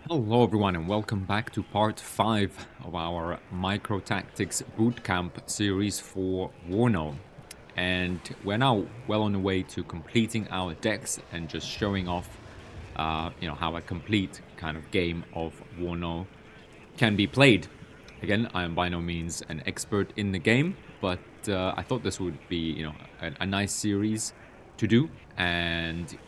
Hello everyone and welcome back to part 5 of our Micro Tactics Bootcamp series for WARNO. And we're now well on the way to completing our decks and just showing off how a complete kind of game of WARNO can be played. Again, I am by no means an expert in the game, but I thought this would be, a nice series to do. And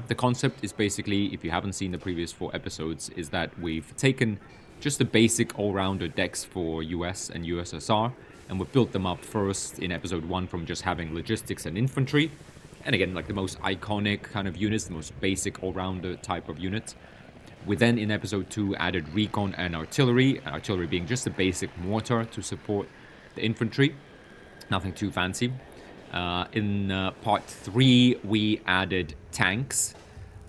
the concept is basically, if you haven't seen the previous 4 episodes, is that we've taken just the basic all-rounder decks for US and USSR, and we've built them up first in episode 1 from just having logistics and infantry. And again, like the most iconic kind of units, the most basic all-rounder type of units. We then, in episode 2, added recon and artillery being just a basic mortar to support the infantry. Nothing too fancy. In part 3, we added tanks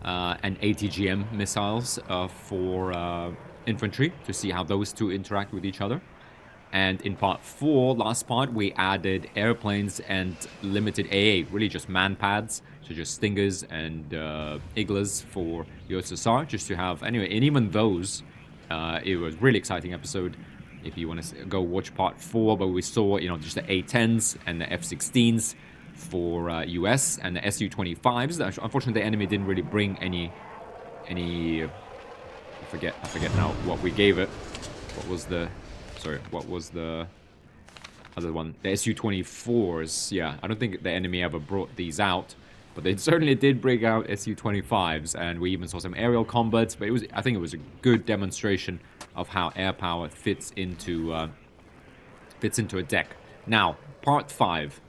and ATGM missiles for infantry to see how those two interact with each other. And in part 4, last part, we added airplanes and limited AA, really just man pads, so just Stingers and Iglas for USSR, just to have, anyway, and even those, it was a really exciting episode. If you want to go watch part 4, but we saw, just the A-10s and the F-16s for US and the Su-25s. Unfortunately, the enemy didn't really bring any. I forget now what we gave it. What was the other one? The Su-24s. Yeah, I don't think the enemy ever brought these out, but they certainly did bring out Su-25s, and we even saw some aerial combats. But I think it was a good demonstration of how air power fits into a deck. Now, part 5.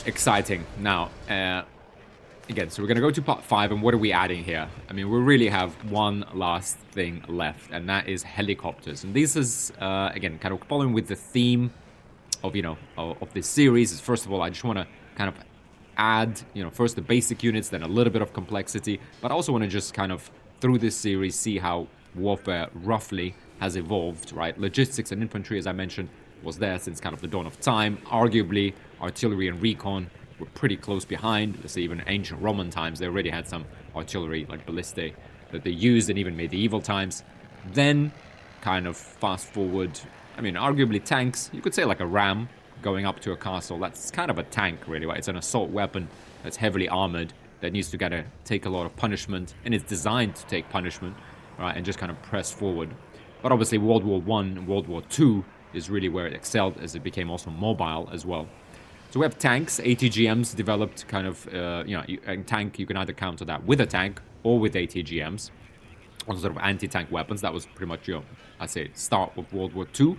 Exciting. Now, again, so we're going to go to part 5, and what are we adding here? I mean, we really have one last thing left, and that is helicopters. And this is, again, kind of following with the theme of, of this series. First of all, I just want to kind of add, first the basic units, then a little bit of complexity, but I also want to just kind of, through this series, see how warfare roughly has evolved, right? Logistics and infantry, as I mentioned, was there since kind of the dawn of time. Arguably, artillery and recon were pretty close behind. Let's say even ancient Roman times, they already had some artillery, like ballistae, that they used, and even medieval times. Then, kind of fast forward, I mean, arguably tanks, you could say like a ram going up to a castle. That's kind of a tank, really, right? It's an assault weapon that's heavily armored, that needs to take a lot of punishment, and it's designed to take punishment, right, and just kind of press forward. But obviously, World War I and World War II is really where it excelled, as it became also mobile as well. So we have tanks, ATGMs developed kind of, a tank, you can either counter that with a tank or with ATGMs, or sort of anti-tank weapons. That was pretty much I'd say, start of World War II.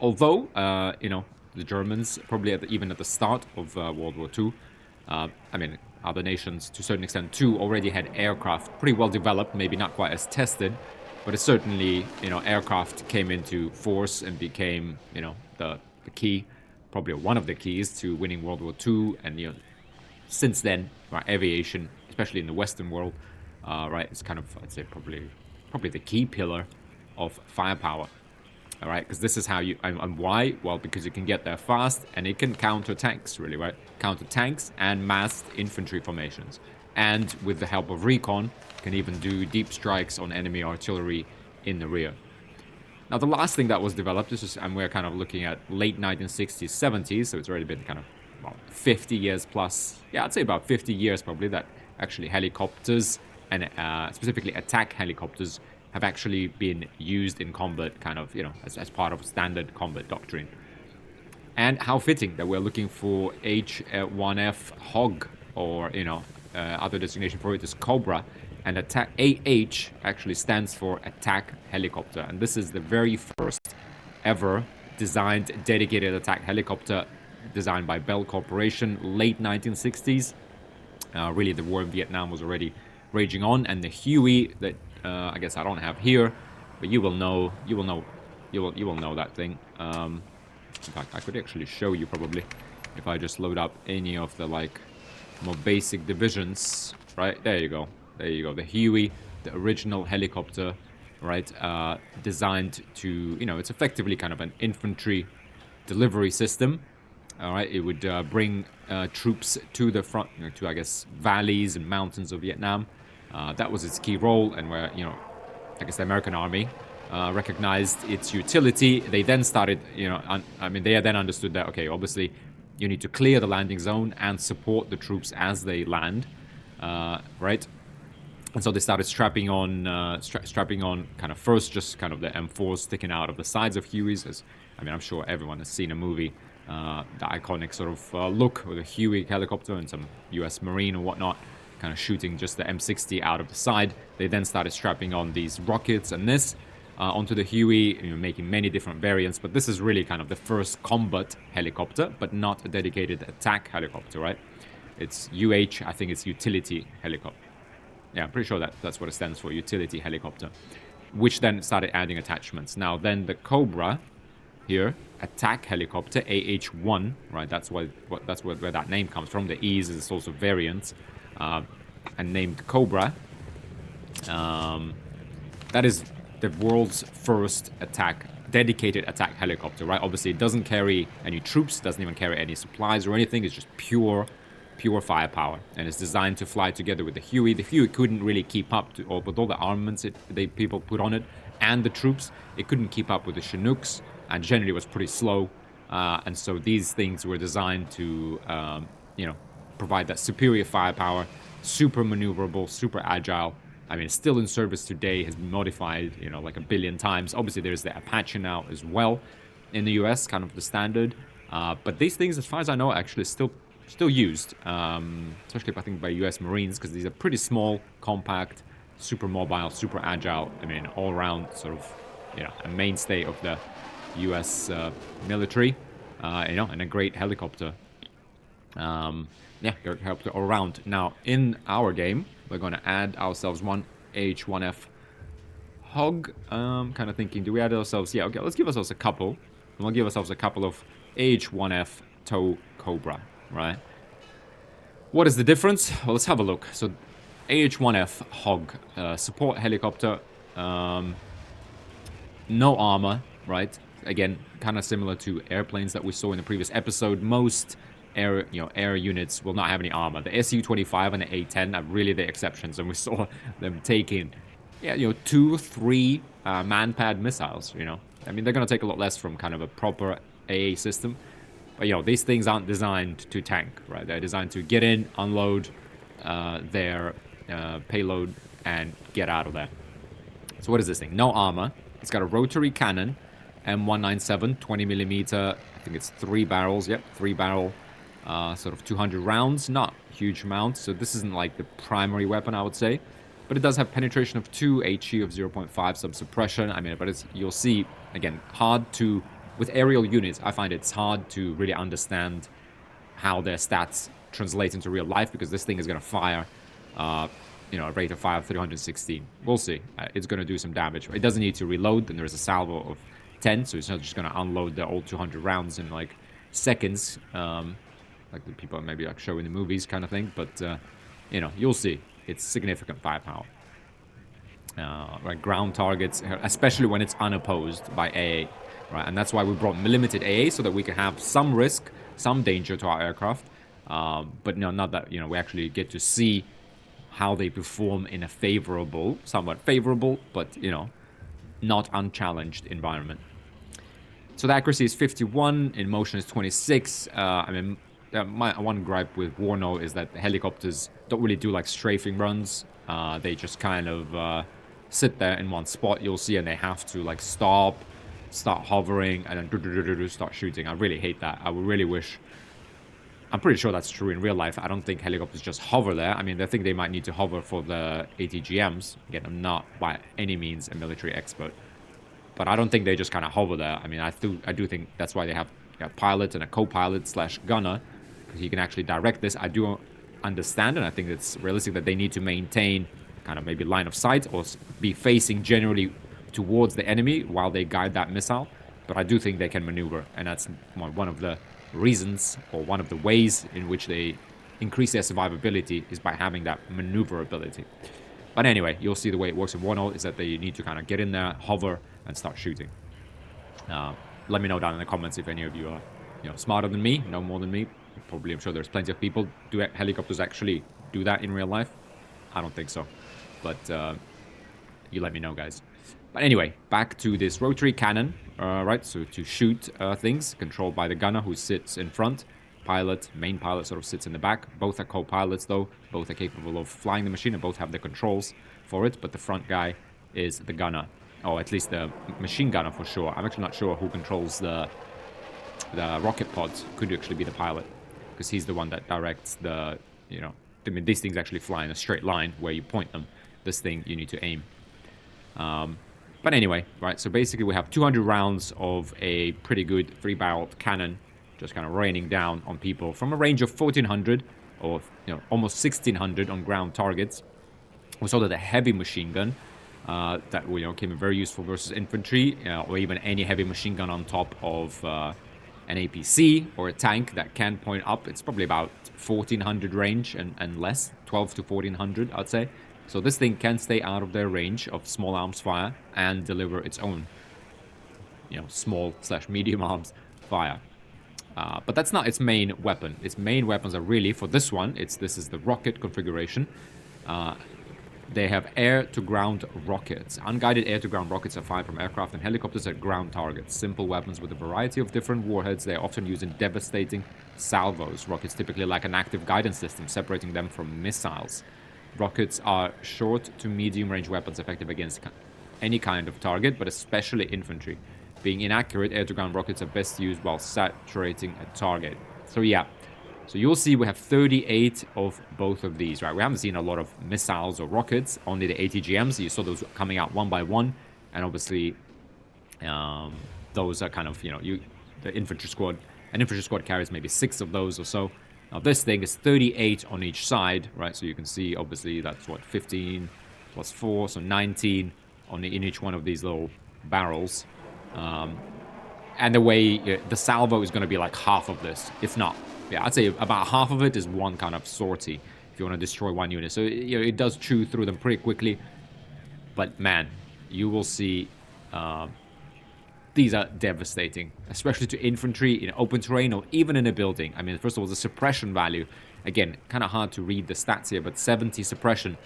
Although, the Germans, probably even at the start of World War II, I mean, other nations, to a certain extent, too, already had aircraft pretty well developed, maybe not quite as tested, but it certainly, aircraft came into force and became, the key, probably one of the keys to winning World War II. And, since then, right, aviation, especially in the Western world, right, it's kind of, I'd say, probably the key pillar of firepower. All right, because this is how you, and why? Well, because you can get there fast, and it can counter tanks, really, right? Counter tanks and massed infantry formations. And with the help of recon, can even do deep strikes on enemy artillery in the rear. Now, the last thing that was developed, and we're kind of looking at late 1960s, 70s, so it's already been kind of about 50 years plus. Yeah, I'd say about 50 years probably, that actually helicopters, and specifically attack helicopters, have actually been used in combat, kind of, as part of standard combat doctrine. And how fitting that we're looking for H1F HOG, or, other designation for it is Cobra, and attack AH actually stands for attack helicopter. And this is the very first ever designed dedicated attack helicopter, designed by Bell Corporation, late 1960s. Really, the war in Vietnam was already raging on, and the Huey that I guess I don't have here, but you will know that thing. In fact, I could actually show you probably if I just load up any of the more basic divisions. Right, there you go. The Huey, the original helicopter, right? Designed to, it's effectively kind of an infantry delivery system. All right, it would bring troops to the front, to, I guess, valleys and mountains of Vietnam. That was its key role, and where, you know, I guess the American army recognized its utility. They then started, you know, I mean, they then understood that, okay, obviously, you need to clear the landing zone and support the troops as they land, right? And so they started strapping on kind of first just kind of the M4s sticking out of the sides of Hueys. As I mean, I'm sure everyone has seen a movie, the iconic sort of look with a Huey helicopter and some US Marine or whatnot, kind of shooting just the M60 out of the side. They then started strapping on these rockets and this onto the Huey, you know, making many different variants. But this is really kind of the first combat helicopter, but not a dedicated attack helicopter, right? It's UH, I think it's utility helicopter. Yeah, I'm pretty sure that's what it stands for, utility helicopter, which then started adding attachments. Now, then the Cobra here, attack helicopter, AH-1, right? That's where that name comes from. The E's is also variant, and named Cobra. That is the world's first dedicated attack helicopter, right? Obviously, it doesn't carry any troops, doesn't even carry any supplies or anything. It's just pure firepower, and it's designed to fly together with the Huey. The Huey couldn't really keep up with all the armaments people put on it and the troops. It couldn't keep up with the Chinooks, and generally was pretty slow. And so these things were designed to, you know, provide that superior firepower, super maneuverable, super agile. I mean, it's still in service today, has been modified, you know, like a billion times. Obviously, there's the Apache now as well in the US, kind of the standard. But these things, as far as I know, actually still used, especially I think by US Marines, because these are pretty small, compact, super mobile, super agile. I mean, all around sort of, you know, a mainstay of the US military, you know, and a great helicopter. Yeah, great helicopter all around. Now, in our game, we're going to add ourselves one AH-1F Hog. Kind of thinking, do we add ourselves? Yeah, okay, let's give ourselves a couple. And we'll give ourselves a couple of AH-1F Tow Cobra. Right. What is the difference? Well, let's have a look. So, AH-1F Hog, support helicopter, no armor, right? Again, kind of similar to airplanes that we saw in the previous episode. Most air units will not have any armor. The Su-25 and the A-10 are really the exceptions, and we saw them taking, 2-3 man-pad missiles. You know, I mean, they're gonna take a lot less from kind of a proper AA system. But, you know, these things aren't designed to tank, right? They're designed to get in, unload their payload, and get out of there. So what is this thing? No armor. It's got a rotary cannon, M197, 20mm. I think it's 3 barrels. Yep, 3-barrel, sort of 200 rounds. Not huge amounts. So this isn't like the primary weapon, I would say. But it does have penetration of 2, HE of 0.5, some suppression. I mean, but you'll see, again, hard to... With aerial units, I find it's hard to really understand how their stats translate into real life, because this thing is going to fire, a rate of fire of 316. We'll see. It's going to do some damage. It doesn't need to reload, and there's a salvo of 10, so it's not just going to unload the old 200 rounds in, like, seconds, like the people maybe like show in the movies kind of thing. But, you'll see. It's significant firepower. Right, ground targets, especially when it's unopposed by AA. Right, and that's why we brought limited AA, so that we can have some risk, some danger to our aircraft. But no, not that, we actually get to see how they perform in a somewhat favorable, but, not unchallenged environment. So the accuracy is 51, in motion is 26. I mean, my one gripe with WARNO is that the helicopters don't really do like strafing runs. They just kind of sit there in one spot, you'll see, and they have to like start hovering, and then start shooting. I really hate that. I would really wish... I'm pretty sure that's true in real life. I don't think helicopters just hover there. I mean, I think they might need to hover for the ATGMs. Again, I'm not by any means a military expert, but I don't think they just kind of hover there. I mean, I do think that's why they have a pilot and a co-pilot / gunner, because he can actually direct this. I do understand, and I think it's realistic that they need to maintain kind of maybe line of sight or be facing generally towards the enemy while they guide that missile. But I do think they can maneuver, and that's one of the reasons, or one of the ways in which they increase their survivability, is by having that maneuverability. But anyway, you'll see the way it works in WARNO is that they need to kind of get in there, hover, and start shooting. Let me know down in the comments if any of you are smarter than me, know more than me. Probably, I'm sure there's plenty of people. Do helicopters actually do that in real life? I don't think so. but you let me know, guys. But anyway, back to this rotary cannon, right? So to shoot things, controlled by the gunner who sits in front. Main pilot sort of sits in the back. Both are co-pilots, though. Both are capable of flying the machine and both have the controls for it. But the front guy is the gunner, or at least the machine gunner for sure. I'm actually not sure who controls the rocket pods. Could actually be the pilot, because he's the one that directs the, you know, I mean, these things actually fly in a straight line where you point them. This thing, you need to aim. But anyway, right, so basically we have 200 rounds of a pretty good 3-barreled cannon just kind of raining down on people from a range of 1,400 or, you know, almost 1,600 on ground targets. We saw that the heavy machine gun that, you know, came in very useful versus infantry, or even any heavy machine gun on top of an APC or a tank that can point up. It's probably about 1,400 range and less, 12 to 1,400, I'd say. So this thing can stay out of their range of small arms fire and deliver its own, you know, small/medium arms fire. But that's not its main weapon. Its main weapons are really, for this one, this is the rocket configuration. They have air-to-ground rockets. Unguided air-to-ground rockets are fired from aircraft and helicopters at ground targets. Simple weapons with a variety of different warheads. They are often used in devastating salvos. Rockets typically lack an active guidance system, separating them from missiles. Rockets are short to medium-range weapons effective against any kind of target, but especially infantry. Being inaccurate, air-to-ground rockets are best used while saturating a target. So yeah, so you'll see we have 38 of both of these, right? We haven't seen a lot of missiles or rockets, only the ATGMs. You saw those coming out one by one, and obviously those are kind of, you know, an infantry squad carries maybe 6 of those or so. Now this thing is 38 on each side, right? So you can see, obviously, that's what, 15 plus 4, so 19 in each one of these little barrels. And the way the salvo is going to be like half of this, if not. Yeah, I'd say about half of it is one kind of sortie if you want to destroy one unit. So, you know, it does chew through them pretty quickly. But man, you will see these are devastating, especially to infantry in open terrain or even in a building. I mean, first of all, the suppression value, again, kind of hard to read the stats here, but 70 suppression.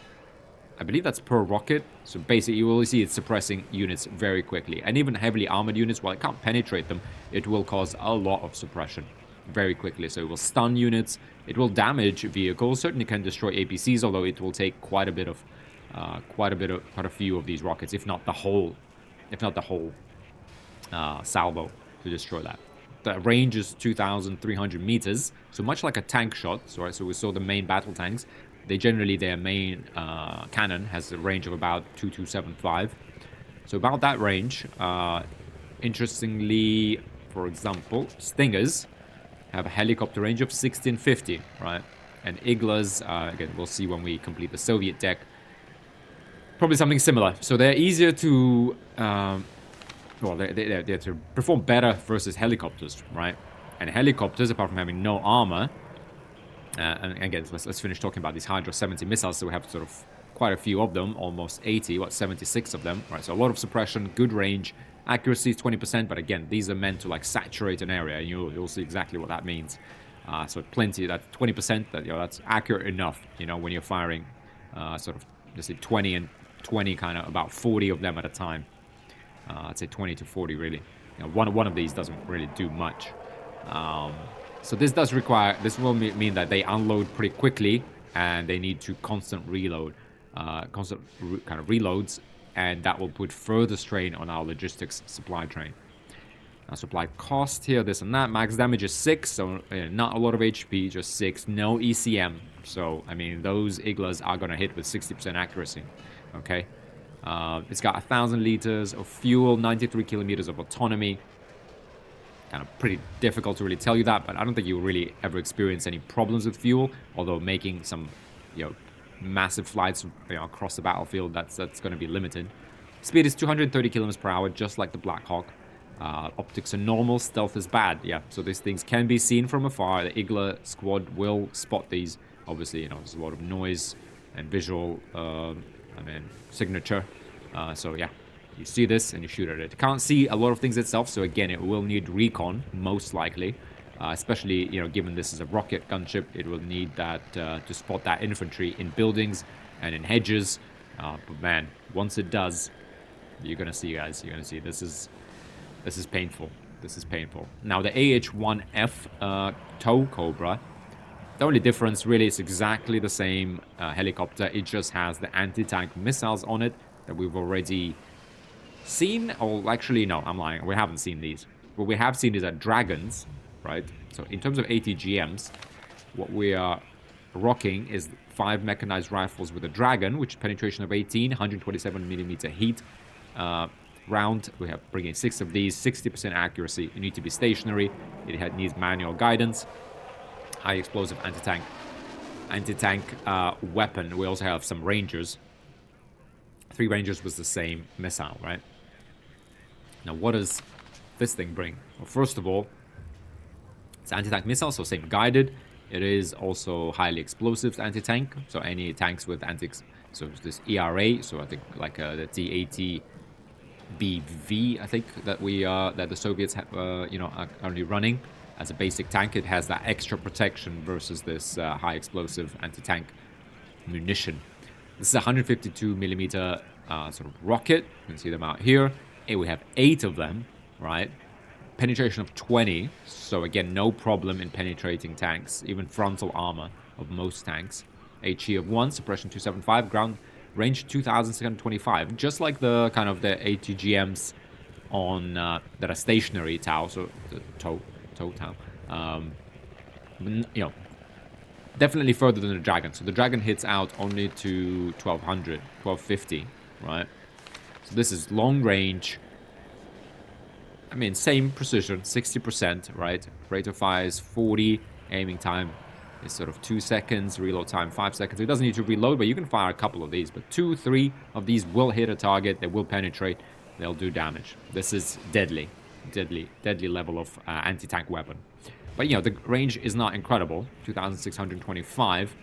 I believe that's per rocket. So basically, you will see it suppressing units very quickly. And even heavily armored units, while it can't penetrate them, it will cause a lot of suppression very quickly. So it will stun units, it will damage vehicles, certainly can destroy APCs, although it will take quite a few of these rockets, if not the whole salvo to destroy that. The range is 2,300 meters, so much like a tank shot. So, right, so we saw the main battle tanks. Their main cannon has a range of about 2,275. So about that range. Interestingly, for example, Stingers have a helicopter range of 1,650, right? And Iglas, again, we'll see when we complete the Soviet deck, probably something similar. So they're easier to, they're to perform better versus helicopters, right? And helicopters, apart from having no armor, and again, let's finish talking about these Hydra 70 missiles. So we have sort of quite a few of them, almost 80, 76 of them, right? So a lot of suppression, good range, accuracy is 20%, but again, these are meant to like saturate an area, and you'll see exactly what that means. So plenty, that's 20%, that's accurate enough, when you're firing sort of, let's say 20 and 20, kind of about 40 of them at a time. I'd say 20 to 40 really. One of these doesn't really do much. So this will mean that they unload pretty quickly, and they need to constant reload, kind of reloads, and that will put further strain on our logistics supply train. Now, supply cost here, this and that. Max damage is 6, so not a lot of HP, just 6. No ECM. So, I mean, those Iglas are going to hit with 60% accuracy. Okay? It's got 1,000 liters of fuel, 93 kilometers of autonomy. Kind of pretty difficult to really tell you that, but I don't think you'll really ever experience any problems with fuel, although making some, massive flights across the battlefield, that's going to be limited. Speed is 230 kilometers per hour, just like the Black Hawk. Optics are normal, stealth is bad. Yeah, so these things can be seen from afar. The Igla squad will spot these. Obviously, there's a lot of noise and visual, signature. So yeah, you see this and you shoot at it. Can't see a lot of things itself, so again, it will need recon, most likely. Especially, given this is a rocket gunship, it will need that to spot that infantry in buildings and in hedges. But man, once it does, you're gonna see, guys. You're gonna see this is painful. This is painful. Now the AH-1F tow Cobra. The only difference really is exactly the same helicopter. It just has the anti-tank missiles on it that we've already seen. Or actually, no, I'm lying. We haven't seen these. What we have seen is that Dragons, right? So in terms of ATGMs, what we are rocking is 5 mechanized rifles with a Dragon, which penetration of 18, 127mm heat round. We have bringing 6 of these, 60% accuracy. You need to be stationary. It needs manual guidance. High explosive anti-tank weapon. We also have some Rangers. 3 Rangers was the same missile, right? Now, what does this thing bring? Well, first of all, it's anti-tank missile, so same guided. It is also highly explosive anti-tank, so any tanks with so this ERA, so I think like the T-80 BV, I think that the Soviets have, are currently running as a basic tank. It has that extra protection versus this high explosive anti-tank munition. This is a 152mm sort of rocket. You can see them out here. And we have 8 of them, right? Penetration of 20. So again, no problem in penetrating tanks, even frontal armor of most tanks. HE of 1, suppression 275, ground range 2,625. Just like the kind of the ATGMs on that are stationary TOW, so the TOW TOW. Definitely further than the Dragon. So the Dragon hits out only to 1200, 1250, right? So this is long range. I mean, same precision, 60%, right? Rate of fire is 40. Aiming time is sort of 2 seconds. Reload time, 5 seconds. It doesn't need to reload, but you can fire a couple of these. But 2, 3 of these will hit a target. They will penetrate. They'll do damage. This is deadly level of anti-tank weapon. But, the range is not incredible. 2,625.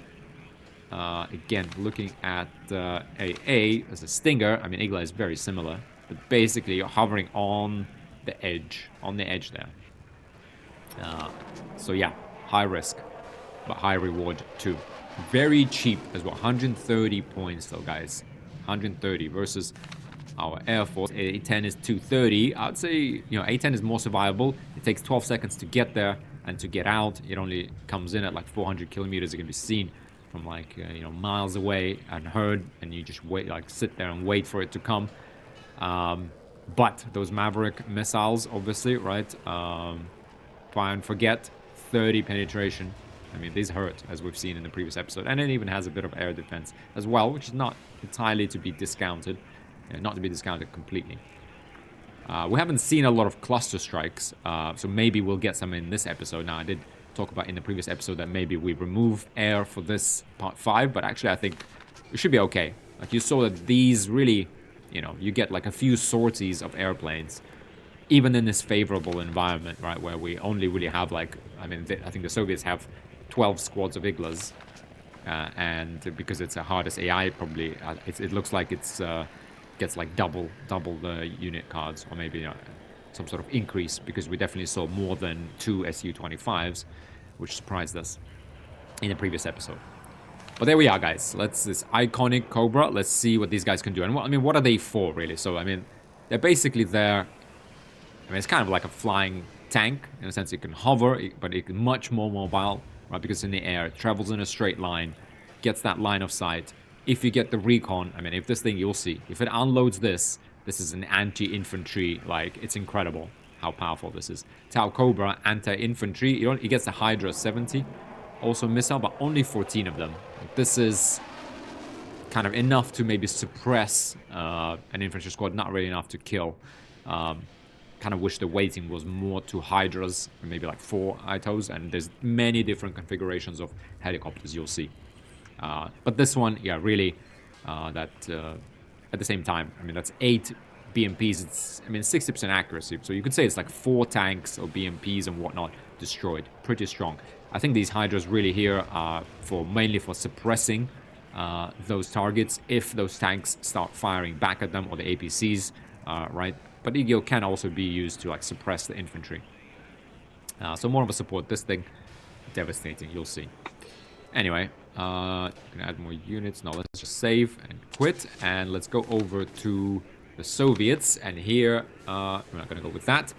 Again, looking at AA as a Stinger. I mean, Igla is very similar. But basically, you're hovering on the edge there. So yeah, high risk, but high reward too. Very cheap as well. 130 points though, guys. 130 versus our Air Force. A10 is 230. I'd say, A10 is more survivable. It takes 12 seconds to get there and to get out. It only comes in at like 400 kilometers. It can be seen from like, miles away and heard, and you just wait, like sit there and wait for it to come. But those Maverick missiles, obviously, right? Fire and forget, 30 penetration. I mean, these hurt, as we've seen in the previous episode. And it even has a bit of air defense as well, which is not entirely to be discounted. Not to be discounted completely. We haven't seen a lot of cluster strikes, so maybe we'll get some in this episode. Now, I did talk about in the previous episode that maybe we remove air for this part 5, but actually I think it should be okay. Like, you saw that these really... you get like a few sorties of airplanes, even in this favorable environment, right, where we only really have like, I think the Soviets have 12 squads of Iglas, and because it's the hardest AI, probably it looks like it's gets like double the unit cards, or maybe some sort of increase, because we definitely saw more than 2 Su-25s, which surprised us in the previous episode. But there we are, guys. This iconic Cobra. Let's see what these guys can do. And what are they for, really? So, they're basically there. It's kind of like a flying tank. In a sense, it can hover, but it's much more mobile, right? Because it's in the air. It travels in a straight line, gets that line of sight. If you get the recon, if this thing, you'll see. If it unloads this is an anti-infantry, like, it's incredible how powerful this is. Tau Cobra, anti-infantry. It gets the Hydra 70. Also missile, but only 14 of them. This is kind of enough to maybe suppress an infantry squad, not really enough to kill. Kind of wish the weighting was more to Hydras, maybe like 4 ITOs, and there's many different configurations of helicopters you'll see. But this one, yeah, really, at the same time, that's 8 BMPs, it's 60% accuracy, so you could say it's like 4 tanks or BMPs and whatnot destroyed. Pretty strong. I think these Hydras really here are mainly for suppressing those targets if those tanks start firing back at them, or the APCs, right? But Eagle can also be used to like suppress the infantry. So more of a support. This thing, devastating, you'll see. Anyway, you can add more units. No, let's just save and quit, and let's go over to the Soviets. And here, we're not going to go with that.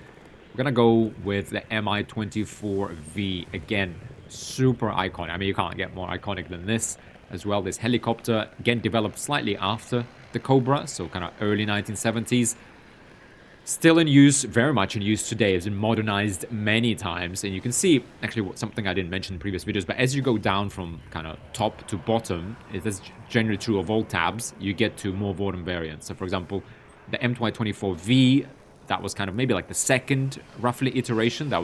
We're going to go with the Mi-24V. Again, super iconic. I mean, you can't get more iconic than this as well. This helicopter, again, developed slightly after the Cobra, so kind of early 1970s. Still in use, very much in use today. It's been modernized many times. And you can see, actually, something I didn't mention in previous videos, but as you go down from kind of top to bottom, it is generally true of all tabs, you get to more modern variants. So, for example, the Mi-24V, that was kind of maybe like the second, roughly, iteration. That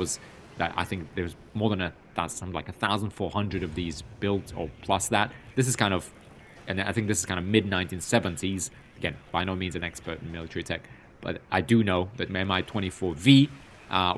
I think there's more than something like 1,400 of these built, or plus that. This is kind of, and I think this is kind of mid-1970s. Again, by no means an expert in military tech. But I do know that Mi-24V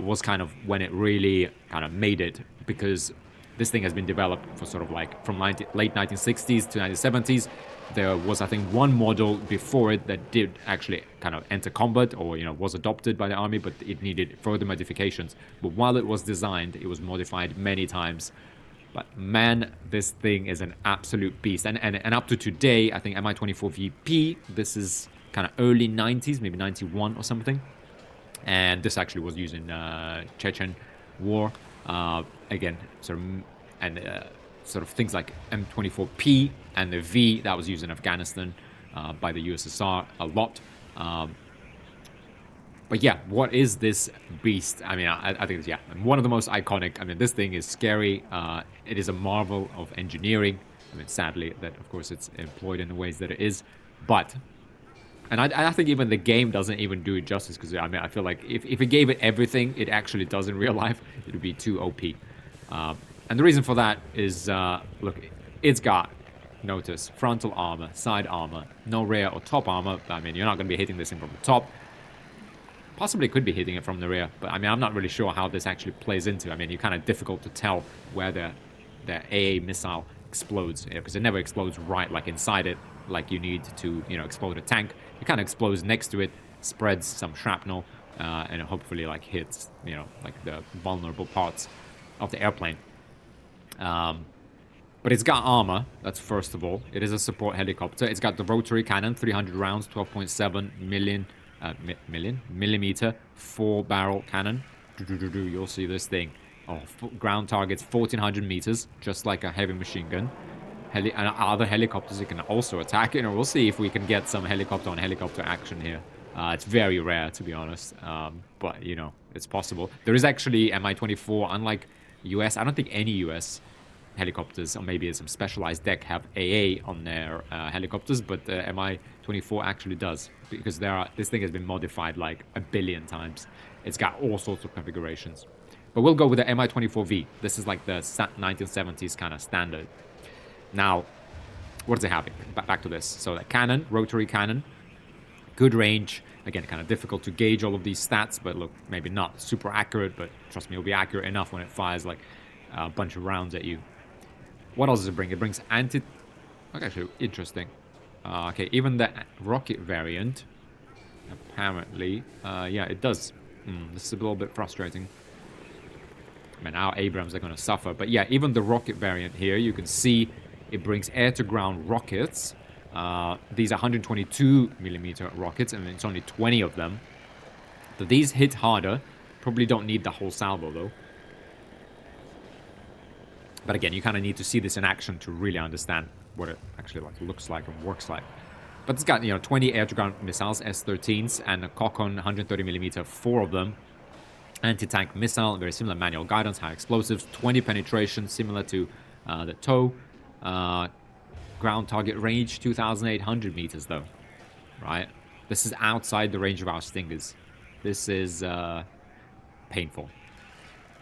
was kind of when it really kind of made it, because this thing has been developed for sort of like from late 1960s to 1970s. There was, I think, one model before it that did actually kind of enter combat, or, was adopted by the army, but it needed further modifications. But while it was designed, it was modified many times. But man, this thing is an absolute beast. And up to today, I think Mi-24VP, this is kind of early 90s, maybe 91 or something. And this actually was used in Chechen War. Again, sort of things like M24P and the V that was used in Afghanistan by the USSR a lot. But yeah, what is this beast? I mean, I think it's, yeah, one of the most iconic. I mean, this thing is scary. It is a marvel of engineering. I mean, sadly, that of course it's employed in the ways that it is. But, and I think even the game doesn't even do it justice, because I mean, I feel like if it gave it everything it actually does in real life, it would be too OP. And the reason for that is, look, it's got, notice, frontal armor, side armor, no rear or top armor. I mean, you're not going to be hitting this thing from the top. Possibly could be hitting it from the rear, but I mean, I'm not really sure how this actually plays into. I mean, you're kind of difficult to tell where the AA missile explodes, because it never explodes right, like inside it, like you need to, explode a tank. It kind of explodes next to it, spreads some shrapnel, and it hopefully like hits, like the vulnerable parts of the airplane. But it's got armor, that's first of all. It is a support helicopter. It's got the rotary cannon, 300 rounds, 12.7 millimeter, 4-barrel cannon. You'll see this thing. Oh, ground targets 1,400 meters, just like a heavy machine gun. And other helicopters you can also attack. We'll see if we can get some helicopter-on-helicopter action here. It's very rare, to be honest, but it's possible. There is actually Mi-24, unlike US. I don't think any US helicopters, or maybe some specialized deck, have AA on their helicopters, but Mi-24 actually does, because this thing has been modified like a billion times. It's got all sorts of configurations. But we'll go with the Mi-24V. This is like the 1970s kind of standard. Now, what does it have? Back to this. So the cannon, rotary cannon, good range. Again, kind of difficult to gauge all of these stats, but look, maybe not super accurate, but trust me, it'll be accurate enough when it fires like a bunch of rounds at you. What else does it bring? It brings okay, actually, interesting. Okay, even the rocket variant, apparently, yeah, it does. This is a little bit frustrating. I mean, our Abrams are going to suffer. But yeah, even the rocket variant here, you can see it brings air-to-ground rockets. These are 122 millimeter rockets, and it's only 20 of them. So these hit harder. Probably don't need the whole salvo, though. But again, you kind of need to see this in action to really understand what it actually looks like and works like. But it's got 20 air-to-ground missiles, S-13s, and a Kokon 130mm, 4 of them. Anti-tank missile, very similar manual guidance, high explosives, 20 penetration, similar to the TOW. Ground target range 2,800 meters, though. Right? This is outside the range of our Stingers. This is painful.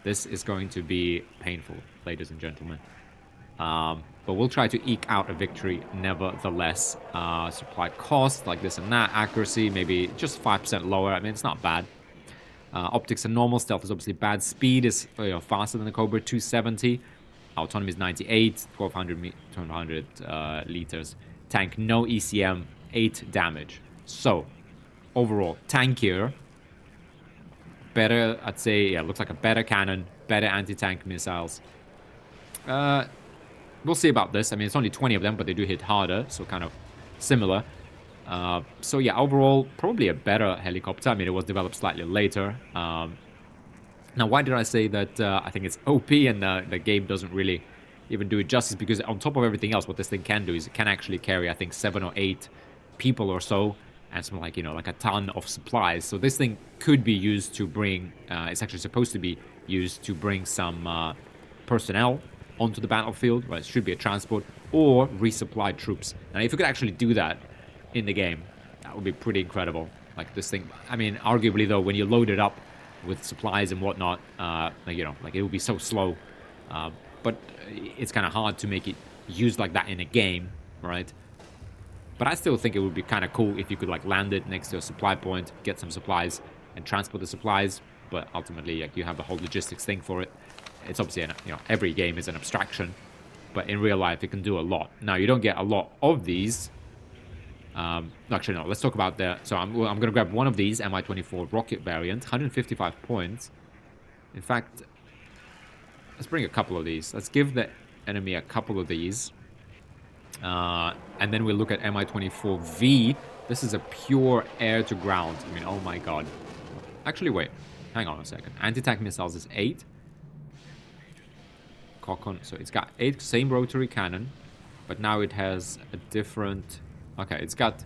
This is going to be painful, ladies and gentlemen. But we'll try to eke out a victory nevertheless. Supply cost, like this and that. Accuracy, maybe just 5% lower. I mean, it's not bad. Optics are normal. Stealth is obviously bad. Speed is faster than the Cobra, 270. Autonomy is 98, 1,200 liters. Tank, no ECM, 8 damage. So, overall, tankier. Better, I'd say, yeah, looks like a better cannon. Better anti-tank missiles. We'll see about this. I mean, it's only 20 of them, but they do hit harder. So kind of similar. So yeah, overall, probably a better helicopter. I mean, it was developed slightly later. Now, why did I say that I think it's OP and the game doesn't really even do it justice? Because on top of everything else, what this thing can do is it can actually carry, I think, 7 or 8 people or so, and some like, like a ton of supplies. So this thing could be used to bring, it's actually supposed to be used to bring some personnel onto the battlefield. Well, it should be a transport, or resupply troops. Now, if you could actually do that in the game, that would be pretty incredible. Like this thing, I mean, arguably though, when you load it up with supplies and whatnot, like it would be so slow. But it's kind of hard to make it used like that in a game, right? But I still think it would be kind of cool if you could like land it next to a supply point, get some supplies, and transport the supplies. But ultimately, like, you have the whole logistics thing for it. It's obviously, every game is an abstraction, but in real life, it can do a lot. Now, you don't get a lot of these. Actually, no, let's talk about the... So I'm going to grab one of these, Mi-24 rocket variant, 155 points. In fact, let's bring a couple of these. Let's give the enemy a couple of these. And then we'll look at Mi-24V. This is a pure air-to-ground. I mean, oh my god. Actually, wait. Hang on a second. Anti-tank missiles is 8. Cockon. So it's got 8, same rotary cannon. But now it has a different... Okay, it's got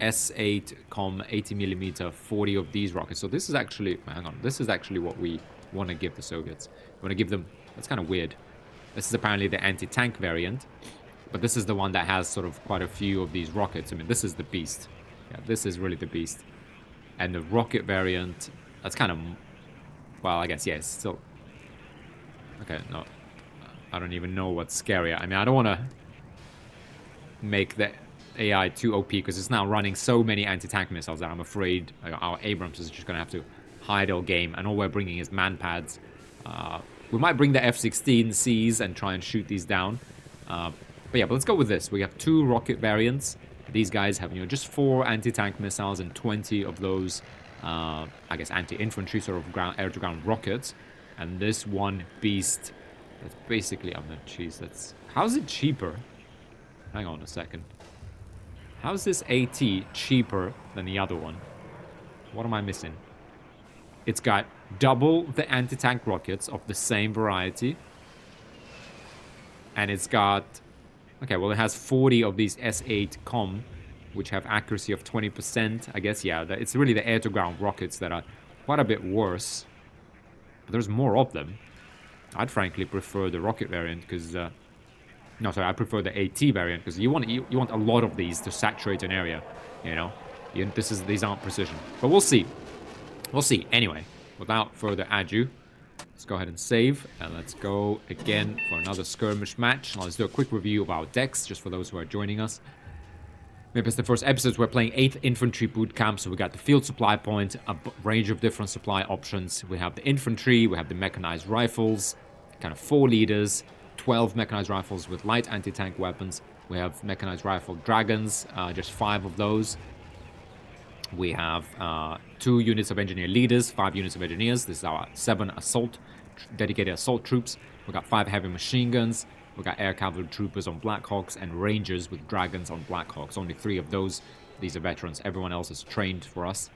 S8 com 80mm, 40 of these rockets. So this is actually... Hang on. This is actually what we want to give the Soviets. We want to give them... That's kind of weird. This is apparently the anti-tank variant. But this is the one that has sort of quite a few of these rockets. I mean, this is the beast. Yeah, this is really the beast. And the rocket variant... That's kind of... Well, I guess, yeah, it's still... Okay, no. I don't even know what's scarier. I mean, I don't want to make the AI too OP because it's now running so many anti-tank missiles that I'm afraid our Abrams is just going to have to hide all game, and all we're bringing is man-pads. We might bring the F-16Cs and try and shoot these down. But yeah, but let's go with this. We have 2 rocket variants. These guys have, just 4 anti-tank missiles and 20 of those, I guess, anti-infantry sort of air-to-ground rockets. And this one beast, that's basically, oh no, jeez, that's... How's it cheaper? Hang on a second. How's this AT cheaper than the other one? What am I missing? It's got double the anti-tank rockets of the same variety. And it's got... Okay, well, it has 40 of these S8 com, which have accuracy of 20%. I guess, yeah, it's really the air-to-ground rockets that are quite a bit worse. But there's more of them. I'd frankly prefer the rocket variant because... No, sorry, I prefer the AT variant because you want a lot of these to saturate an area, These aren't precision. But we'll see. We'll see. Anyway, without further ado, let's go ahead and save. And let's go again for another skirmish match. Now, let's do a quick review of our decks, just for those who are joining us. Maybe it's the first episode. We're playing 8th Infantry Bootcamp, so we got the field supply point, a range of different supply options. We have the infantry, we have the mechanized rifles, kind of 4 leaders, 12 mechanized rifles with light anti-tank weapons. We have mechanized rifle dragons, just 5 of those. We have 2 units of engineer leaders, 5 units of engineers. This is our 7 dedicated assault troops. We got 5 heavy machine guns. We got air cavalry troopers on Blackhawks and rangers with dragons on Blackhawks. Only 3 of those. These are veterans. Everyone else is trained for us.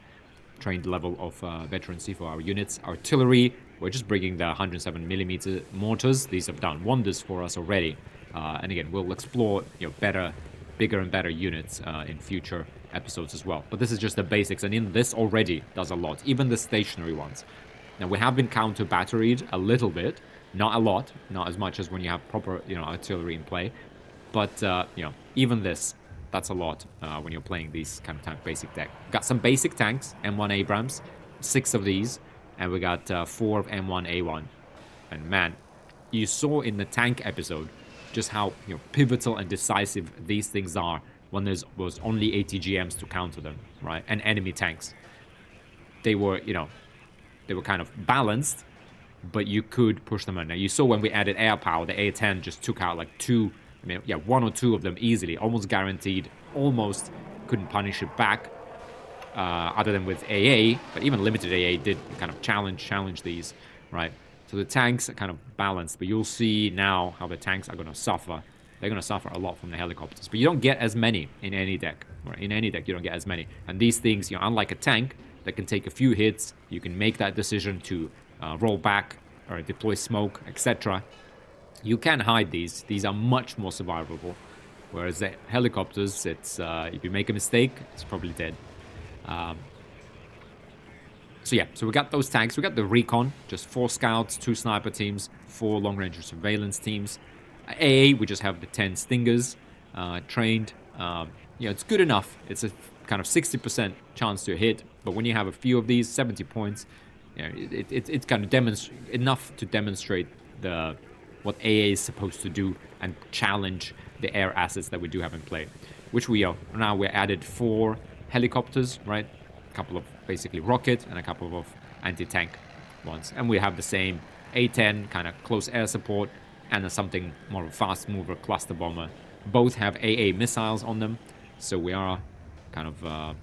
Trained level of veterancy for our units. Artillery, we're just bringing the 107mm mortars. These have done wonders for us already. And again, we'll explore bigger and better units in future episodes as well. But this is just the basics, and in this already does a lot. Even the stationary ones. Now, we have been counter-batteried a little bit. Not a lot. Not as much as when you have proper, artillery in play. But, even this, that's a lot when you're playing these kind of basic deck. Got some basic tanks, M1 Abrams, 6 of these, and we got 4 of M1A1. And man, you saw in the tank episode just how pivotal and decisive these things are when there was only ATGMs to counter them, right? And enemy tanks. They were, they were kind of balanced, but you could push them in. Now, you saw when we added air power, the A10 just took out like 1 or 2 of them easily, almost guaranteed, almost couldn't punish it back, other than with AA, but even limited AA did kind of challenge these, right? So the tanks are kind of balanced, but you'll see now how the tanks are going to suffer they're going to suffer a lot from the helicopters. But you don't get as many in any deck. Right? In any deck, you don't get as many. And these things, unlike a tank that can take a few hits, you can make that decision to roll back or deploy smoke, etc. You can hide these. These are much more survivable. Whereas the helicopters, it's if you make a mistake, it's probably dead. So yeah, so we got those tanks. We got the recon, just 4 scouts, 2 sniper teams, 4 long-range surveillance teams. AA, we just have the 10 stingers trained. It's good enough. It's a kind of 60% chance to hit, but when you have a few of these, 70 points, it's kind of enough to demonstrate what AA is supposed to do and challenge the air assets that we do have in play, which we are. Now we're added 4 helicopters, right? A couple of basically rocket and a couple of anti-tank ones. And we have the same A-10 kind of close air support and something more of a fast mover cluster bomber. Both have AA missiles on them, so we are kind of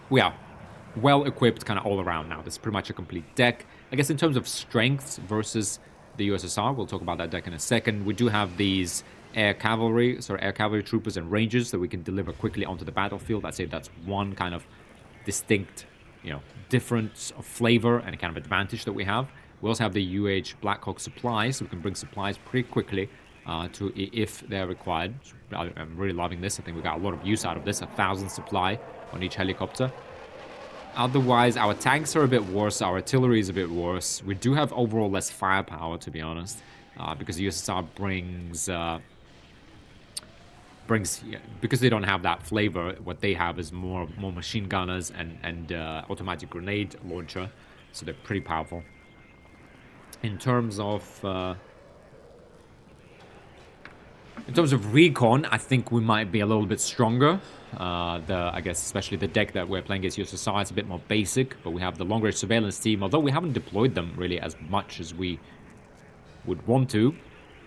we are well equipped kind of all around now. This is pretty much a complete deck. I guess in terms of strengths versus the USSR, we'll talk about that deck in a second. We do have these air cavalry troopers and rangers that we can deliver quickly onto the battlefield. I'd say that's one kind of distinct, difference of flavor and a kind of advantage that we have. We also have the UH Blackhawk supplies, so we can bring supplies pretty quickly if they're required. I'm really loving this. I think we got a lot of use out of this. 1,000 supply on each helicopter. Otherwise, our tanks are a bit worse. Our artillery is a bit worse. We do have overall less firepower, to be honest, because the USSR because they don't have that flavor. What they have is more machine gunners and automatic grenade launcher, so they're pretty powerful. In terms of recon, I think we might be a little bit stronger. I guess especially the deck that we're playing against USSR is a bit more basic, but we have the long-range surveillance team, although we haven't deployed them really as much as we would want to,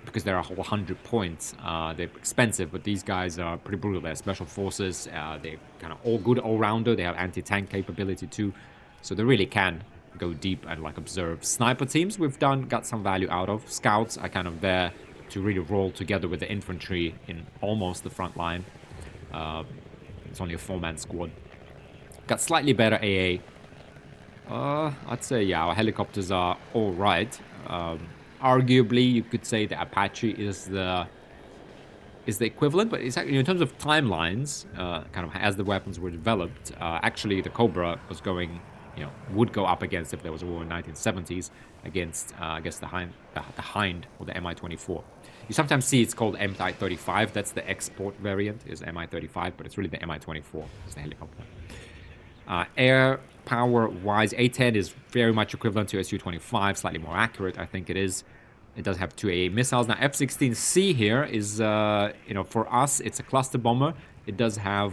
because they're a whole 100 points. They're expensive, but these guys are pretty brutal. They're special forces. They're kind of all good all-rounder. They have anti-tank capability too, so they really can go deep and observe. Sniper teams we've got some value out of. Scouts are kind of there to really roll together with the infantry in almost the front line. It's only a 4-man squad. Got slightly better AA. I'd say, yeah, our helicopters are all right. Arguably, you could say the Apache is the equivalent, but it's actually, in terms of timelines, kind of as the weapons were developed, actually the Cobra was going, would go up against, if there was a war in the 1970s, against, I guess, the Hind or the Mi-24. You sometimes see it's called Mi-35. That's the export variant, is Mi-35, but it's really the Mi-24. It's the helicopter. Air power-wise, A-10 is very much equivalent to Su-25, slightly more accurate, I think it is. It does have 2 AA missiles. Now, F-16C here is, for us, it's a cluster bomber. It does have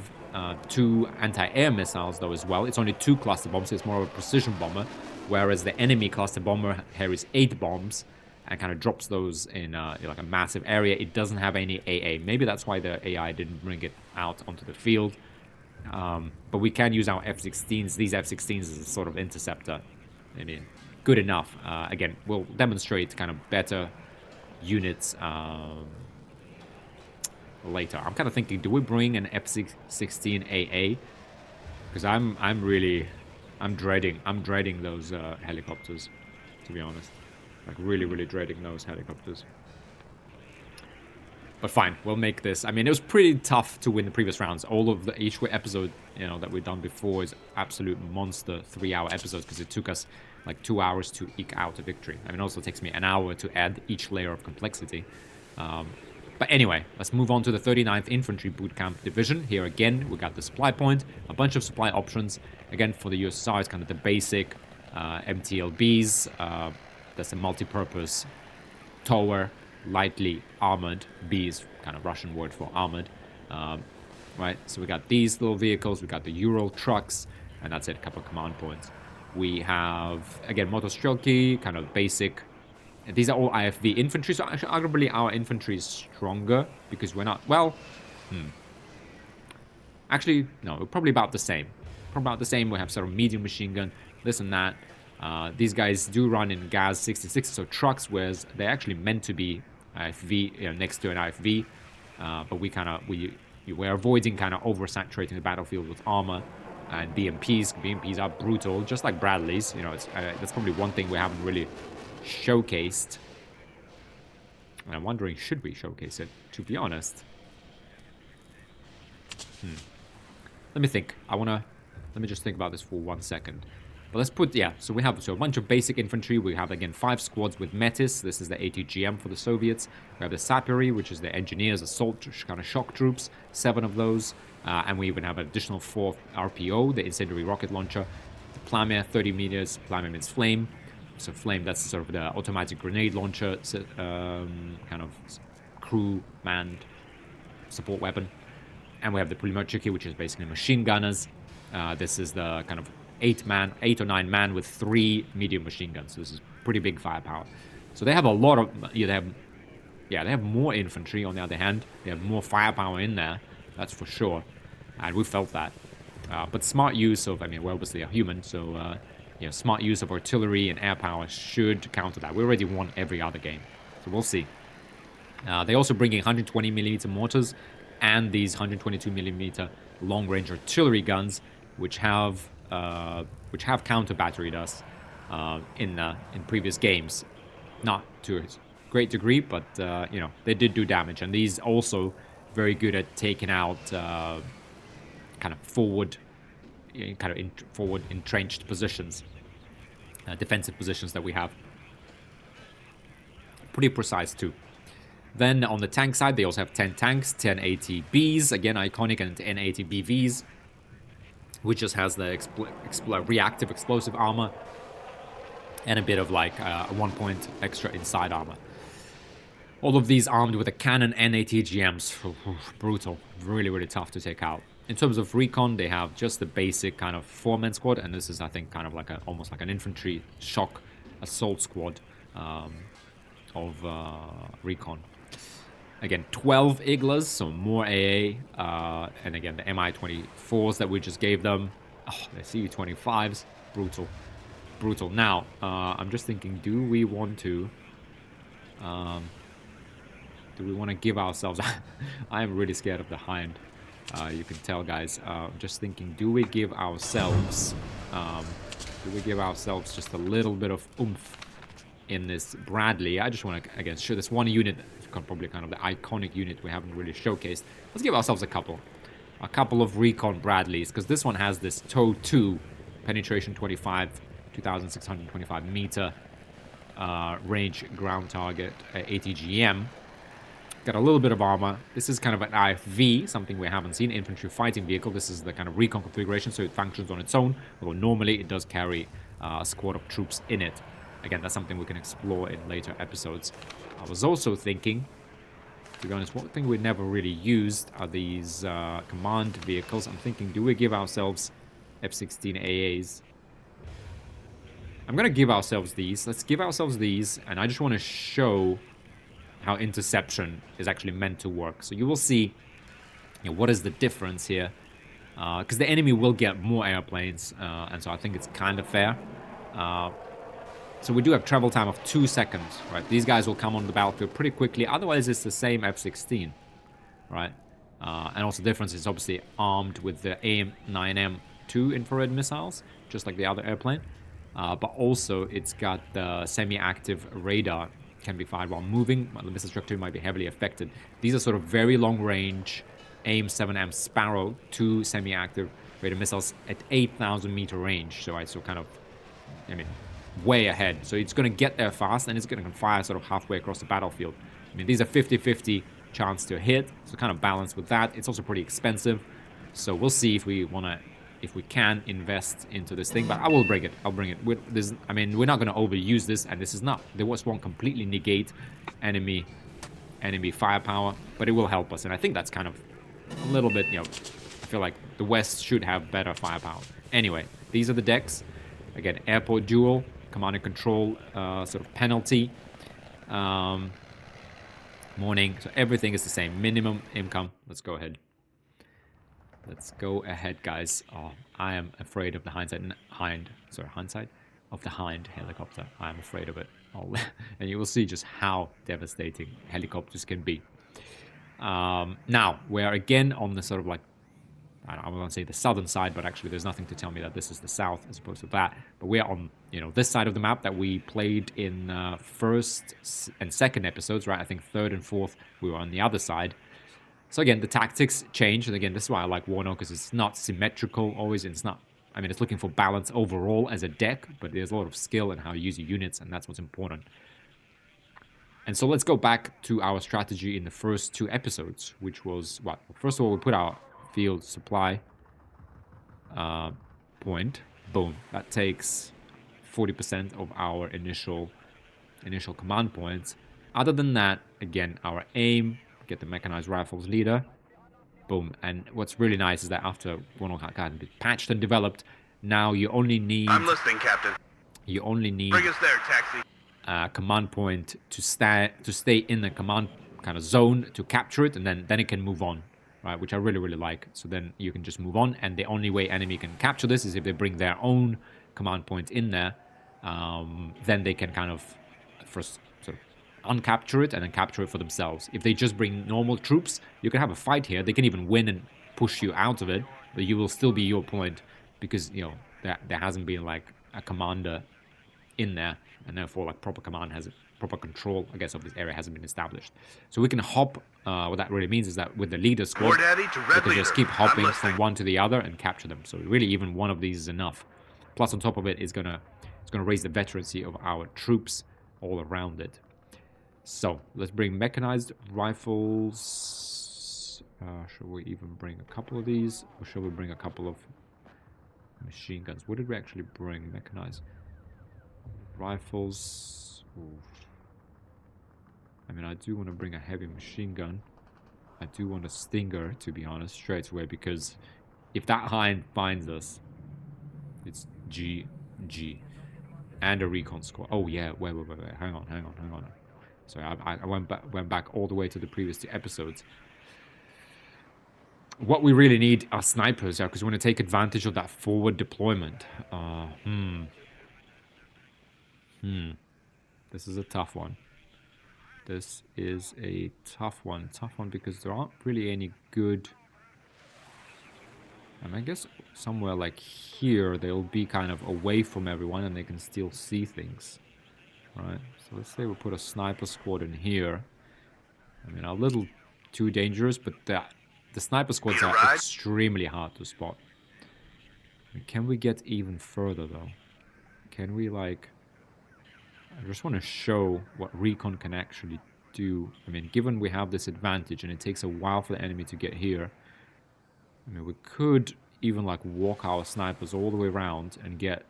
2 anti-air missiles, though, as well. It's only 2 cluster bombs, so it's more of a precision bomber, whereas the enemy cluster bomber carries 8 bombs and kind of drops those in a massive area. It doesn't have any AA. Maybe that's why the AI didn't bring it out onto the field. But we can use our F-16s, these F-16s as a sort of interceptor. I mean, good enough. Again, we'll demonstrate kind of better units later. I'm kind of thinking, do we bring an F-16 AA? Because I'm dreading those helicopters, to be honest. Really, really dreading those helicopters. But fine, we'll make this. I mean, it was pretty tough to win the previous rounds. All of each episode, that we've done before is absolute monster 3-hour episodes, because it took us 2 hours to eke out a victory. I mean, it also takes me an hour to add each layer of complexity. But anyway, let's move on to the 39th Infantry Bootcamp Division. Here again, we got the supply point, a bunch of supply options. Again, for the USSR, it's kind of the basic MTLBs. That's a multi-purpose tower, lightly armored. B is kind of Russian word for armored. Right, so we got these little vehicles, we got the Euro trucks, and that's it, a couple of command points. We have, again, motostrelki, kind of basic. These are all IFV infantry, so actually, arguably our infantry is stronger, because we're not, actually, no, we're probably about the same. We have sort of medium machine gun, this and that. These guys do run in GAZ 66, so trucks, whereas they're actually meant to be IFV, next to an IFV, but we're avoiding kind of oversaturating the battlefield with armor and BMPs. BMPs are brutal, just like Bradleys. That's probably one thing we haven't really showcased. And I'm wondering, should we showcase it? To be honest, let me think. Let me just think about this for 1 second. But let's put, so we have a bunch of basic infantry. We have, again, 5 squads with Metis. This is the ATGM for the Soviets. We have the Saperi, which is the engineers, assault, kind of shock troops, 7 of those. And we even have an additional 4 RPO, the incendiary rocket launcher. The Plamir, 30 meters. Plamir means flame. So flame, that's sort of the automatic grenade launcher, kind of crew-manned support weapon. And we have the Pulemetchiki, which is basically machine gunners. This is the kind of 8 or 9 man with 3 medium machine guns. So this is pretty big firepower. So they have a lot of, they have more infantry. On the other hand, they have more firepower in there. That's for sure, and we felt that. But smart use of, we're obviously a human, so smart use of artillery and air power should counter that. We already won every other game, so we'll see. They also bring in 120mm mortars and these 122mm long-range artillery guns, which have counter-batteried us in previous games. Not to a great degree, but they did do damage, and these also very good at taking out kind of forward entrenched positions, defensive positions that we have. Pretty precise too. Then on the tank side, they also have 10 tanks, 10 ATBs, again iconic, and 10 ATBVs, which just has the reactive explosive armor and a bit of like 1 point extra inside armor. All of these armed with a cannon and ATGMs. Brutal. Really, really tough to take out. In terms of recon, they have just the basic kind of 4-man squad, and this is, I think, kind of like almost like an infantry shock assault squad of recon. Again, 12 Iglas, so more AA, and again, the Mi-24s that we just gave them. Oh, the CU-25s. Brutal. Brutal. Now, I'm just thinking, do we want to give ourselves... I am really scared of the Hind. You can tell, guys. Just thinking, do we give ourselves just a little bit of oomph in this Bradley? I just want to, again, show this one unit, probably kind of the iconic unit we haven't really showcased. Let's give ourselves a couple of recon Bradleys, because this one has this TOW 2, penetration 25, 2,625 meter, range ground target, ATGM. Got a little bit of armor. This is kind of an IFV, something we haven't seen, infantry fighting vehicle. This is the kind of recon configuration, so it functions on its own, although normally it does carry a squad of troops in it. Again, that's something we can explore in later episodes. I was also thinking, to be honest, one thing we never really used are these command vehicles. I'm thinking, do we give ourselves F-16 AAs? I'm going to give ourselves these. Let's give ourselves these, and I just want to show how interception is actually meant to work. So you will see what is the difference here, because the enemy will get more airplanes, and so I think it's kind of fair. So we do have travel time of 2 seconds, right? These guys will come on the battlefield pretty quickly. Otherwise, it's the same F-16, right? And also the difference is obviously armed with the AIM-9M2 infrared missiles, just like the other airplane. But also it's got the semi-active radar, can be fired while moving. The missile structure might be heavily affected. These are sort of very long-range AIM-7M Sparrow 2 semi-active radar missiles at 8,000 meter range. So kind of, way ahead. So it's going to get there fast, and it's going to fire sort of halfway across the battlefield. These are 50-50 chance to hit, so kind of balance with that. It's also pretty expensive, so we'll see if we can invest into this thing, but I will bring it. I'll bring it. We're not going to overuse this, and this won't completely negate enemy firepower, but it will help us, and I think that's kind of a little bit, I feel like the West should have better firepower. Anyway, these are the decks. Again, airport duel, command and control sort of penalty, morning, so everything is the same. Minimum income. Let's go ahead. Let's go ahead, guys. Oh, I am afraid of the hindsight. of the Hind helicopter. I'm afraid of it. And you will see just how devastating helicopters can be. Now, we're again on the sort of like, I don't want to say the southern side, but actually there's nothing to tell me that this is the south as opposed to that. But we're on, this side of the map that we played in first and second episodes, right? I think third and fourth, we were on the other side. So again, the tactics change. And again, this is why I like WARNO, because it's not symmetrical always. It's not, it's looking for balance overall as a deck, but there's a lot of skill in how you use your units, and that's what's important. And so let's go back to our strategy in the first 2 episodes, which was what? First of all, we put our field supply point. Boom. That takes 40% of our initial command points. Other than that, again, our aim, get the mechanized rifles leader. Boom. And what's really nice is that after WARNO had been patched and developed, now you only need... I'm listening, Captain. You only need... Bring us there, taxi. Command point to stay in the command kind of zone to capture it, and then it can move on, right? Which I really, really like. So then you can just move on, and the only way enemy can capture this is if they bring their own command point in there. Then they can kind of first sort of uncapture it and then capture it for themselves. If they just bring normal troops, you can have a fight here. They can even win and push you out of it, but you will still be your point because, there hasn't been like a commander in there, and therefore like proper control, I guess, of this area hasn't been established. So we can hop. What that really means is that with the leader squad, we can just keep hopping from one to the other and capture them. So really, even one of these is enough. Plus, on top of it, it's gonna raise the veterancy of our troops all around it. So let's bring mechanized rifles. Should we even bring a couple of these, or should we bring a couple of machine guns? What did we actually bring? Mechanized rifles. Oof. I do want to bring a heavy machine gun. I do want a Stinger, to be honest, straight away, because if that Hind finds us, it's GG. And a recon squad. Oh yeah, wait. Hang on. Sorry, I went back all the way to the previous 2 episodes. What we really need are snipers, because we want to take advantage of that forward deployment. This is a tough one. This is a tough one. Tough one because there aren't really any good... I guess somewhere like here, they'll be kind of away from everyone and they can still see things. Right? So let's say we put a sniper squad in here. A little too dangerous, but the sniper squads are extremely hard to spot. Can we get even further, though? Can we, like... I just want to show what recon can actually do. Given we have this advantage and it takes a while for the enemy to get here, we could even like walk our snipers all the way around and get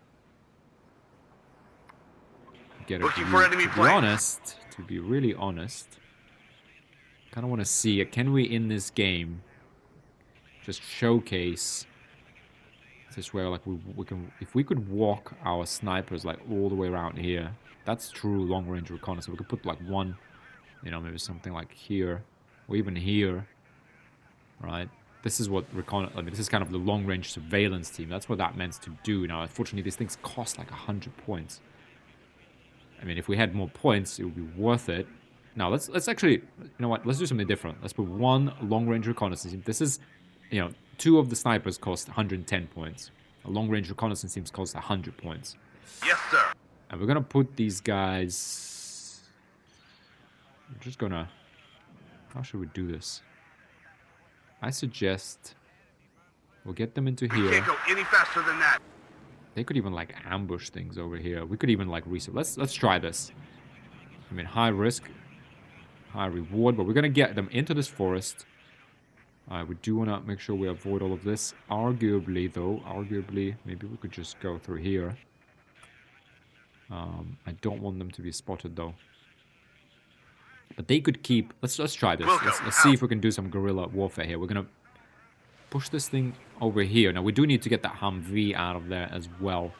a view. To be really honest, kind of want to see it. Can we in this game just showcase this where like we can, if we could walk our snipers like all the way around here. That's true long-range reconnaissance. We could put like one, maybe something like here, or even here, right? This is what this is kind of the long-range surveillance team. That's what that meant to do. Now, unfortunately, these things cost like 100 points. If we had more points, it would be worth it. Now, let's actually, let's do something different. Let's put one long-range reconnaissance team. This is, 2 of the snipers cost 110 points. A long-range reconnaissance team costs 100 points. Yes, sir. And we're gonna put these guys... I'm just gonna... How should we do this? I suggest we'll get them into here. We can't go any faster than that. They could even like ambush things over here. We could even like reset. Let's try this. High risk, high reward, but we're gonna get them into this forest. We do want to make sure we avoid all of this. Arguably, maybe we could just go through here. I don't want them to be spotted though. But they could keep... Let's try this. Let's see if we can do some guerrilla warfare here. We're gonna push this thing over here. Now we do need to get that Humvee out of there as well.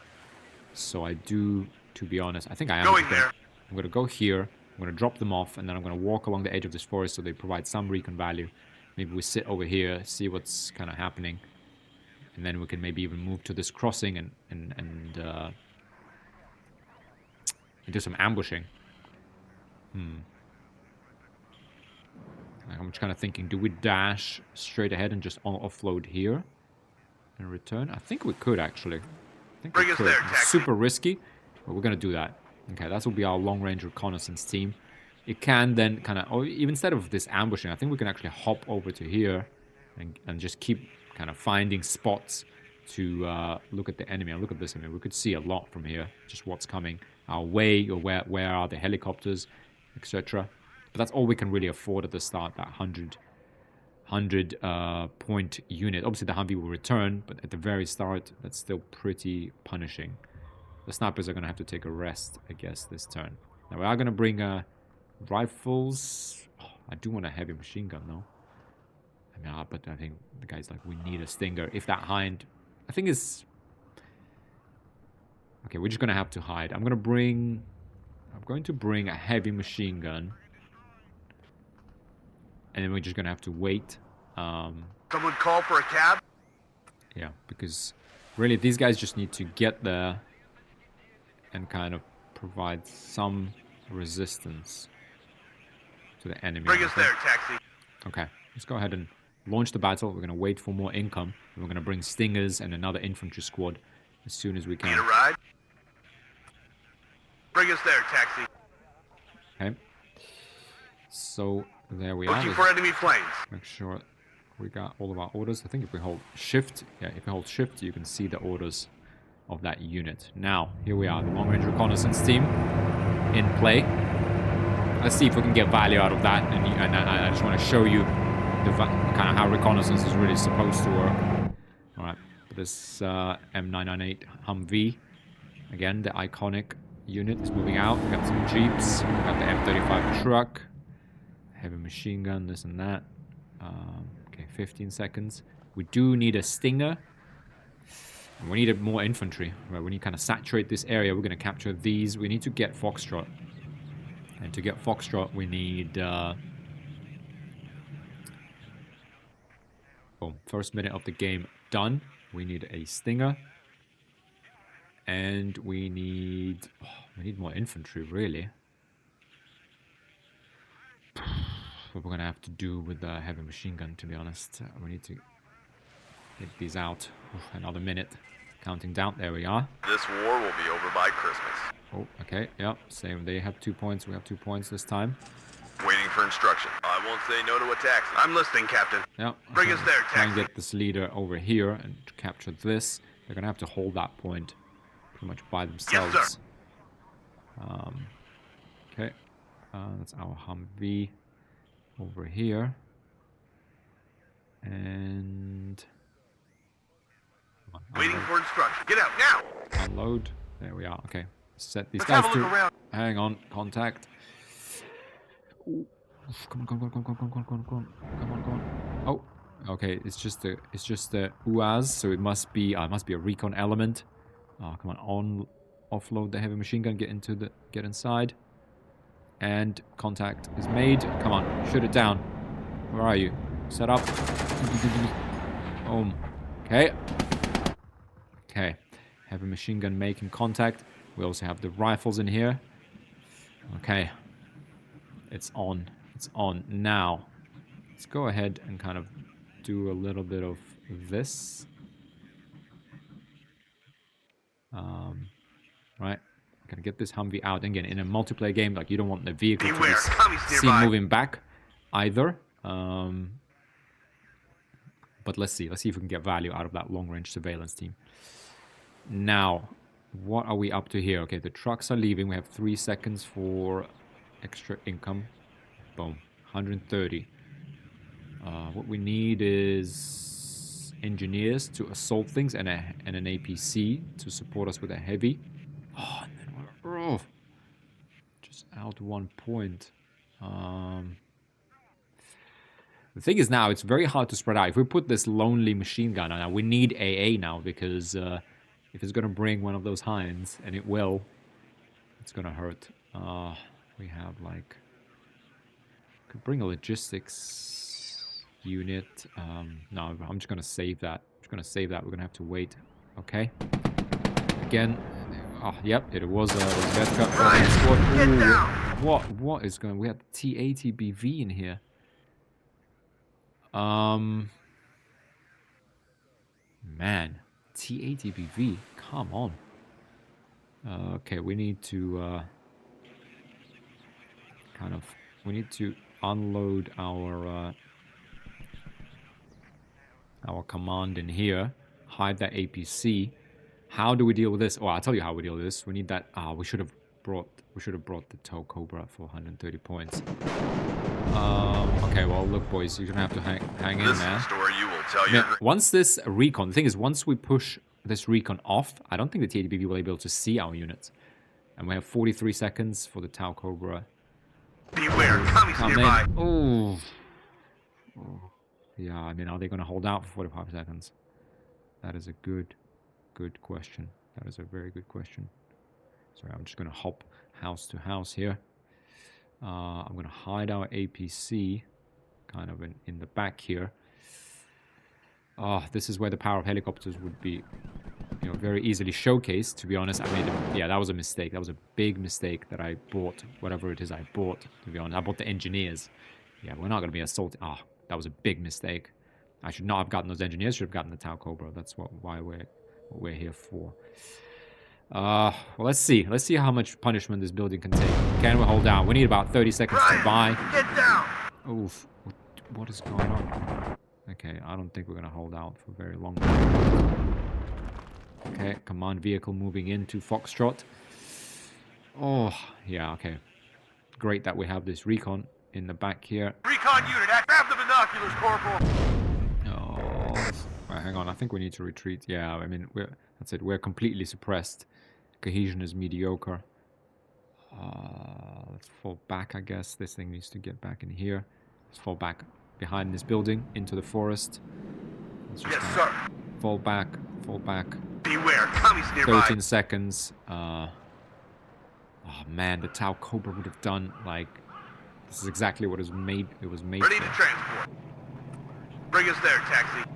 So I do, to be honest, I think I am going there. I'm gonna go here. I'm gonna drop them off, and then I'm gonna walk along the edge of this forest so they provide some recon value. Maybe we sit over here, see what's kind of happening, and then we can maybe even move to this crossing and and do some ambushing. I'm just kind of thinking, do we dash straight ahead and just offload here and return? I think we could, actually. I think Bring we us could. there, It's taxi. super risky, but we're going to do that. Okay, that will be our long-range reconnaissance team. It can then kind of, or even instead of this ambushing, I think we can actually hop over to here and just keep kind of finding spots to look at the enemy. And look at this, I mean, we could see a lot from here, just what's coming our way, or where are the helicopters, etc. But that's all we can really afford at the start, that 100 point unit. Obviously, the Humvee will return, but at the very start, that's still pretty punishing. The snipers are going to have to take a rest, I guess, this turn. Now, we are going to bring rifles. Oh, I do want a heavy machine gun, though. I mean, but I think the guy's like, we need a Stinger. If that Hind, I think is... Okay, we're just going to have to hide. I'm going to bring a heavy machine gun. And then we're just going to have to wait. Someone call for a cab? Yeah, because really these guys just need to get there and kind of provide some resistance to the enemy. Bring us there, taxi. Okay, let's go ahead and launch the battle. We're going to wait for more income. And we're going to bring Stingers and another infantry squad as soon as we Need can. a ride? Bring us there, taxi. Okay. So there we are. Looking Let's for enemy planes. make sure we got all of our orders. I think if we hold shift, yeah, if we hold shift, you can see the orders of that unit. Now, here we are, the long-range reconnaissance team in play. Let's see if we can get value out of that. And I just want to show you the kind of how reconnaissance is really supposed to work. All right, this M998 Humvee, again, the iconic unit is moving out. We got some jeeps. We got the M35 truck, heavy machine gun, this and that. Okay, 15 seconds. We do need a Stinger. And we need more infantry. Right, we need to kind of saturate this area. We're going to capture these. We need to get Foxtrot. And to get Foxtrot, we need... boom. First minute of the game done. We need a Stinger. And we need more infantry, really. What we're going to have to do with the heavy machine gun, to be honest. We need to get these out. Another minute. Counting down. There we are. This war will be over by Christmas. Oh, okay. Yep. Same. They have 2 points. We have 2 points this time. Waiting for instruction. I won't say no to a taxi. I'm listening, Captain. Yep. Bring us there, Try and taxi. get this leader over here and capture this. They're going to have to hold that point pretty much by themselves. Yes, sir. Okay. That's our Humvee over here. And... Waiting for instruction. Get out now. Unload. There we are. Okay. Set these Let's guys have a look to... around. Hang on. Contact. Ooh. Come on. Oh. Okay. It's just the UAZ, so it must be a recon element. Oh, come on. Offload the heavy machine gun. Get inside. And contact is made. Come on. Shoot it down. Where are you? Set up. Boom. Okay. Okay. Heavy machine gun making contact. We also have the rifles in here. Okay. It's on. It's on. Now, let's go ahead and kind of do a little bit of this. Right. Gonna get this Humvee out. And again, in a multiplayer game, like, you don't want the vehicle to Beware, be commies seen nearby. moving back either. But let's see. Let's see if we can get value out of that long-range surveillance team. Now, what are we up to here? Okay, the trucks are leaving. We have 3 seconds for extra income. Boom. 130. What we need is engineers to assault things and an APC to support us with a heavy. Oh, and then we're just out 1 point. The thing is now, it's very hard to spread out. If we put this lonely machine gun on, we need AA now, because if it's going to bring one of those Hinds, and it will, it's going to hurt. We have, like... Could bring a logistics unit. No, I'm just going to save that. We're going to have to wait. Okay. Again, there Oh, yep, it was a death cut for that squad. Ooh, what is going? We have T80 BV in here. Man, T80 BV. Come on. Okay, we need to we need to unload our command in here. Hide that APC. How do we deal with this? Oh, I'll tell you how we deal with this. We need that. We should have brought the tow Cobra for 130 points. Okay, well, look, boys, you're gonna have to hang in, This man. is the story you will tell your... Once this recon, the thing is, once we push this recon off, I don't think the TADBV will be able to see our units. And we have 43 seconds for the Tau Cobra. Beware, commies nearby. Oh. Yeah, I mean, are they going to hold out for 45 seconds? That is a good question. That is a very good question. Sorry, I'm just going to hop house to house here. I'm going to hide our APC kind of in the back here. This is where the power of helicopters would be, you know, very easily showcased. To be honest, yeah, that was a mistake. That was a big mistake that I bought. Whatever it is I bought, to be honest, I bought the engineers. Yeah, we're not going to be assaulted. That was a big mistake. I should not have gotten those engineers. Should have gotten the Tau Cobra. That's why we're here for. Well, let's see. Let's see how much punishment this building can take. Can we hold out? We need about 30 seconds to buy. Get down! Oof. What is going on? Okay, I don't think we're going to hold out for very long. Okay, command vehicle moving into Foxtrot. Oh, yeah, okay. Great that we have this recon in the back here. Recon unit, grab the binoculars, Corporal! Oh, right, hang on. I think we need to retreat. Yeah, I mean, that's it. We're completely suppressed. Cohesion is mediocre. Let's fall back, I guess. This thing needs to get back in here. Let's fall back behind this building into the forest. Yes, sir. Fall back. Fall back. Beware, commies nearby. 13 seconds. Oh, man, the Tau Cobra would have done, like... This is exactly what it was made Ready for. to transport. Bring us there, taxi.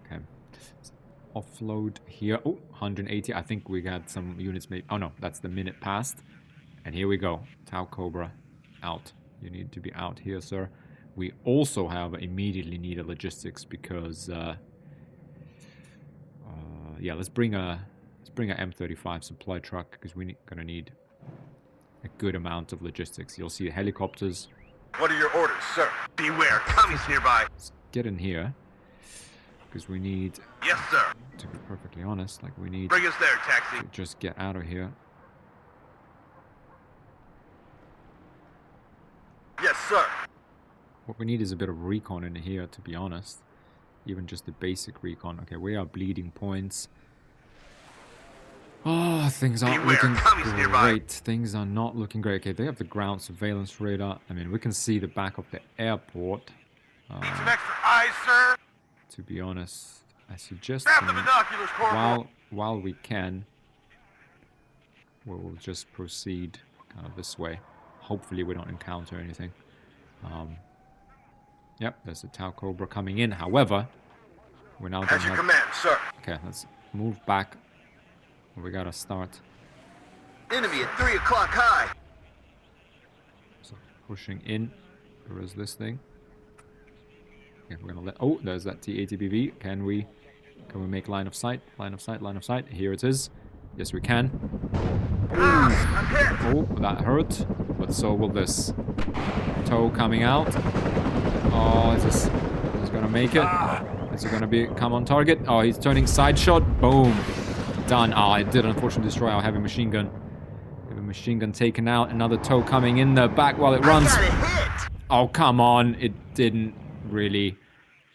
Okay. Let's offload here. Oh, 180. I think we got some units made. Oh, no. That's the minute past. And here we go. Tau Cobra out. You need to be out here, sir. We also immediately need a logistics because... yeah, let's bring a M35 supply truck because we're gonna need a good amount of logistics. You'll see helicopters. What are your orders, sir? Beware, commies nearby. Let's get in here because we need. Yes, sir. To be perfectly honest, like we need. Bring us there, taxi. To just get out of here. Yes, sir. What we need is a bit of recon in here, to be honest. Even just the basic recon. Okay, we are bleeding points. Oh, things aren't looking great. Things are not looking great. Okay, they have the ground surveillance radar. I mean, we can see the back of the airport. Need some extra eyes, sir. To be honest, I suggest Grab the binoculars, Corporal. while we can, we'll just proceed kind of this way. Hopefully, we don't encounter anything. Yep, there's a Tau Cobra coming in. However, we're now going to have... command, sir. Okay, let's move back. We gotta start. Enemy at 3 o'clock high. So pushing in. There is this thing. Okay, we're gonna let... Oh, there's that T80BV. Can we make line of sight? Line of sight, line of sight. Here it is. Yes, we can. Oh, that hurt. But so will this. Toe coming out. Oh, is this gonna make it? Is it gonna come on target? Oh, he's turning side shot. Boom. Done. It did unfortunately destroy our heavy machine gun. Heavy machine gun taken out. Another toe coming in the back while it runs. Oh, come on. It didn't really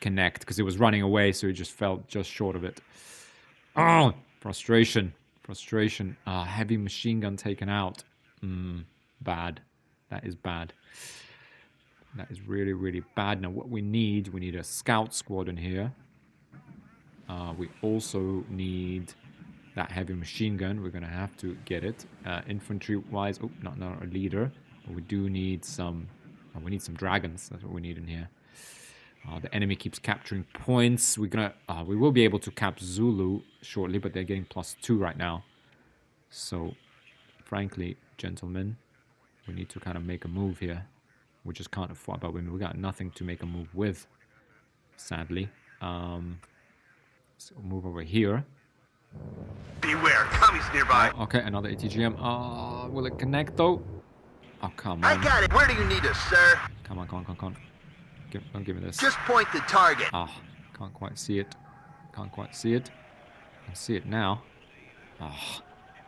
connect because it was running away, so it just fell just short of it. Oh, frustration. Frustration. Heavy machine gun taken out. Bad. That is bad. That is really, really bad. Now, what we need a scout squad in here. We also need that heavy machine gun. We're going to have to get it. Infantry-wise, oh, not a leader. But we do need some... we need some dragons. That's what we need in here. The enemy keeps capturing points. We will be able to cap Zulu shortly, but they're getting +2 right now. So, frankly, gentlemen, we need to kind of make a move here. We just can't afford, but we got nothing to make a move with, sadly. So we'll move over here. Beware, commies nearby. Oh, okay, another ATGM. Will it connect though? Oh, come on. I got it. Where do you need us, sir? Come on, come on, come on. Don't give me this. Just point the target. Can't quite see it. Can't quite see it. I can see it now.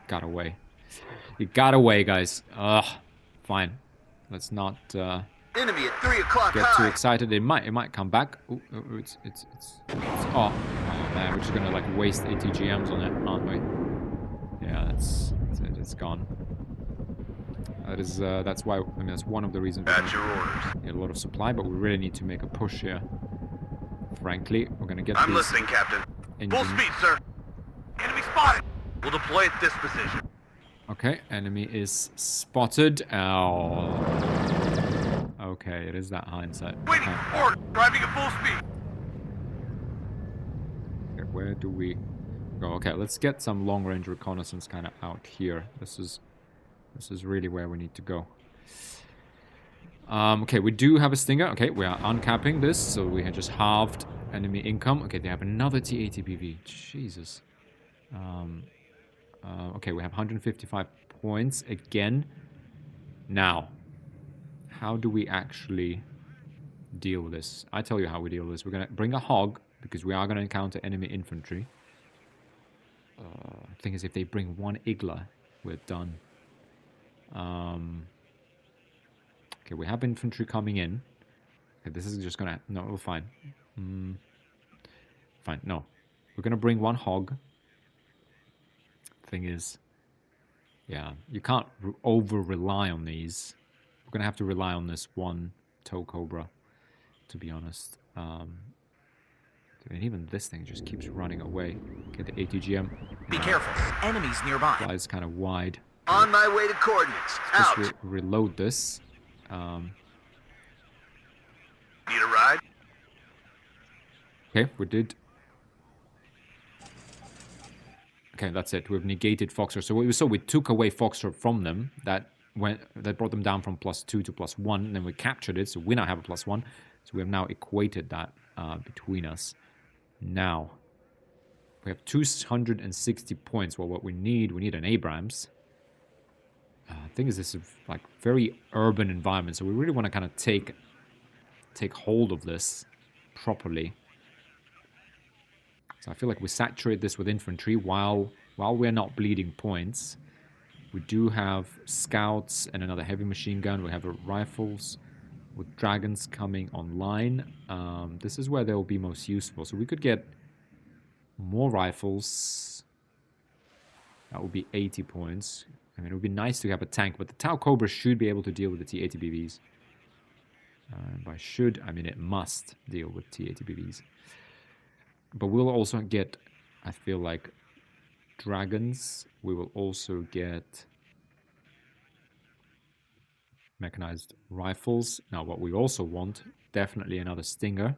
Got away. It got away, guys. Fine. Let's not Enemy at 3 o'clock get high. too excited. It might come back. Ooh, oh man, we're just gonna like waste ATGMs on it, aren't we? Yeah, it's gone. That's why, I mean, that's one of the reasons we're At your orders. get a lot of supply, but we really need to make a push here. Frankly, we're gonna get I'm these listening, Captain. Full engines. speed, sir. Enemy spotted. We'll deploy at this position. Okay, enemy is spotted. Oh. Okay, it is that hindsight. Waiting Okay. for order. Driving at full speed. Okay, where do we go? Okay, let's get some long-range reconnaissance kind of out here. This is really where we need to go. Okay, we do have a Stinger. Okay, we are uncapping this, so we have just halved enemy income. Okay, they have another T-80BV. Jesus. Okay, we have 155 points again. Now, how do we actually deal with this? I tell you how we deal with this. We're going to bring a hog, because we are going to encounter enemy infantry. The thing is, if they bring one Igla, we're done. Okay, we have infantry coming in. Okay, this is just gonna... No, we're fine. Fine, no. We're gonna bring one hog. Thing is... Yeah, you can't over-rely on these. We're gonna have to rely on this one tow cobra, to be honest. And even this thing just keeps running away. Okay, the ATGM... Be careful. Enemies nearby. flies kind of wide. On my way to coordinates. Out. Just reload this. Need a ride? Okay, we did. Okay, that's it. We've negated Foxtrot. So what we saw, we took away Foxtrot from them. That brought them down from +2 to +1. And then we captured it, so we now have a +1. So we have now equated that between us. Now, we have 260 points. Well, what we need an Abrams. The thing is, this is like very urban environment, so we really want to kind of take hold of this properly. So I feel like we saturate this with infantry while we're not bleeding points. We do have scouts and another heavy machine gun. We have rifles with dragons coming online. This is where they'll be most useful. So we could get more rifles. That would be 80 points. I mean, it would be nice to have a tank, but the Tau Cobra should be able to deal with the T-80BVs. By should, I mean it must deal with T-80BVs. But we'll also get, I feel like, dragons. We will also get mechanized rifles. Now, what we also want, definitely another Stinger.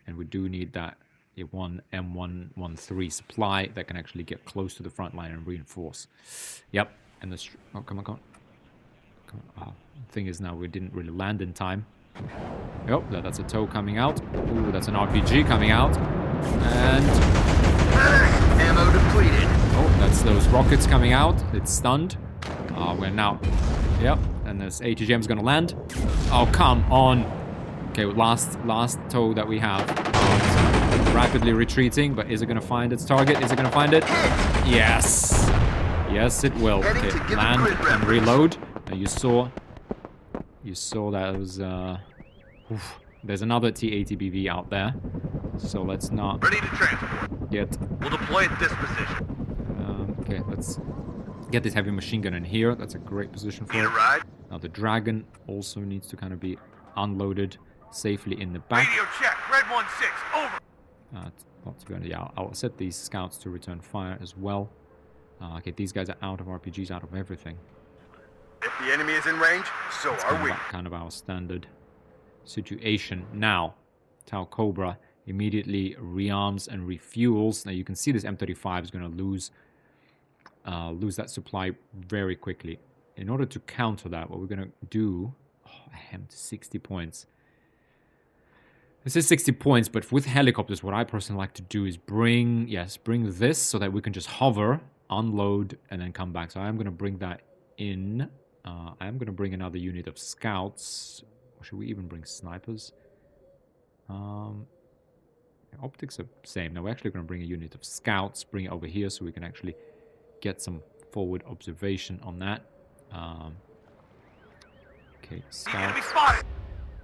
And we do need that one M113 supply that can actually get close to the front line and reinforce. Yep. And the... Oh, come on. Oh, the thing is now we didn't really land in time. Yep, that's a tow coming out. Ooh, that's an RPG coming out. And... Ammo depleted. Oh, that's those rockets coming out. It's stunned. We're now... Yep, and this ATGM's gonna land. Oh, come on. Okay, last tow that we have. It's rapidly retreating, but is it gonna find its target? Is it gonna find it? Yes! Yes, it will. Okay, land and reload. Now you saw that it was... oof. There's another T-80BV out there, so let's not Ready to transport. get... We'll deploy at this position. Okay, let's get this heavy machine gun in here. That's a great position for Need a it. ride? Now the Dragon also needs to kind of be unloaded safely in the back. Radio check. Red 1-6. Over. Not to be honest, yeah, I'll set these scouts to return fire as well. Okay, these guys are out of RPGs, out of everything. If the enemy is in range, so That's are we. kind of our standard situation. Now, Tau Cobra immediately rearms and refuels. Now you can see this M35 is going to lose lose that supply very quickly. In order to counter that, what we're going to do... Oh, ahem, to 60 points. This is 60 points, but with helicopters, what I personally like to do is bring this so that we can just hover, unload, and then come back. So I'm going to bring that in. I'm going to bring another unit of scouts. Or should we even bring snipers? Optics are same. Now we're actually going to bring a unit of scouts, bring it over here so we can actually get some forward observation on that. Okay, scouts.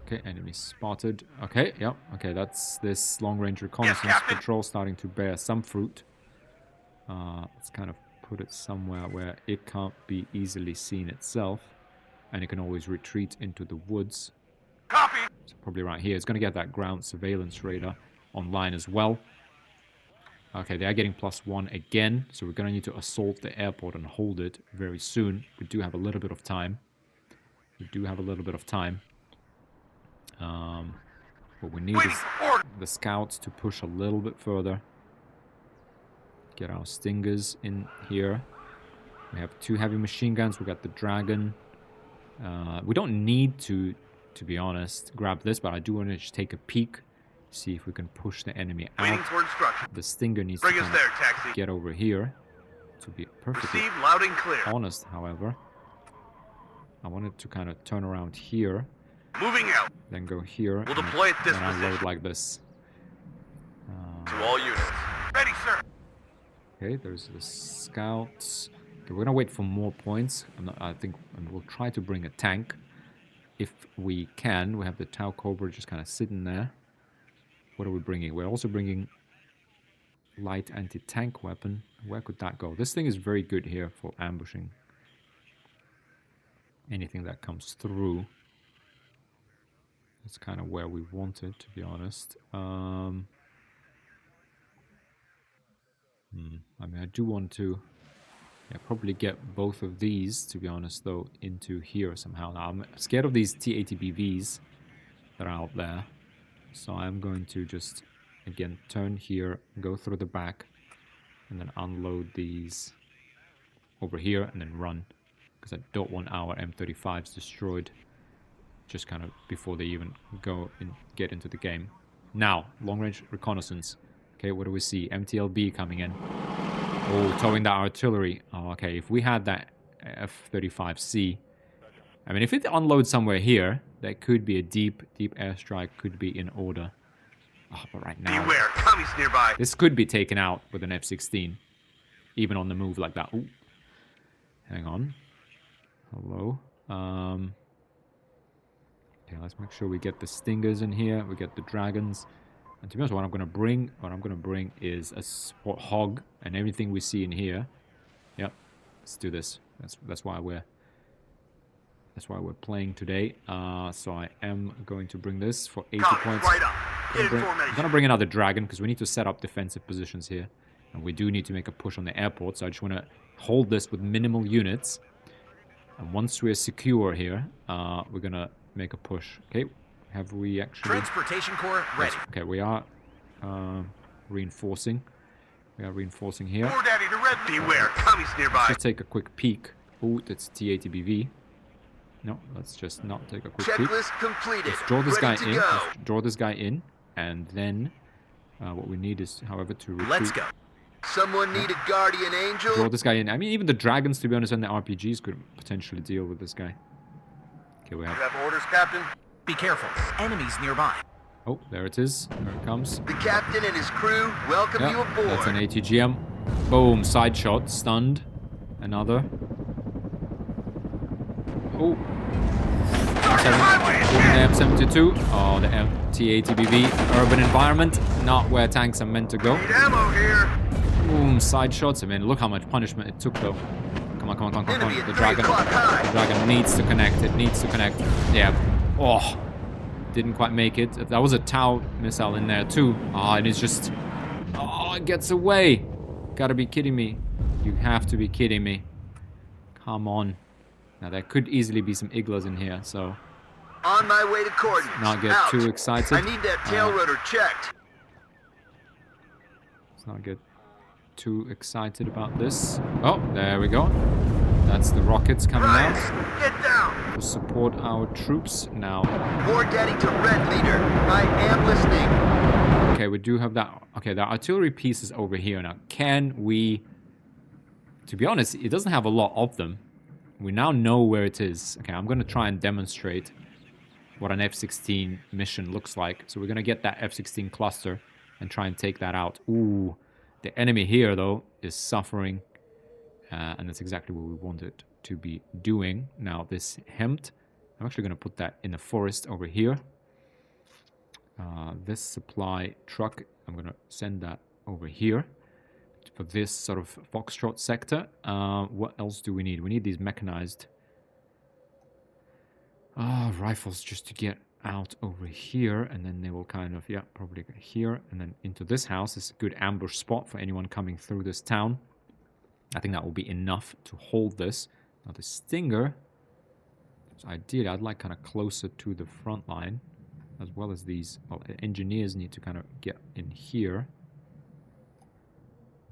Okay, enemy spotted. Okay, yep. Okay, that's this long-range reconnaissance patrol starting to bear some fruit. Let's kind of put it somewhere where it can't be easily seen itself. And it can always retreat into the woods. Copy. So probably right here. It's going to get that ground surveillance radar online as well. Okay, they are getting +1 again. So we're going to need to assault the airport and hold it very soon. We do have a little bit of time. What we need is the scouts to push a little bit further. Get our stingers in here. We have 2 heavy machine guns. We got the dragon. We don't need to be honest, grab this, but I do want to just take a peek, see if we can push the enemy out. Waiting for instruction. The stinger needs Bring to us kind there, of taxi. get over here. To be perfectly Receive loud and clear. honest, however, I wanted to kind of turn around here. Moving out. Then go here. We'll deploy at this and unload position. like this. To all units. Ready, sir. Okay, there's the scouts. Okay, we're gonna wait for more points. I think, and we'll try to bring a tank if we can. We have the Tau Cobra just kind of sitting there. What are we bringing? We're also bringing light anti-tank weapon. Where could that go? This thing is very good here for ambushing anything that comes through. That's kind of where we want it, to be honest. I mean, I do want to probably get both of these, to be honest, though, into here somehow. Now, I'm scared of these T-80BVs that are out there. So I'm going to just, again, turn here, go through the back, and then unload these over here and then run. Because I don't want our M35s destroyed just kind of before they even go and get into the game. Now, long-range reconnaissance. Okay, what do we see? MTLB coming in. Oh, towing that artillery. Oh, okay, if we had that F-35C, I mean, if it unloads somewhere here, that could be a deep airstrike, could be in order. Oh, but right now, Beware, commies nearby. this could be taken out with an F-16, even on the move like that. Ooh. Hang on. Hello. Okay, let's make sure we get the stingers in here. We get the dragons. And to be honest, what I'm going to bring is a support hog and everything we see in here. Yep, let's do this. That's why we're playing today. So I am going to bring this for 80 points. Right up. Get I'm information. going to bring another dragon because we need to set up defensive positions here. And we do need to make a push on the airport. So I just want to hold this with minimal units. And once we're secure here, we're going to make a push. Okay, have we actually... Transportation Corps ready. Yes, okay, we are reinforcing. We are reinforcing here. War Daddy to red. Beware, commies nearby. Let's just take a quick peek. Oh, that's T-80BV. No, let's just not take a quick peek. Checklist completed. Let's draw this guy Ready to in. go. Let's draw this guy in. And then what we need is, however, to retreat. Let's go. Someone need a guardian angel? Draw this guy in. I mean, even the dragons, to be honest, and the RPGs could potentially deal with this guy. Okay, we You have... have orders, Captain? Be careful. Enemies nearby. Oh, there it is. There it comes. The captain and his crew welcome you aboard. That's an ATGM. Boom, side shot, stunned. Another. Oh. The M72. Oh, the T-80BV. Urban environment. Not where tanks are meant to go. Need ammo here. Boom, side shots. I mean, look how much punishment it took, though. Come on, come on, come on, come Enemy on. at The 3 dragon. o'clock high. The dragon needs to connect. It needs to connect. Yeah. Oh. Didn't quite make it. That was a Tau missile in there, too. Ah, and it's just... Oh, it gets away. Gotta be kidding me. You have to be kidding me. Come on. Now, there could easily be some Iglas in here, so... On my way to coordinates. Not get Out. too excited. I need that tail rotor checked. Let's not get too excited about this. Oh, there we go. That's the rockets coming out Get down! to support our troops now. More getting to red, leader. I am listening. Okay, we do have that. Okay, the artillery piece is over here now. Can we... To be honest, it doesn't have a lot of them. We now know where it is. Okay, I'm going to try and demonstrate what an F-16 mission looks like. So we're going to get that F-16 cluster and try and take that out. Ooh, the enemy here, though, is suffering. And that's exactly what we wanted to be doing. Now, this Hempt, I'm actually going to put that in the forest over here. This supply truck, I'm going to send that over here for this sort of foxtrot sector. What else do we need? We need these mechanized rifles just to get out over here, and then they will kind of, yeah, probably get here and then into this house. It's a good ambush spot for anyone coming through this town. I think that will be enough to hold this. Now the Stinger, so ideally I'd like kind of closer to the front line, as well as these, well, engineers need to kind of get in here.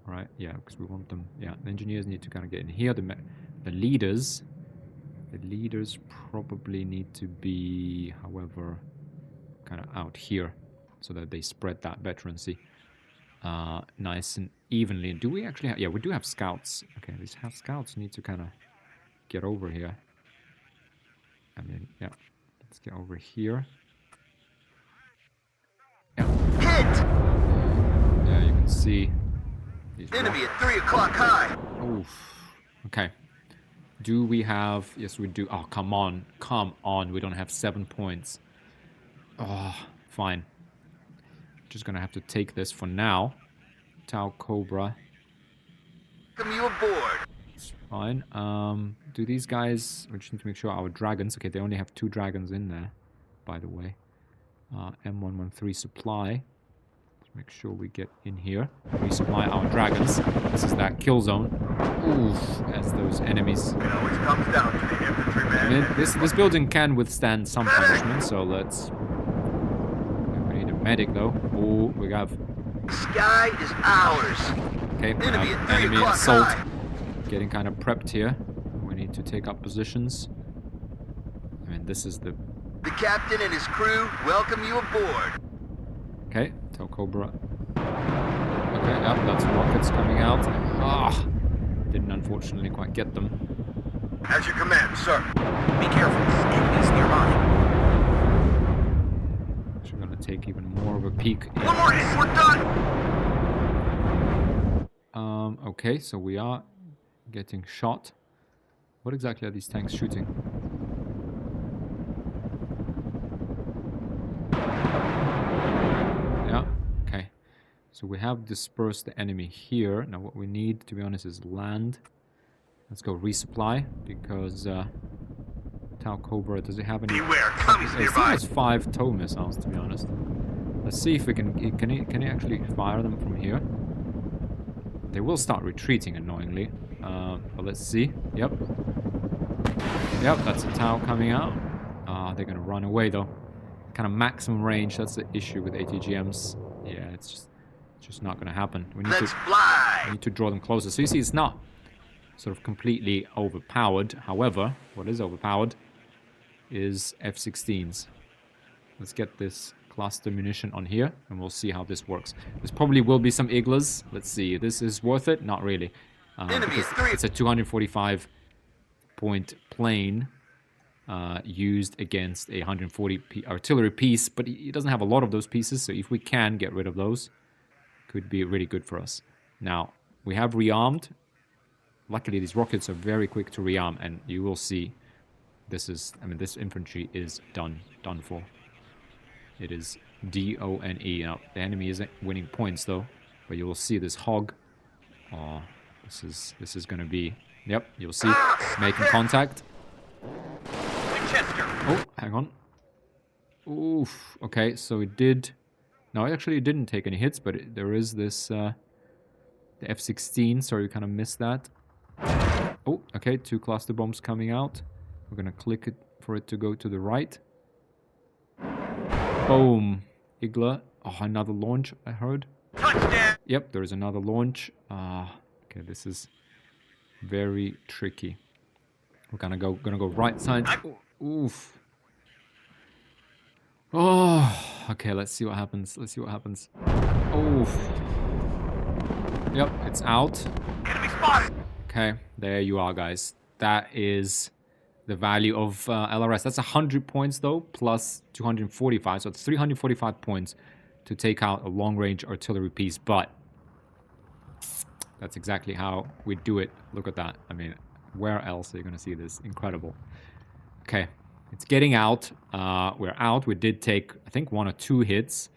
Right, yeah, because we want them, yeah, the engineers need to kind of get in here. The leaders probably need to be, however, kind of out here, so that they spread that veterancy nice and evenly. Do we actually have, yeah, we do have scouts. Okay, these scouts need to kind of get over here. I mean, yeah, let's get over here. Yeah. Hit! Yeah, you can see. Enemy at 3 o'clock high. Oof. Okay. Do we have... Yes, we do. Oh, come on. Come on. We don't have 7 points. Oh, fine. Just gonna have to take this for now. Tau Cobra. Welcome you aboard. It's fine. Do these guys... We just need to make sure our dragons... Okay, they only have 2 dragons in there, by the way. M113 supply. Make sure we get in here. Resupply our dragons. This is that kill zone. Oof, as those enemies. It always comes down to the infantryman. I mean, this building can withstand some punishment, so let's... We need a medic, though. Oh, we have... Sky is ours. Okay, we Enemy have at 3 enemy o'clock assault. high. Getting kind of prepped here. We need to take up positions. I mean, this is the... The captain and his crew welcome you aboard. Okay, Tau Cobra. Okay, yep, that's rockets coming out. Ah, didn't unfortunately quite get them. As you command, sir. Be careful. Enemies nearby. Actually gonna take even more of a peek. One more hit, we're done. Okay, so we are getting shot. What exactly are these tanks shooting? Yeah, okay. So we have dispersed the enemy here. Now what we need, to be honest, is land. Let's go resupply, because Tau Cobra, does it have any... Beware, commies It still nearby. has 5 tow missiles, to be honest. Let's see if we can he actually fire them from here? They will start retreating, annoyingly. But let's see. Yep. Yep, that's a Tau coming out. They're gonna run away, though. Kind of maximum range, that's the issue with ATGMs. Yeah, it's just not gonna happen. We need Let's fly. we need to draw them closer. So you see, it's not sort of completely overpowered. However, what is overpowered is F-16s. Let's get this cluster munition on here, and we'll see how this works. This probably will be some Iglas. Let's see. This is worth it? Not really. Enemy is Because 3. it's a 245-point plane used against a 140 artillery piece, but it doesn't have a lot of those pieces, so if we can get rid of those, could be really good for us. Now, we have rearmed. Luckily, these rockets are very quick to rearm, and you will see this is, I mean, this infantry is done for. It is D-O-N-E. Now, the enemy isn't winning points, though, but you will see this hog. Oh, this is going to be, yep, you'll see, making contact. Winchester. Oh, hang on. Oof, okay, so it did, no, actually it didn't take any hits, but there is this, the F-16, sorry, we kind of missed that. Oh, okay, 2 cluster bombs coming out. We're gonna click it for it to go to the right. Boom. Igla. Oh, another launch, I heard. Touchdown. Yep, there is another launch. Okay, this is very tricky. We're gonna go right side. Oof. Oh, okay, let's see what happens. Let's see what happens. Oof. Yep, it's out. Enemy spotted. Okay, there you are, guys. That is the value of LRS. That's 100 points, though, plus 245. So it's 345 points to take out a long-range artillery piece. But that's exactly how we do it. Look at that. I mean, where else are you going to see this? Incredible. Okay, it's getting out. We're out. We did take, I think, 1 or 2 hits.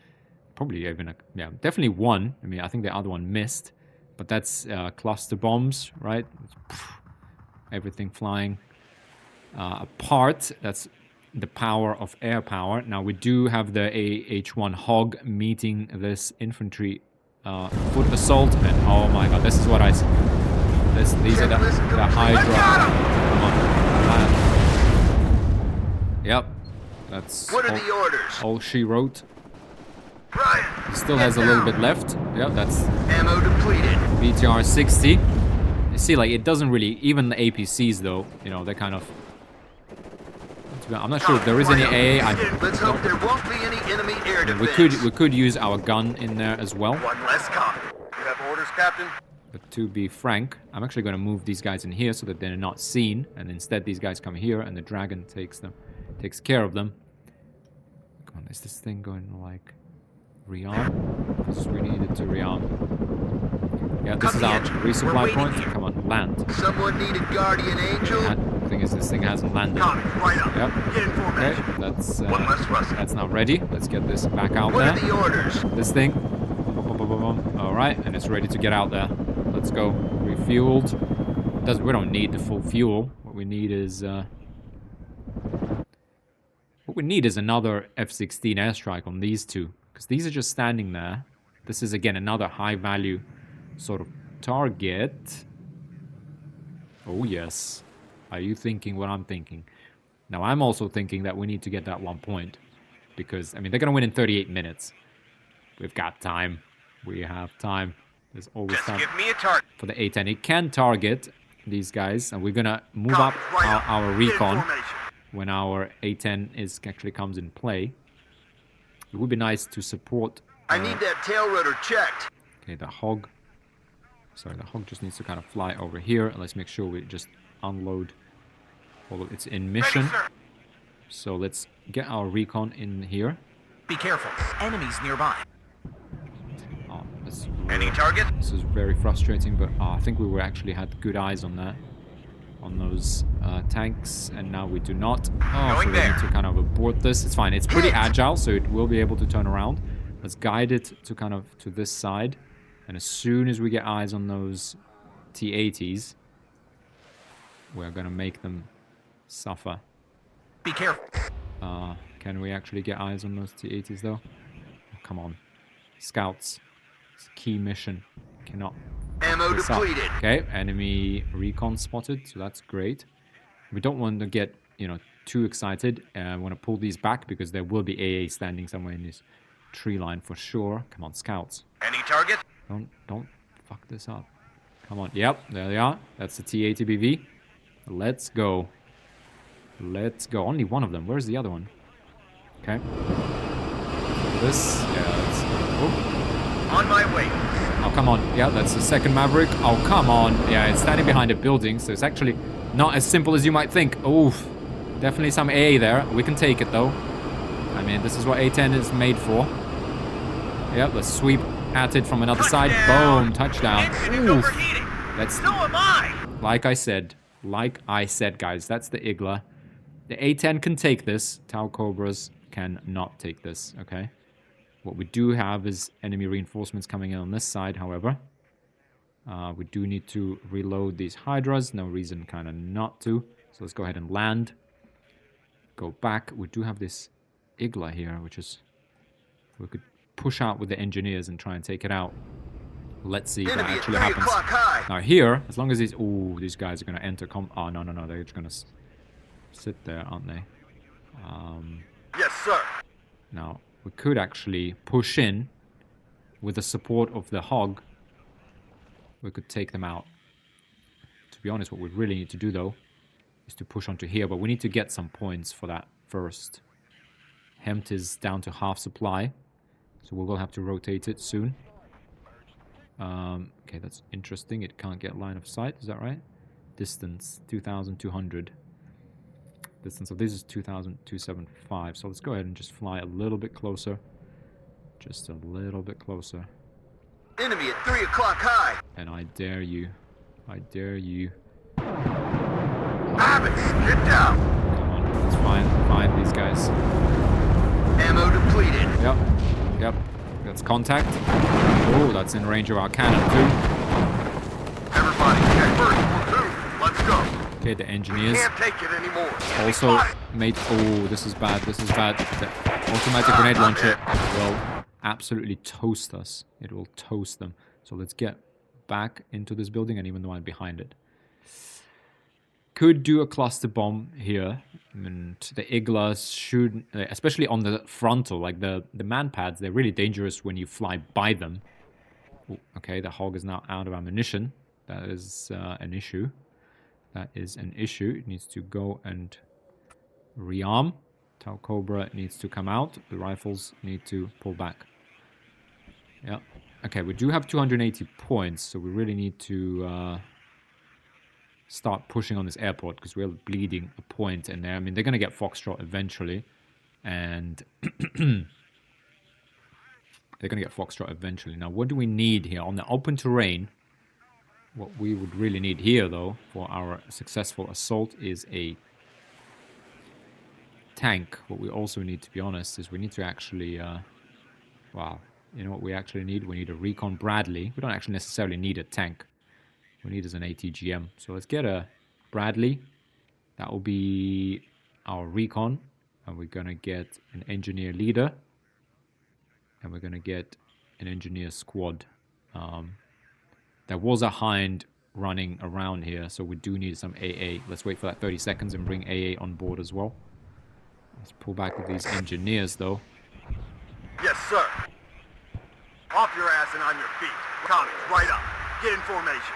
Probably even, yeah, definitely 1. I mean, I think the other one missed. But that's cluster bombs, right? Everything flying apart. That's the power of air power. Now, we do have the AH-1 Hog meeting this infantry foot assault. And oh my god, this is what I... These are the Hydra. Come on. Yep. That's What are the orders? all she wrote. Brian, He still has a little bit left. Yep, that's ammo depleted. BTR 60. You see, like, it doesn't really... Even the APCs, though, you know, they kind of... I'm not sure if there is any AA. Let's hope there won't be any enemy air defense. We could use our gun in there as well. One less copy. You have orders, Captain? But to be frank, I'm actually going to move these guys in here so that they're not seen. And instead, these guys come here, and the dragon takes care of them. Come on, is this thing going to, like... rearm? Because we needed to rearm. Yeah, this is our resupply point. Come on, land. Someone needed Guardian Angel. The thing is, this thing hasn't landed. Right up. Yep. Get in formation. Okay, that's not ready. Let's get this back out there. What are the orders? This thing. All right, and it's ready to get out there. Let's go. Refueled. We don't need the full fuel. What we need is another F-16 airstrike on these two. Because these are just standing there. This is, again, another high-value sort of target. Oh, yes. Are you thinking what I'm thinking? Now, I'm also thinking that we need to get that 1 point. Because, I mean, they're going to win in 38 minutes. We've got time. We have time. There's always Just time give me a target. for the A-10. It can target these guys. And we're going to move up our recon when our A-10 actually comes in play. It would be nice to support... I need that tail rotor checked. Okay, the Hog... Sorry, the Hog just needs to kind of fly over here. And let's make sure we just unload all of its in mission. Ready, sir. So let's get our recon in here. Be careful. Enemies nearby. Oh, Any target? this is very frustrating, but I think we actually had good eyes on that. On those tanks, and now we do not. Oh, so we need to kind of abort this. It's fine. It's pretty agile, so it will be able to turn around. Let's guide it to kind of to this side. And as soon as we get eyes on those T-80s, we're going to make them suffer. Be careful. Can we actually get eyes on those T-80s, though? Oh, come on. Scouts. It's a key mission. Cannot... Ammo depleted. Okay, enemy recon spotted, so that's great. We don't want to get, you know, too excited. We want to pull these back because there will be AA standing somewhere in this tree line for sure. Come on, scouts. Any target? Don't fuck this up. Come on. Yep, there they are. That's the T-80BV. Let's go. Let's go. Only one of them. Where's the other one? Okay. This, yeah, that's... Oh. On my way. Oh, come on. Yeah, that's the second Maverick. Oh, come on. Yeah, it's standing behind a building, so it's actually not as simple as you might think. Oof. Definitely some AA there. We can take it, though. I mean, this is what A-10 is made for. Yep, let's sweep at it from another side. Boom. Touchdown. Oof. That's... So am I. Like I said, guys, that's the Igla. The A-10 can take this. Tau Cobras cannot take this, okay? What we do have is enemy reinforcements coming in on this side, however. We do need to reload these Hydras. No reason kind of not to. So let's go ahead and land. Go back. We do have this Igla here, which is... We could push out with the engineers and try and take it out. Let's see if that actually happens. Now here, as long as these... Ooh, these guys are going to enter... Oh, no. They're just going to sit there, aren't they? Yes, sir. Now... We could actually push in with the support of the hog, we could take them out. To be honest, what we really need to do, though, is to push onto here. But we need to get some points for that first. Hempt is down to half supply, so we will have to rotate it soon. Okay, that's interesting. It can't get line of sight, is that right? Distance, 2,200. Distance of this is 2,275. So let's go ahead and just fly a little bit closer. Just a little bit closer. Enemy at 3 o'clock high. And I dare you. I dare you. Abbott, get down. Come on, let's find these guys. Ammo depleted. Yep, yep. That's contact. Oh, that's in range of our cannon too. Everybody, get first. Move. Let's go. Okay, the engineers Can't take it anymore. also made. Oh, this is bad. This is bad. The automatic grenade launcher will absolutely toast us. It will toast them. So let's get back into this building, and even the one behind it. Could do a cluster bomb here, and the Iglas should, especially on the frontal, like the man pads, they're really dangerous when you fly by them. Ooh, okay, the hog is now out of ammunition. That is an issue. That is an issue. It needs to go and rearm. Tau Cobra needs to come out. The rifles need to pull back. Yeah. Okay, we do have 280 points, so we really need to start pushing on this airport because we're bleeding a point in there. I mean, they're going to get Foxtrot eventually, and they're going to get Foxtrot eventually. Now, what do we need here? On the open terrain, what we would really need here, though, for our successful assault is a tank. What we also need, to be honest, is we need to actually... wow. You know what we actually need? We need a Recon Bradley. We don't actually necessarily need a tank. We need is an ATGM. So let's get a Bradley. That will be our Recon. And we're going to get an Engineer Leader. And we're going to get an Engineer Squad. There was a Hind running around here, so we do need some AA. Let's wait for that 30 seconds and bring AA on board as well. Let's pull back with these engineers, though. Yes, sir. Off your ass and on your feet. Commies, right up. Get in formation.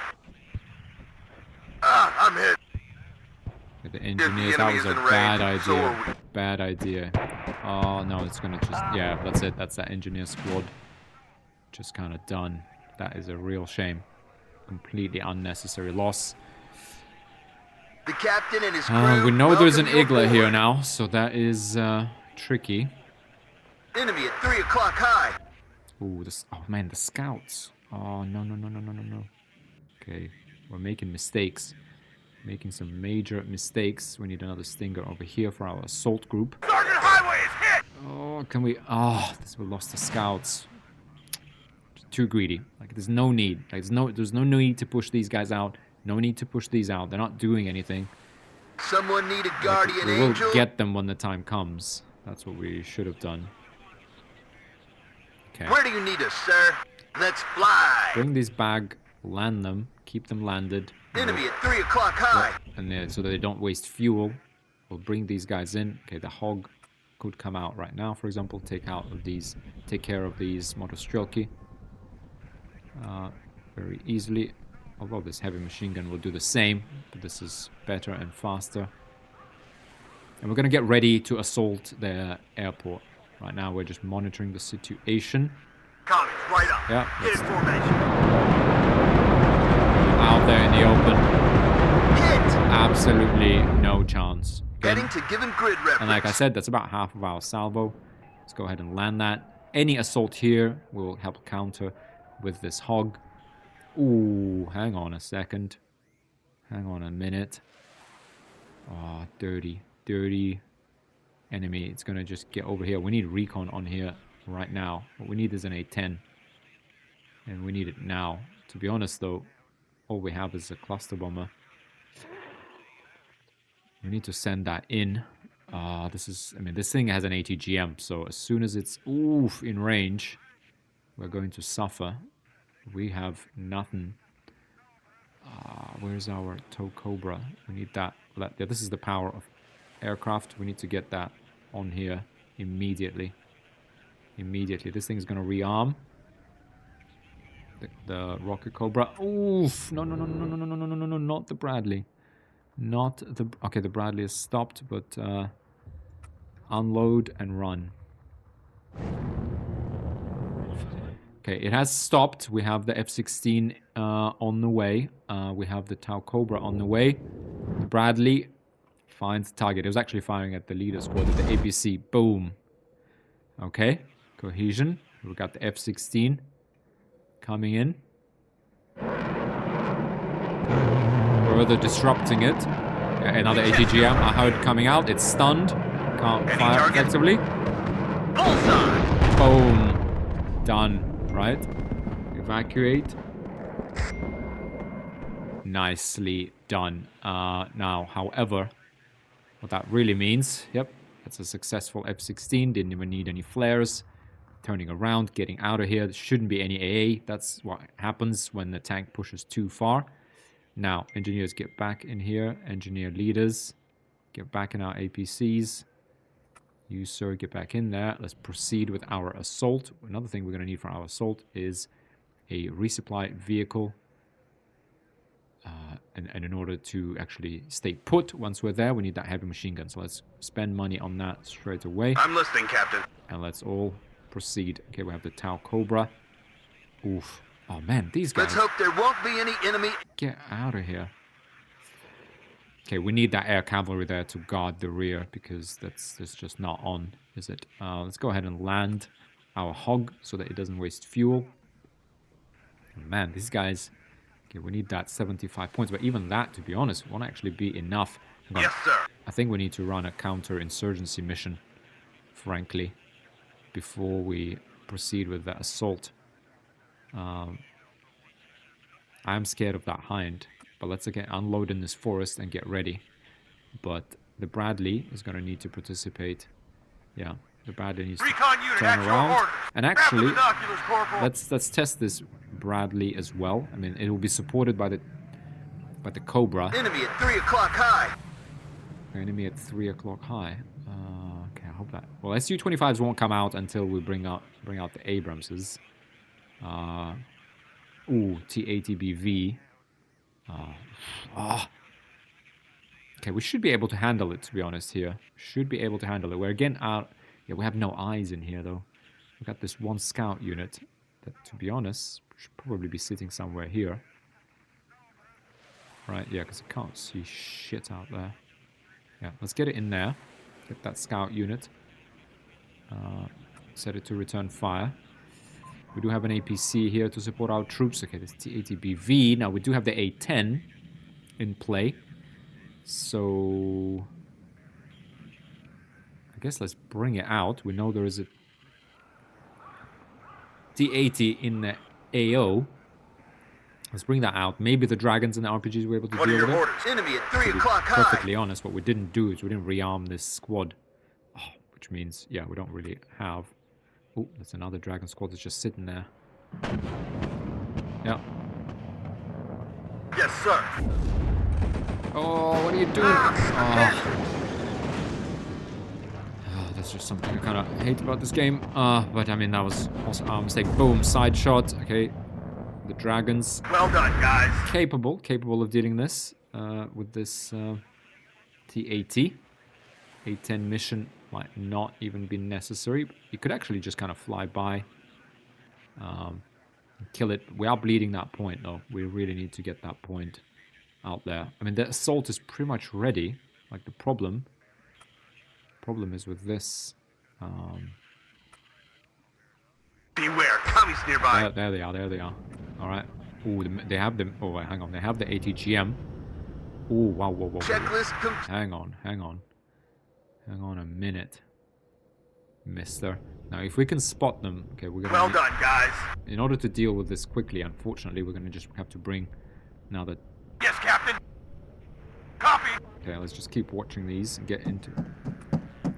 I'm hit. With the engineers, that was a bad idea. Bad idea. Oh, no, it's gonna just... Yeah, that's it. That's that engineer squad. Just kind of done. That is a real shame. Completely unnecessary loss. The captain and his crew. We know there's an welcome you Igla aboard. here now, so that is tricky. Enemy at 3 o'clock high. Ooh, this... Oh, man, the scouts. Oh, no. Okay, we're making mistakes. Making some major mistakes. We need another Stinger over here for our assault group. Sergeant Highway is hit. Oh, can we... Oh, we lost the scouts. Too greedy. Like, there's no need. Like, there's no need to push these guys out. No need to push these out. They're not doing anything. Someone need a guardian We will angel. get them when the time comes. That's what we should have done. Okay. Where do you need us, sir? Let's fly. Bring these back, land them, keep them landed. Enemy at 3 o'clock high. And so that they don't waste fuel. We'll bring these guys in. Okay, the hog could come out right now, for example. Take care of these Motostrelki. Very easily. Although this heavy machine gun will do the same, but this is better and faster. And we're going to get ready to assault their airport. Right now we're just monitoring the situation. Commies, right up. Yeah, Get in formation. out there in the open. Hit. Absolutely no chance. Heading to given grid reference. And like I said, that's about half of our salvo. Let's go ahead and land that. Any assault here will help counter with this hog. Ooh, hang on a second. Hang on a minute. Oh, dirty enemy. It's gonna just get over here. We need recon on here right now. What we need is an A-10. And we need it now. To be honest though, all we have is a cluster bomber. We need to send that in. This thing has an ATGM, so as soon as it's in range, we're going to suffer. We have nothing. Where's our tow Cobra? We need that. Yeah, this is the power of aircraft. We need to get that on here immediately. This thing is going to rearm. The rocket Cobra. Oof! No, no, no, no, no, no, no, no, no, no, no, not the Bradley. Not the... Okay, the Bradley is stopped, but unload and run. Okay, it has stopped. We have the F-16 on the way. We have the Tau Cobra on the way. The Bradley finds the target. It was actually firing at the leader squad at the APC. Boom. Okay, cohesion. We got the F-16 coming in. Further disrupting it. Another ATGM I heard coming out. It's stunned. Can't fire effectively. Bullseye! Boom. Done. Right. Evacuate. Nicely done. Now, however, what that really means, yep, that's a successful F-16. Didn't even need any flares. Turning around, getting out of here. There shouldn't be any AA. That's what happens when the tank pushes too far. Now, engineers, get back in here. Engineer leaders, get back in our APCs. You, sir, get back in there. Let's proceed with our assault. Another thing we're going to need for our assault is a resupply vehicle. And in order to actually stay put once we're there, we need that heavy machine gun. So let's spend money on that straight away. I'm listening, Captain. And let's all proceed. Okay, we have the Tau Cobra. Oof. Oh, man, these guys. Let's hope there won't be any enemy. Get out of here. Okay, we need that air cavalry there to guard the rear because that's just not on, is it? Let's go ahead and land our hog so that it doesn't waste fuel. Man, these guys... Okay, we need that 75 points, but even that, to be honest, won't actually be enough. Yes, sir. I think we need to run a counter-insurgency mission, frankly, before we proceed with the assault. I'm scared of that hind, but let's again unload in this forest and get ready. But the Bradley is going to need to participate. Yeah, the Bradley needs to turn around. And actually, let's test this Bradley as well. I mean, it will be supported by the Cobra. Enemy at 3 o'clock high. Enemy at 3 o'clock high. Okay, I hope that... Well, Su-25s won't come out until we bring out the Abramses. Ooh, T-80BV. Okay, we should be able to handle it, to be honest, here. Should be able to handle it. We're again out... Yeah, we have no eyes in here, though. We've got this one scout unit that, to be honest, should probably be sitting somewhere here. Right, yeah, because I can't see shit out there. Yeah, let's get it in there. Get that scout unit. Set it to return fire. We do have an APC here to support our troops. Okay, this T-80BV. Now, we do have the A-10 in play. So... I guess let's bring it out. We know there is a T-80 in the AO. Let's bring that out. Maybe the dragons and the RPGs were able to deal with it. Enemy at 3 o'clock high. Perfectly honest, what we didn't do is we didn't rearm this squad. Oh, which means, yeah, we don't really have... Oh, that's another dragon squad that's just sitting there. Yeah. Yes, sir. Oh, what are you doing? Oh, that's just something I kind of hate about this game. But I mean, that was also our mistake. Boom, side shot. Okay, the dragons. Well done, guys. Capable of dealing this with this T-80. A-10 mission might not even be necessary. It could actually just kind of fly by, kill it. We are bleeding that point, though. We really need to get that point out there. I mean, the assault is pretty much ready. Like, the problem is with this. Beware, commies nearby. There they are. All right. Ooh, they have them. Oh, wait, hang on. They have the ATGM. Ooh, wow, whoa. Checklist Hang on a minute, mister. Now, if we can spot them, okay, we're gonna... Well done, guys. In order to deal with this quickly, unfortunately, we're gonna just have to bring... Now that... Yes, Captain. Copy. Okay, let's just keep watching these and get into...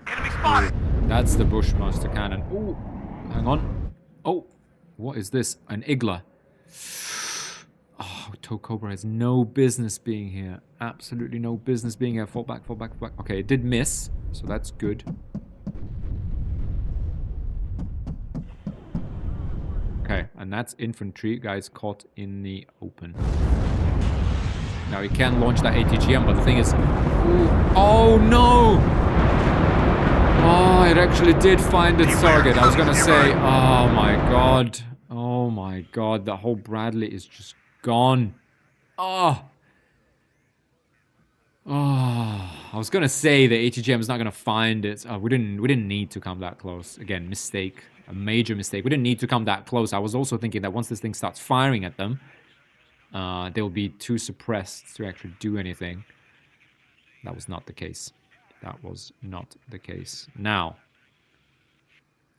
Enemy spotted. That's the Bushmaster cannon. Ooh, hang on. Oh, what is this? An Igla. Oh, Tau Cobra has no business being here. Absolutely no business being here. Fall back. Okay, it did miss, so that's good. Okay, and and that's infantry, guys, caught in the open. Now, he can launch that ATGM, but the thing is... Oh, no! Oh, it actually did find its target. I was gonna say, oh my god. Oh my god, the whole Bradley is just gone. Oh. Oh, I was gonna say the ATGM is not gonna find it. We didn't need to come that close. Again, mistake, a major mistake. We didn't need to come that close. I was also thinking that once this thing starts firing at them, they'll be too suppressed to actually do anything. That was not the case. That was not the case. Now,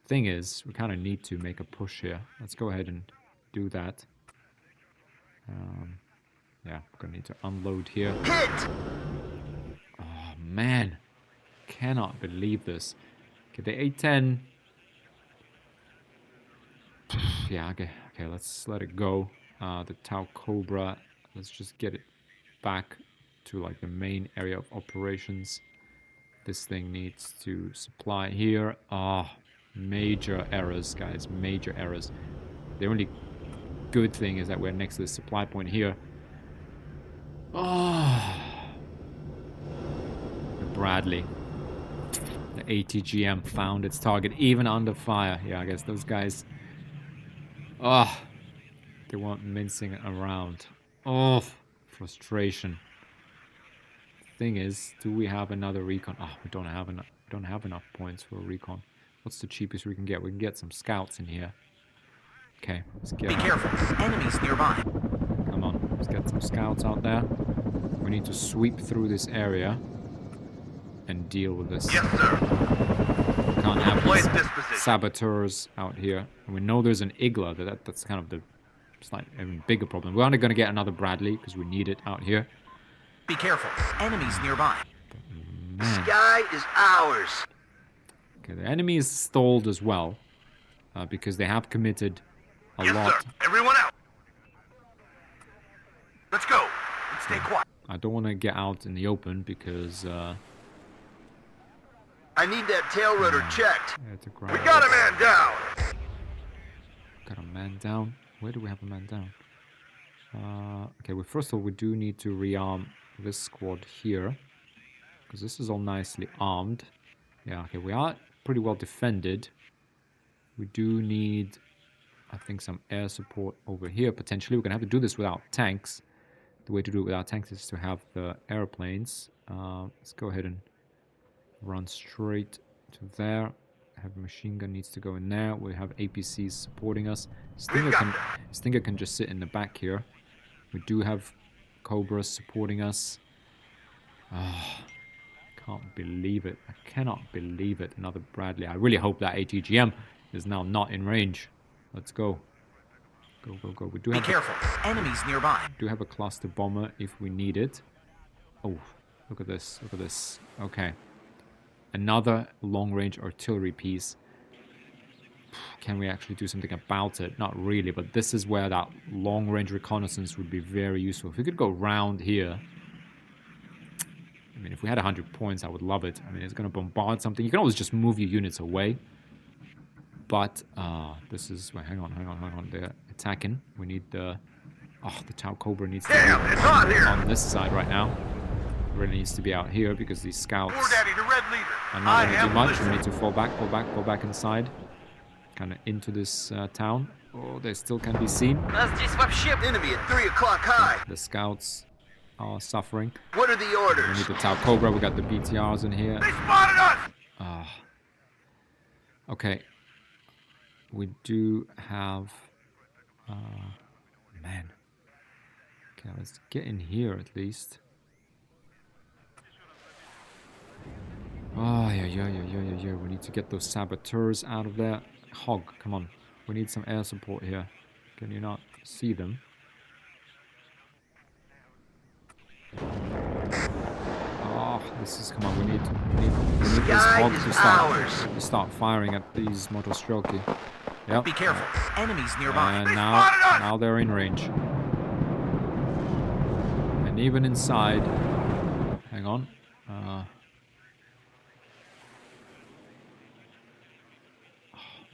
thing is, we kind of need to make a push here. Let's go ahead and do that. Yeah, we're gonna need to unload here. Hit! Oh man, cannot believe this. Okay, the A10. Yeah, okay, let's let it go. The Tau Cobra, let's just get it back to like the main area of operations. This thing needs to supply here. Major errors, guys, major errors. The only good thing is that we're next to the supply point here. The Bradley. The ATGM found its target even under fire. Yeah, I guess those guys... they weren't mincing around. Frustration. Thing is, do we have another recon? We don't have enough points for a recon. What's the cheapest we can get? We can get some scouts in here. Okay, let's get... Be careful, enemies nearby. Come on, let's get some scouts out there. We need to sweep through this area and deal with this. Yes, sir. Can't have Play these at this position. saboteurs out here. And we know there's an Igla. That's kind of the slightly even bigger problem. We're only going to get another Bradley because we need it out here. Be careful, enemies nearby. Man. Sky is ours. Okay, the enemy is stalled as well because they have committed a Yes, lot. sir. Everyone out. Let's go. And stay quiet. I don't want to get out in the open because I need that tail rotor checked. we We got a man down. Got a man down. Where do we have a man down? Okay, well, first of all, we do need to rearm this squad here because this is all nicely armed. Yeah, okay, we are pretty well defended. We do need, I think, some air support over here potentially. We're gonna have to do this without tanks. The way to do it without tanks is to have the airplanes. Let's go ahead and run straight to there. Heavy machine gun needs to go in there. We have APCs supporting us. Stinger can just sit in the back here. We do have Cobras supporting us. Can't believe it. I cannot believe it. Another Bradley. I really hope that ATGM is now not in range. Let's go. Go, go, go. We do have Be careful, enemies nearby. do have a cluster bomber if we need it. Oh, look at this. Look at this. Okay. Another long-range artillery piece. Can we actually do something about it? Not really, but this is where that long-range reconnaissance would be very useful. If we could go round here. I mean, if we had 100 points, I would love it. I mean, it's going to bombard something. You can always just move your units away. But, this is... Wait, hang on. They're attacking. We need the... the Tau Cobra needs to be It's on here. on this side right now. Really needs to be out here because these scouts War Daddy, the red leader. are not going to do much. We need to fall back inside. Kind of into this town. Oh, they still can be seen. Нас здесь вообще... Enemy at 3 o'clock high. The scouts are suffering. What are the We orders? need the Tau Cobra. We got the BTRs in here. They spotted us. Okay. We do have... man. Okay, let's get in here at least. Yeah. We need to get those saboteurs out of there. Hog, come on. We need some air support here. Can you not see them? This is... Come on, we need this Sky hog is to start firing at these motostrelki. Yep. Be careful, enemies nearby. And now they're in range. And even inside... Hang on.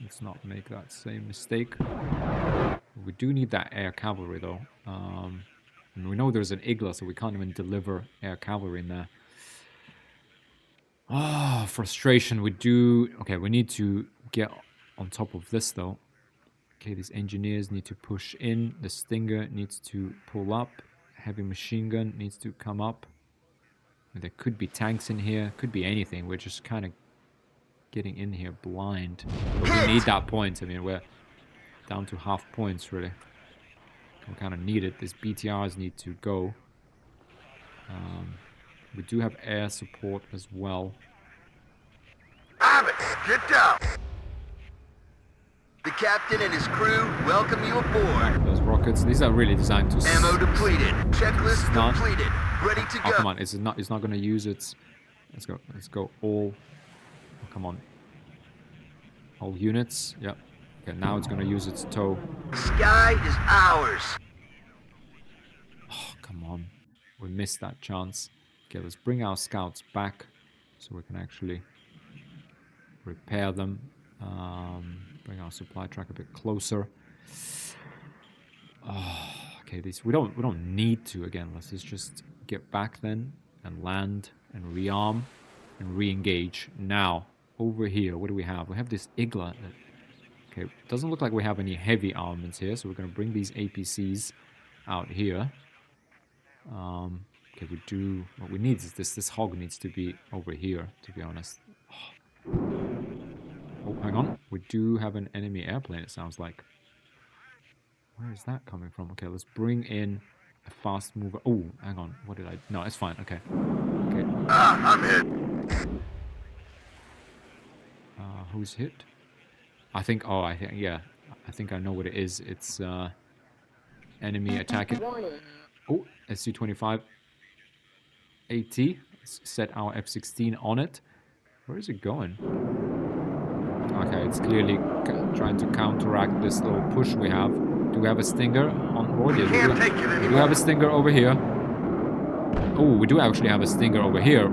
Let's not make that same mistake. We do need that air cavalry, though. And we know there's an Igla, so we can't even deliver air cavalry in there. Ah, frustration. We do... Okay, we need to get on top of this, though. Okay, these engineers need to push in. The Stinger needs to pull up. Heavy machine gun needs to come up. And there could be tanks in here. Could be anything. We're just kind of getting in here blind. But we need that point. I mean, we're down to half points, really. We kind of need it. These BTRs need to go. We do have air support as well. Abbott, get down! The captain and his crew welcome you aboard. Those rockets, these are really designed to... Ammo depleted. Checklist Stun. completed. Ready to Oh, go. come on. It's not going to use its... Let's go. Let's go all... Oh, come on. All units. Yep. Okay, now it's going to use its tow. The sky is ours. Oh, come on. We missed that chance. Okay, let's bring our scouts back so we can actually repair them. Bring our supply truck a bit closer. Oh, okay, we don't need to again. Let's just get back then and land and rearm and re-engage. Now, over here, what do we have? We have this Igla. Okay, doesn't look like we have any heavy armaments here, so we're going to bring these APCs out here. Okay, we do... What we need is this hog needs to be over here, to be honest. Oh, hang on. We do have an enemy airplane, it sounds like. Where is that coming from? Okay, let's bring in a fast mover. Oh, hang on. What did I... No, it's fine. Okay. Okay. Ah, I'm hit. Who's hit? I think... Oh, I think... Yeah. I think I know what it is. It's enemy attacking... Oh, SU-25 AT. Let's set our F-16 on it. Where is it going? Okay, it's clearly trying to counteract this little push we have. Do we have a Stinger on board? Yeah, we do have a Stinger over here. Oh, we do actually have a Stinger over here.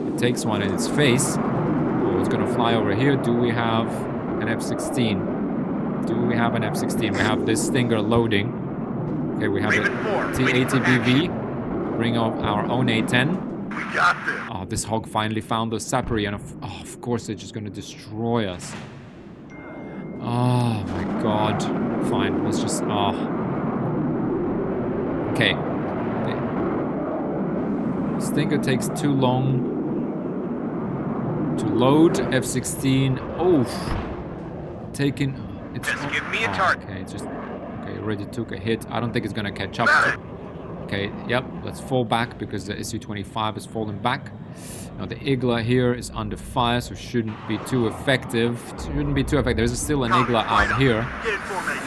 It takes one in its face. Oh, it's gonna fly over here. Do we have an F-16? Do we have an F-16? We have this Stinger loading. Okay, we have a T-80BV. Bring up our own A-10. We got this. Oh, this hog finally found the Sapri, and of course they're just gonna destroy us. Oh my god. Fine, let's just... Okay. Stinger takes too long to load. F-16. Oh, taking... Just give me a target. Okay, it's just... Okay, already took a hit. I don't think it's gonna catch up. Okay, yep, let's fall back because the SU-25 is falling back. Now the Igla here is under fire, so shouldn't be too effective. There's still an Igla out here. Get in formation.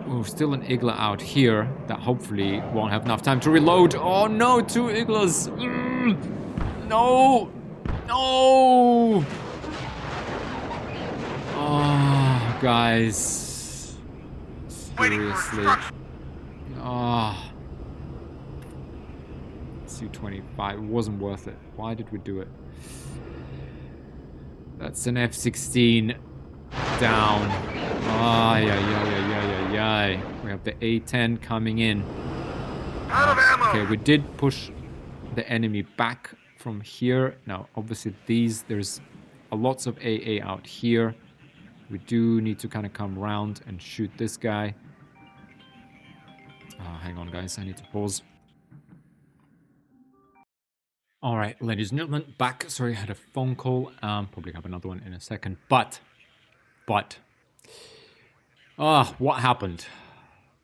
Oh, still an Igla out here that hopefully won't have enough time to reload. Oh no, 2 Iglas. No. No. Oh, guys. Seriously. Ah, Su-25, it wasn't worth it. Why did we do it? That's an F-16 down. Ah, yeah. We have the A-10 coming in. Out of ammo. Okay, we did push the enemy back from here. Now, obviously, there's lots of AA out here. We do need to kind of come around and shoot this guy. Hang on, guys. I need to pause. All right, ladies and gentlemen, back. Sorry, I had a phone call. Probably have another one in a second. But, what happened?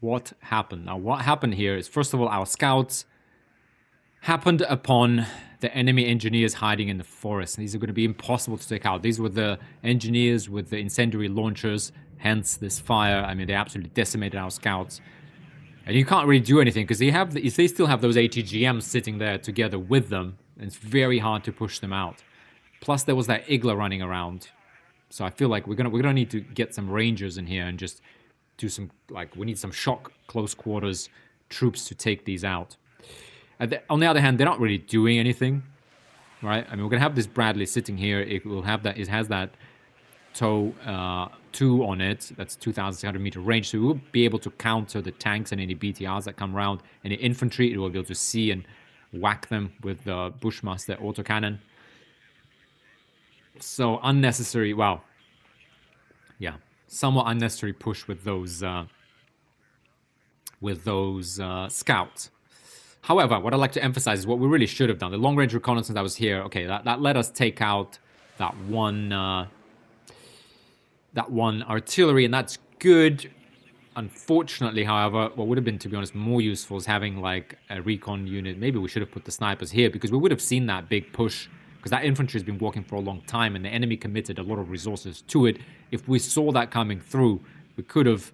What happened? Now, what happened here is, first of all, our scouts happened upon the enemy engineers hiding in the forest. These are going to be impossible to take out. These were the engineers with the incendiary launchers, hence this fire. I mean, they absolutely decimated our scouts. And you can't really do anything because they still have those ATGMs sitting there together with them. And it's very hard to push them out. Plus, there was that Igla running around. So I feel like we're gonna need to get some rangers in here and just do some, like, we need some shock close quarters troops to take these out. On the other hand, they're not really doing anything, right? I mean, we're gonna have this Bradley sitting here. It has that tow 2 on it. That's 2,600 meter range. So we will be able to counter the tanks and any BTRs that come around. Any infantry, it will be able to see and whack them with the Bushmaster autocannon. So unnecessary, well, yeah, somewhat unnecessary push with those scouts. However, what I'd like to emphasize is what we really should have done. The long-range reconnaissance that was here, okay, that let us take out that one artillery, and that's good. Unfortunately, however, what would have been, to be honest, more useful is having like a recon unit. Maybe we should have put the snipers here because we would have seen that big push, because that infantry has been walking for a long time and the enemy committed a lot of resources to it. If we saw that coming through, we could have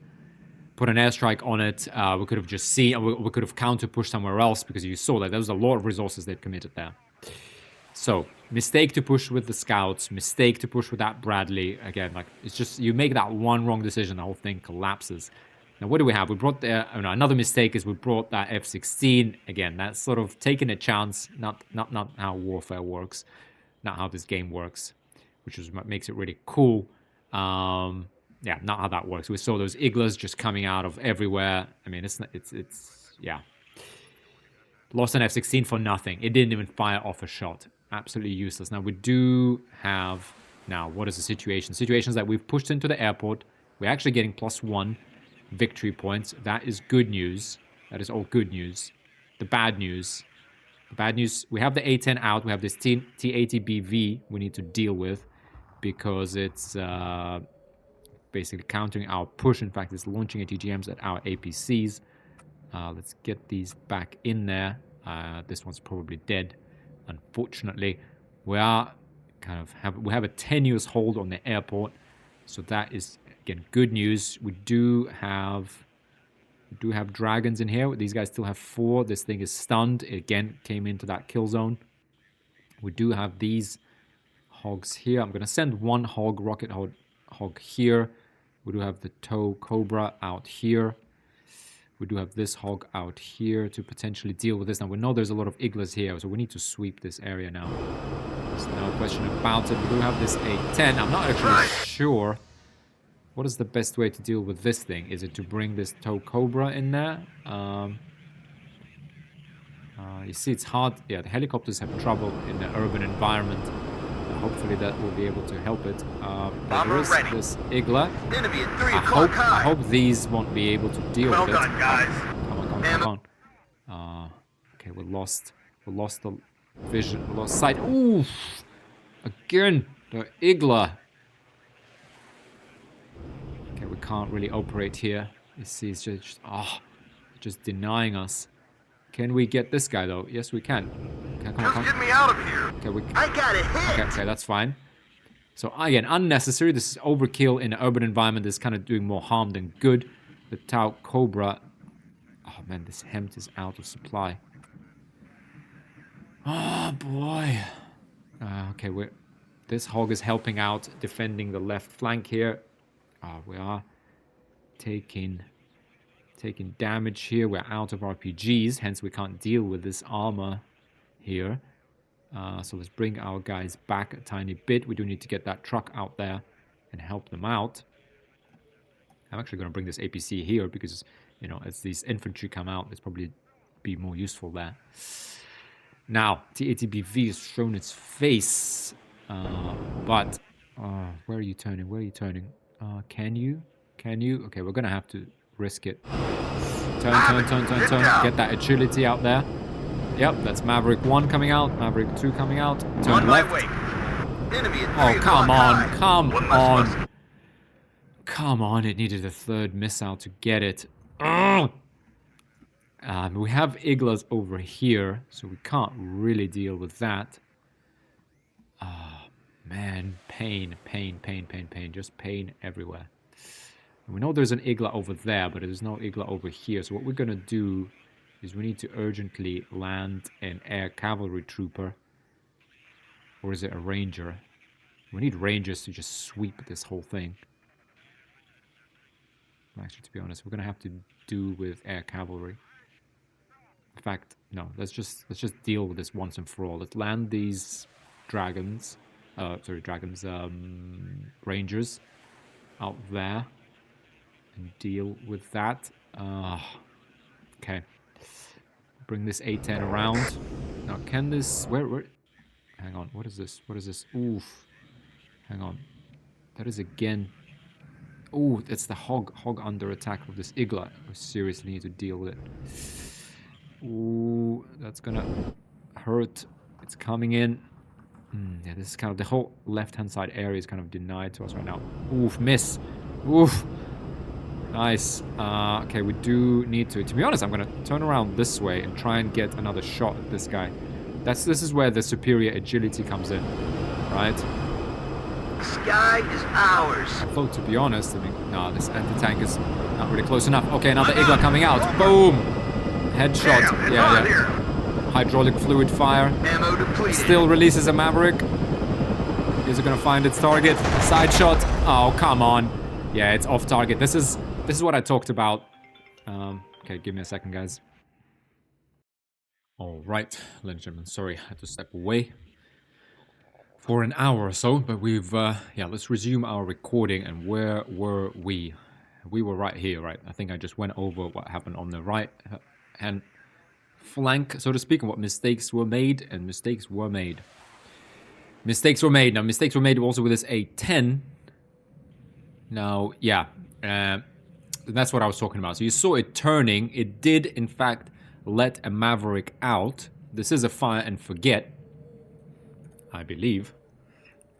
put an airstrike on it. We could have just seen, we could have counter-pushed somewhere else, because you saw that there was a lot of resources they've committed there. So, mistake to push with the scouts, mistake to push with that Bradley. Again, like, it's just, you make that one wrong decision, the whole thing collapses. Now, what do we have? We brought another mistake is we brought that F-16. Again, that's sort of taking a chance, not how warfare works, not how this game works, which is what makes it really cool. Yeah, not how that works. We saw those Iglas just coming out of everywhere. I mean, it's yeah. Lost an F-16 for nothing. It didn't even fire off a shot. Absolutely useless. Now, we do have... Now, what is the situation? The situation is that we've pushed into the airport. We're actually getting +1 victory points. That is good news. That is all good news. The bad news... The bad news, we have the A-10 out. We have this T-80BV we need to deal with, because it's basically countering our push. In fact, it's launching ATGMs at our APCs. Let's get these back in there. This one's probably dead, unfortunately. We are we have a tenuous hold on the airport, so that is, again, good news. We do have dragons in here. These guys still have 4. This thing is stunned. It again came into that kill zone. We do have these hogs here. I'm going to send one rocket hog here. We do have the tow Cobra out here. We do have this hog out here to potentially deal with this. Now, we know there's a lot of Iglas here, so we need to sweep this area now. There's no question about it. We do have this A-10. I'm not actually sure what is the best way to deal with this thing. Is it to bring this tow Cobra in there? You see, it's hard. Yeah, the helicopters have trouble in the urban environment. Hopefully that will be able to help it. There is this Igla. Enemy at 3 I o'clock hope these won't be able to deal with it. Well done, guys. Come on. Okay, we lost the vision. We lost sight. Ooh! Again, the Igla. Okay, we can't really operate here. You see, it's just denying us. Can we get this guy, though? Yes, we can. Okay, come on. Get me out of here. Okay, I got a hit. Okay, that's fine. So, again, unnecessary. This is overkill in an urban environment. This is kind of doing more harm than good. The Tau Cobra... Oh, man, this Hempt is out of supply. Oh, boy. Okay, this hog is helping out, defending the left flank here. We are taking damage here. We're out of RPGs, hence we can't deal with this armor here. So let's bring our guys back a tiny bit. We do need to get that truck out there and help them out. I'm actually going to bring this APC here because, you know, as these infantry come out, it's probably be more useful there. Now, T-80BV has shown its face, but where are you turning? Where are you turning? Can you? Okay, we're going to have to risk it. Turn. Get that agility out there. Yep, that's Maverick 1 coming out. Maverick 2 coming out. Turn left. Oh, come on. Come on, it needed a 3rd missile to get it. We have Iglas over here, so we can't really deal with that. Man, pain. Just pain everywhere. We know there's an Igla over there, but there's no Igla over here. So what we're going to do is we need to urgently land an air cavalry trooper. Or is it a ranger? We need rangers to just sweep this whole thing. Actually, to be honest, we're going to have to do with air cavalry. In fact, no, let's just deal with this once and for all. Let's land these rangers. out there and deal with that. Okay. Bring this A10 around. Now, can this... Where... Hang on. What is this? What is this? Oof. Hang on. That is again... Ooh, it's the hog under attack of this Igla. We seriously need to deal with it. Ooh, that's gonna hurt. It's coming in. Yeah, this is kind of... The whole left-hand side area is kind of denied to us right now. Oof, miss. Oof. Nice. Okay, we do need to... To be honest, I'm gonna turn around this way and try and get another shot at this guy. This is where the superior agility comes in, right? The sky is ours. Although, to be honest, I mean, no, this anti-tank is not really close enough. Okay, another Igla coming out. Boom! Headshot. Damn, it's Yeah, on yeah. here. Hydraulic fluid fire. Ammo depleted. Still releases a Maverick. Is it gonna find its target? Side shot. Oh, come on. Yeah, it's off target. This is what I talked about. Okay, give me a second, guys. All right, ladies and gentlemen. Sorry, I had to step away for an hour or so, but we've yeah, let's resume our recording. And where were we? We were right here, right? I think I just went over what happened on the right hand flank, so to speak, and what mistakes were made. And mistakes were made. Mistakes were made. Now, mistakes were made also with this A10. Now, yeah, that's what I was talking about. So you saw it turning. It did, in fact, let a Maverick out. This is a fire and forget, I believe.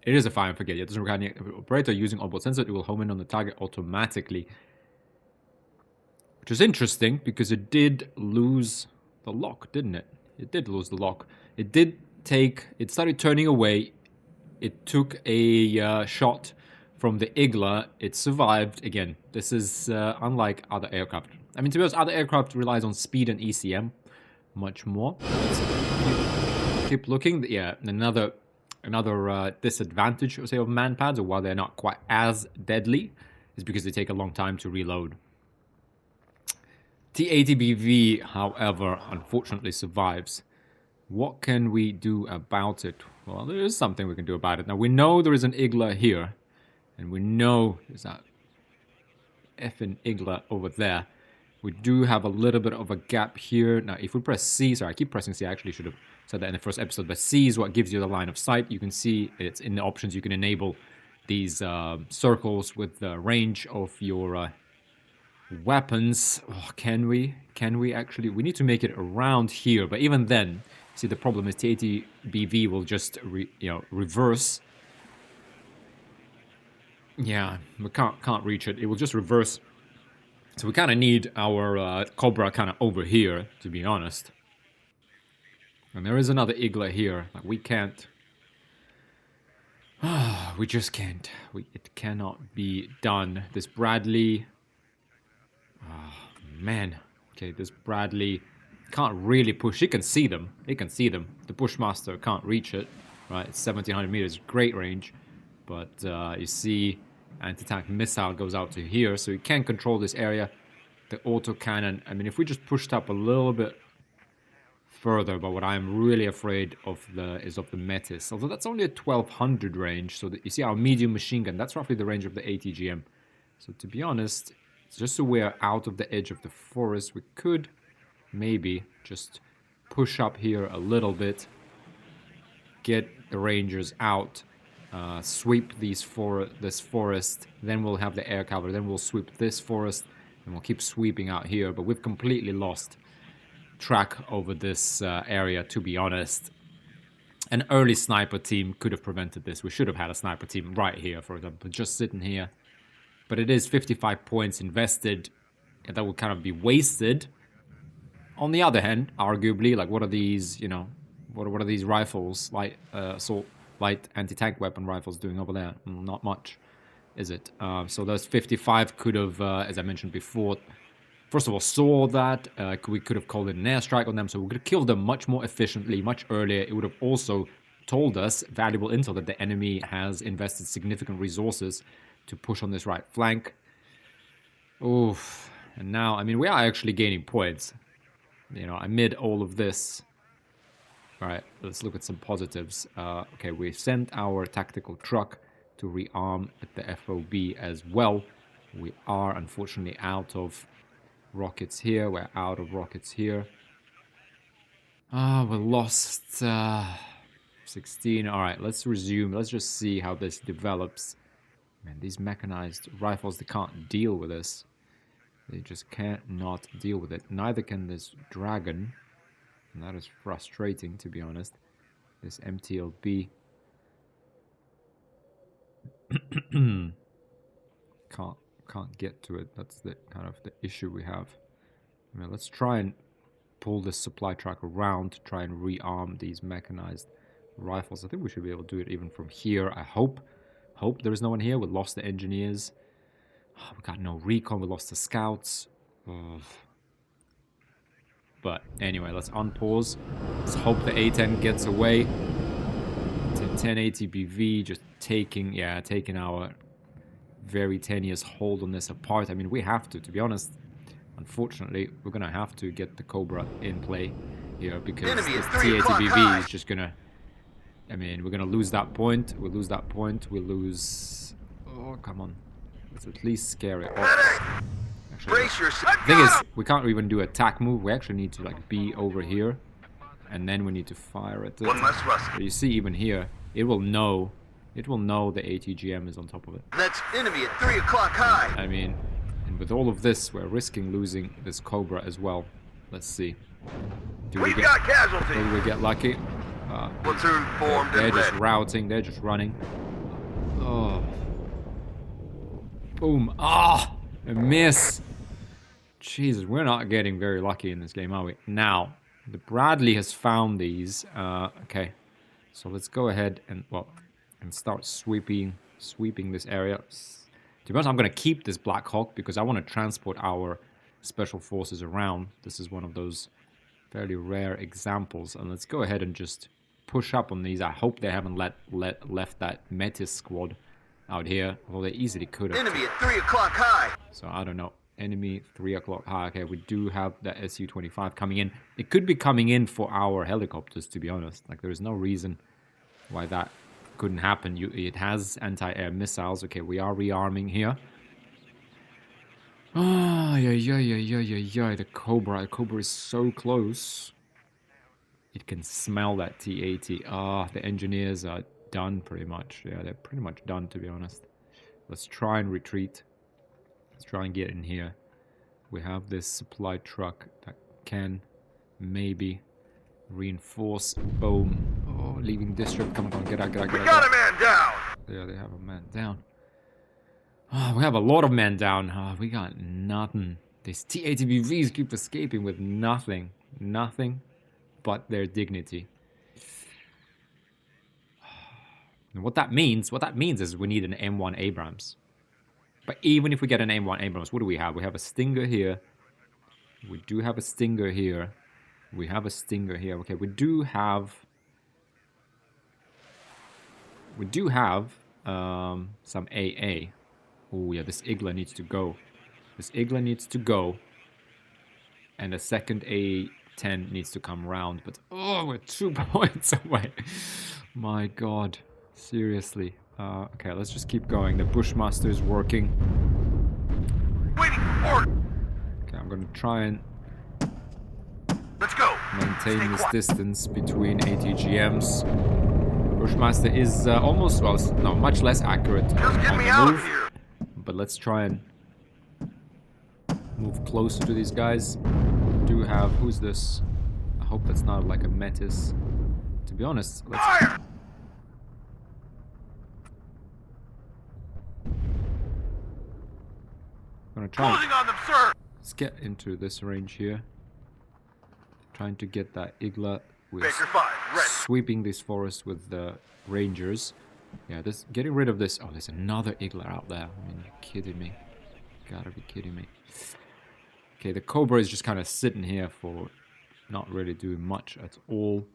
It is a fire and forget. It doesn't require any operator using onboard sensor. It will home in on the target automatically. Which is interesting because it did lose the lock, didn't it? It did lose the lock. It did take... It started turning away. It took a shot from the Igla. It survived. Again, this is unlike other aircraft. I mean, to be honest, other aircraft relies on speed and ECM much more. Let's keep looking. Yeah, another disadvantage, say, of manpads, or why they're not quite as deadly, is because they take a long time to reload. T-80BV, however, unfortunately survives. What can we do about it? Well, there is something we can do about it. Now, we know there is an Igla here, and we know there's that effing Igla over there. We do have a little bit of a gap here. Now, if we press C, sorry, I keep pressing C. I actually should have said that in the first episode, but C is what gives you the line of sight. You can see it's in the options. You can enable these circles with the range of your weapons. Oh, can we actually? We need to make it around here, but even then, see, the problem is T-80BV will just reverse. Yeah, we can't reach it. It will just reverse. So we kind of need our Cobra kind of over here, to be honest. And there is another Igla here. Like, we can't. We just can't. It cannot be done. This Bradley. Oh, man. Okay, this Bradley can't really push. It can see them. It can see them. The Bushmaster can't reach it. Right, it's 1700 meters. Great range. But you see, anti-tank missile goes out to here. So you can control this area. The autocannon. I mean, if we just pushed up a little bit further, but what I'm really afraid of is of the Metis. Although that's only a 1200 range. So you see our medium machine gun. That's roughly the range of the ATGM. So to be honest, just so we're out of the edge of the forest, we could maybe just push up here a little bit, get the Rangers out, sweep this forest, then we'll have the air cavalry, then we'll sweep this forest, and we'll keep sweeping out here. But we've completely lost track over this area, to be honest. An early sniper team could have prevented this. We should have had a sniper team right here, for example, just sitting here. But it is 55 points invested, and that would kind of be wasted. On the other hand, arguably, like, what are these, what are these rifles, light anti-tank weapon rifles doing over there? Not much, is it? So those 55 could have, as I mentioned before, first of all, saw that. We could have called in an airstrike on them, so we could have killed them much more efficiently, much earlier. It would have also told us valuable intel that the enemy has invested significant resources to push on this right flank. Oof. And now, I mean, we are actually gaining points. Amid all of this. All right, let's look at some positives. Okay, we sent our tactical truck to rearm at the FOB as well. We are unfortunately out of rockets here. We're out of rockets here. We lost 16. All right, let's resume. Let's just see how this develops. Man, these mechanized rifles, they can't deal with this. They just can't not deal with it. Neither can this dragon. And that is frustrating, to be honest. This MTLB. Can't get to it. That's the kind of the issue we have. I mean, let's try and pull this supply truck around to try and rearm these mechanized rifles. I think we should be able to do it even from here. I hope there is no one here. We lost the engineers. Oh, we got no recon. We lost the scouts. But anyway, let's unpause. Let's hope the A10 gets away. 1080 BV just taking our very tenuous hold on this apart. I mean, we have to be honest. Unfortunately, we're gonna have to get the Cobra in play here because this T80 BV is just gonna. I mean, we're gonna lose that point. We'll lose that point. We'll lose. Oh, come on. Let's at least scare it off. Actually, the thing is, we can't even do attack move. We actually need to like be over here, and then we need to fire at it. One less Rusty. But you see, even here, it will know. It will know the ATGM is on top of it. That's enemy at 3 o'clock high. I mean, and with all of this, we're risking losing this Cobra as well. Let's see. We've got casualties. Do we get lucky? Platoon formed They're and just ready. routing. They're just running. Oh. Boom. Ah! A miss. Jesus, we're not getting very lucky in this game, are we? Now, the Bradley has found these. Okay. So let's go ahead and, and start sweeping this area. To be honest, I'm going to keep this Black Hawk because I want to transport our special forces around. This is one of those fairly rare examples. And let's go ahead and just push up on these. I hope they haven't left that Metis squad out here. Well, they easily could have. Enemy at 3 o'clock high. So I don't know. Enemy 3 o'clock high. Okay, we do have the Su-25 coming in. It could be coming in for our helicopters, to be honest. Like, there is no reason why that couldn't happen. It has anti-air missiles. Okay, we are rearming here. Ah, yeah. The Cobra. The Cobra is so close. It can smell that T-80. Ah, the engineers are done pretty much. Yeah, they're pretty much done, to be honest. Let's try and retreat. Let's try and get in here. We have this supply truck that can maybe reinforce. Boom. Oh, leaving district. Come on, get out. We got a man down. Yeah, they have a man down. Oh, we have a lot of men down. Oh, we got nothing. These T-80BVs keep escaping with nothing. Nothing but their dignity. And what that means is we need an M1 Abrams. But even if we get an M1 Abrams, what do we have? We have a Stinger here. We do have a Stinger here. We have a Stinger here. Okay, we do have some AA. Oh yeah, this Igla needs to go. This Igla needs to go. And the second A10 needs to come round. But oh, we're 2 points away. My God. Seriously. Okay, let's just keep going. The Bushmaster is working. Waiting for order. Okay, I'm gonna try and Let's go. maintain Stay this quiet. distance between ATGMs. Bushmaster is almost, well, no, much less accurate Just get on me the out move. of here. But let's try and move closer to these guys. Do have, who's this? I hope that's not like a Metis. To be honest, let's Fire. I'm gonna try. Closing on them, sir. Let's get into this range here. Trying to get that Igla with Baker 5, ready. sweeping this forest with the Rangers. Yeah, this getting rid of this. Oh, there's another Igla out there. I mean, you're kidding me. Gotta be kidding me. Okay, the Cobra is just kind of sitting here for not really doing much at all.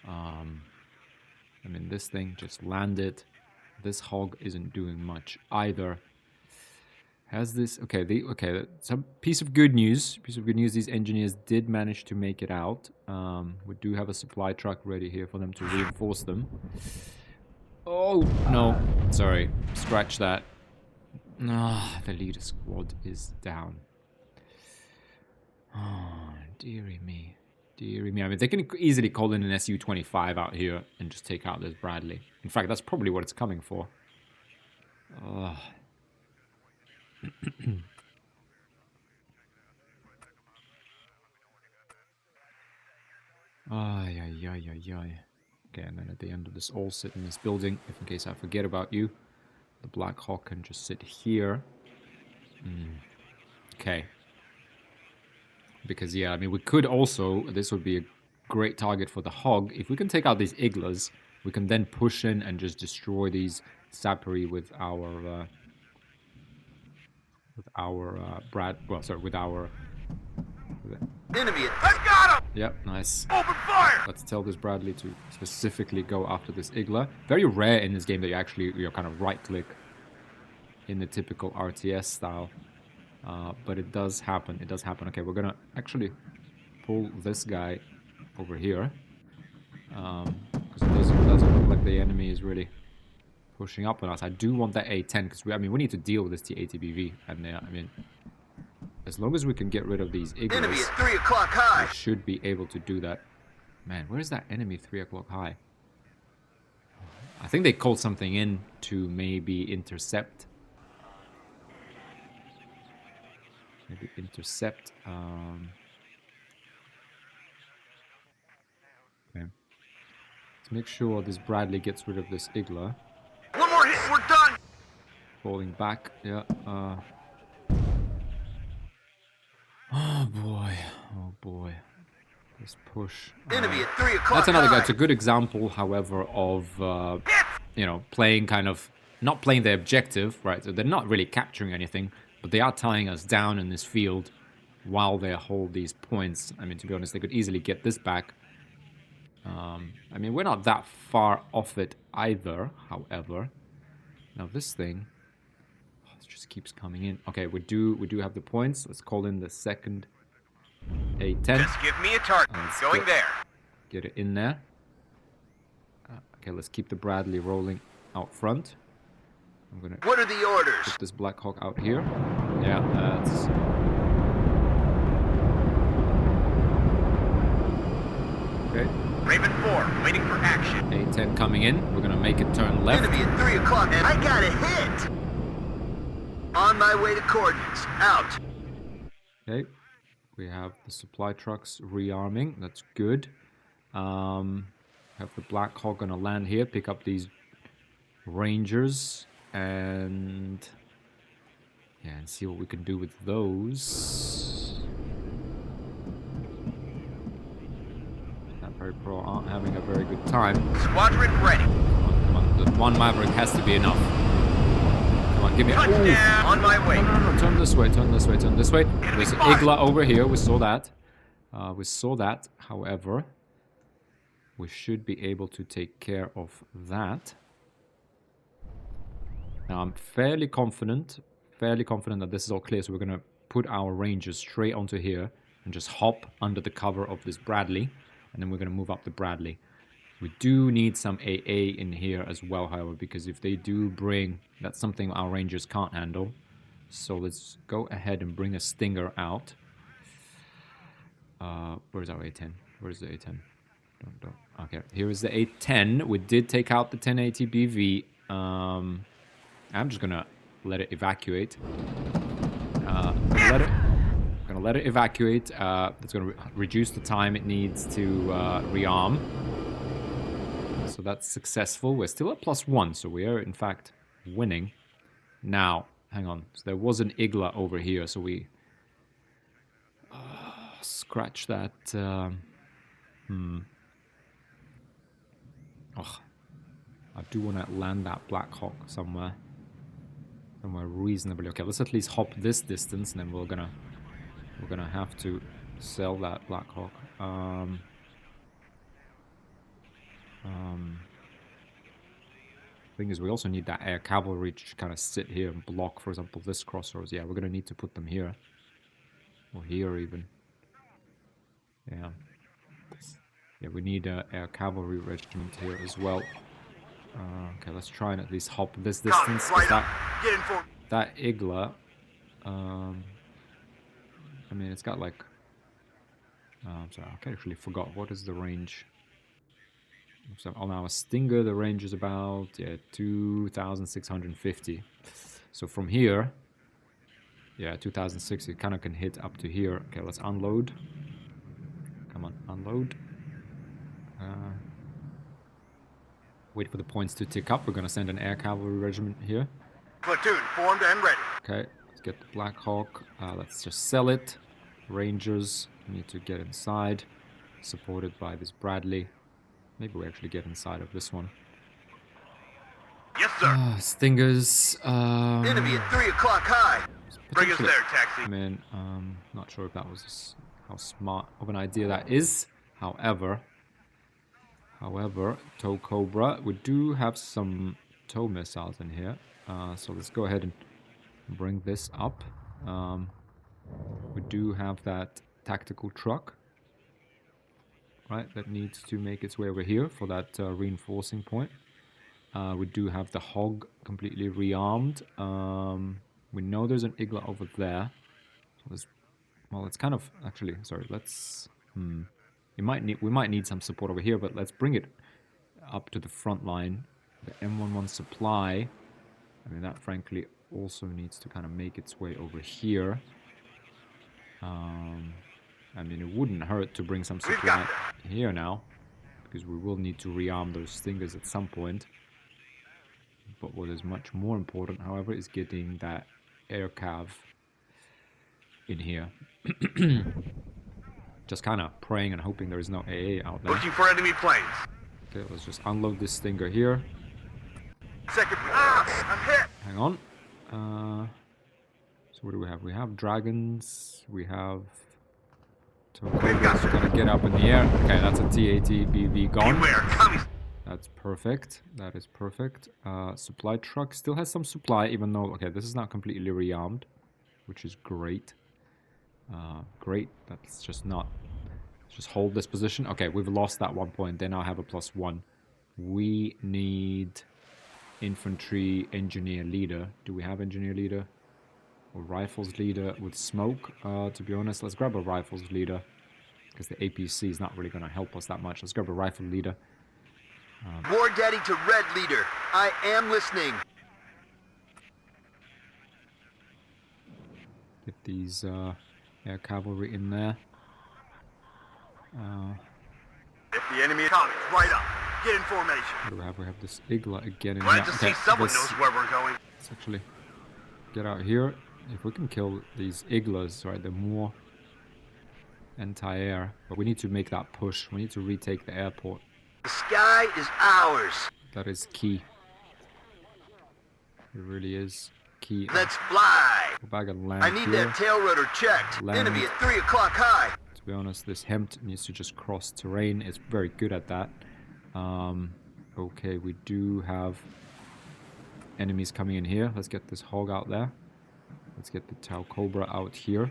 I mean, this thing just landed. This hog isn't doing much either. Has this... Okay, some piece of good news. These engineers did manage to make it out. We do have a supply truck ready here for them to reinforce them. Oh, no. Sorry. Scratch that. Ah, the leader squad is down. Oh, dearie me. Dearie me. I mean, they can easily call in an SU-25 out here and just take out this Bradley. In fact, that's probably what it's coming for. Ugh. Ay, ay, ay, ay, ay. Okay, and then at the end of this, all sit in this building, if in case I forget about you. The Black Hawk can just sit here. Okay. Because, yeah, I mean, we could also, this would be a great target for the Hog. If we can take out these Iglas, we can then push in and just destroy these Sapari with our, Enemy at I got him! Yep, nice. Open fire! Let's tell this Bradley to specifically go after this Igla. Very rare in this game that you actually, kind of right-click in the typical RTS style. But it does happen. It does happen. Okay, we're gonna actually pull this guy over here. Because it doesn't look like the enemy is really pushing up on us. I do want that A10 because we need to deal with this T-ATBV. And I mean, as long as we can get rid of these enemy Iglas, at 3 o'clock high. we should be able to do that. Man, where's that enemy 3 o'clock high? I think they called something in to maybe intercept. Maybe intercept. Okay. Let's make sure this Bradley gets rid of this Igla. One more hit, we're done! Falling back. Yeah. Oh boy. Oh boy. Let's push. Enemy at 3 o'clock That's another guy. high. It's a good example, however, of you know, playing kind of not playing the objective, right? So they're not really capturing anything, but they are tying us down in this field while they hold these points. I mean, to be honest, they could easily get this back. I mean, we're not that far off it either, however. Now this thing, it just keeps coming in. Okay, we do have the points. Let's call in the second A10. Just give me a target. Let's Going get- there. Get it in there. Okay, let's keep the Bradley rolling out front. I'm gonna What are the orders? put this Black Hawk out here. Yeah, that's... Okay, Raven 4, waiting for action. A10 coming in. We're gonna make it turn left. Enemy at 3 o'clock. And I got a hit. On my way to coordinates. Out. Okay, we have the supply trucks rearming. That's good. Have the Black Hawk gonna land here, pick up these Rangers, and yeah, and see what we can do with those. That very pro aren't having a very good time. Squadron ready. Come on, the one Maverick has to be enough. Come on, give me a... Ooh. Touchdown! On my way. No, turn this way, turn this way, turn this way. There's an spotted. Igla over here, we saw that. However, we should be able to take care of that. Now, I'm fairly confident that this is all clear, so we're going to put our Rangers straight onto here and just hop under the cover of this Bradley, and then we're going to move up the Bradley. We do need some AA in here as well, however, because if they do bring... That's something our Rangers can't handle. So let's go ahead and bring a Stinger out. Where's our A10? Where's the A10? Don't. Okay, here is the A10. We did take out the 10 ATBV. I'm just gonna let it evacuate. Gonna let it evacuate. It's gonna reduce the time it needs to rearm. So that's successful. We're still at +1, so we are in fact winning. Now, hang on. So there was an Igla over here, so we scratch that. Oh, I do want to land that Black Hawk somewhere reasonably. Okay, let's at least hop this distance, and then we're gonna have to sell that Black Hawk. Thing is, we also need that air cavalry to kind of sit here and block, for example, this crossroads. Yeah, we're gonna need to put them here, or here even. Yeah. Yeah, we need an air cavalry regiment here as well. Okay, let's try and at least hop this Commies, distance. 'Cause right up. Get in for... that Igla, I mean, it's got like... I'm sorry, I actually forgot. What is the range? So on our Stinger, the range is about 2,650. So from here, 2,006, it kind of can hit up to here. Okay, let's unload. Come on, unload. Wait for the points to tick up. We're going to send an air cavalry regiment here. Platoon formed and ready. Okay, let's get the Black Hawk. Let's just sell it. Rangers need to get inside. Supported by this Bradley. Maybe we actually get inside of this one. Yes, sir. Stingers. Enemy at 3 o'clock high. Bring us there, taxi. I mean, not sure if that was how smart of an idea that is. However, Tow Cobra, we do have some tow missiles in here. So let's go ahead and bring this up. We do have that tactical truck, right, that needs to make its way over here for that reinforcing point. We do have the Hog completely rearmed. We know there's an Igla over there. So well, it's kind of... Actually, sorry, let's... we might need some support over here, but let's bring it up to the front line. The M11 supply, I mean, that frankly also needs to kind of make its way over here. I mean, it wouldn't hurt to bring some supply here now, because we will need to rearm those Stingers at some point. But what is much more important, however, is getting that air cav in here. Just kind of praying and hoping there is no AA out there. Looking for enemy planes. Okay, let's just unload this Stinger here. Second. I'm hit. Hang on. So what do we have? We have dragons. We have... We're gonna get up in the air. Okay, that's a TAT-BV gone. Beware, commies. That's perfect. That is perfect. Supply truck still has some supply, even though... Okay, this is not completely rearmed, which is great. Great. That's just not... Just hold this position. Okay, we've lost that 1 point. They now have a +1. We need infantry engineer leader. Do we have engineer leader? Or rifles leader with smoke? To be honest, let's grab a rifles leader. Because the APC is not really going to help us that much. Let's grab a rifle leader. War Daddy to Red Leader. I am listening. Get these air cavalry in there. If the enemy commies, right up. Get in formation. What do we have? We have this Igla again in Glad here. to see someone knows where we're going. Let's actually get out here. If we can kill these Iglas, right, they're more anti-air. But we need to make that push. We need to retake the airport. The sky is ours. That is key. It really is key. Let's fly. Go back and land I need here. that tail rotor checked. Land. Enemy at 3 o'clock high. To be honest, this Hempt needs to just cross terrain. It's very good at that. Okay, we do have enemies coming in here. Let's get this Hog out there. Let's get the Tau Cobra out here.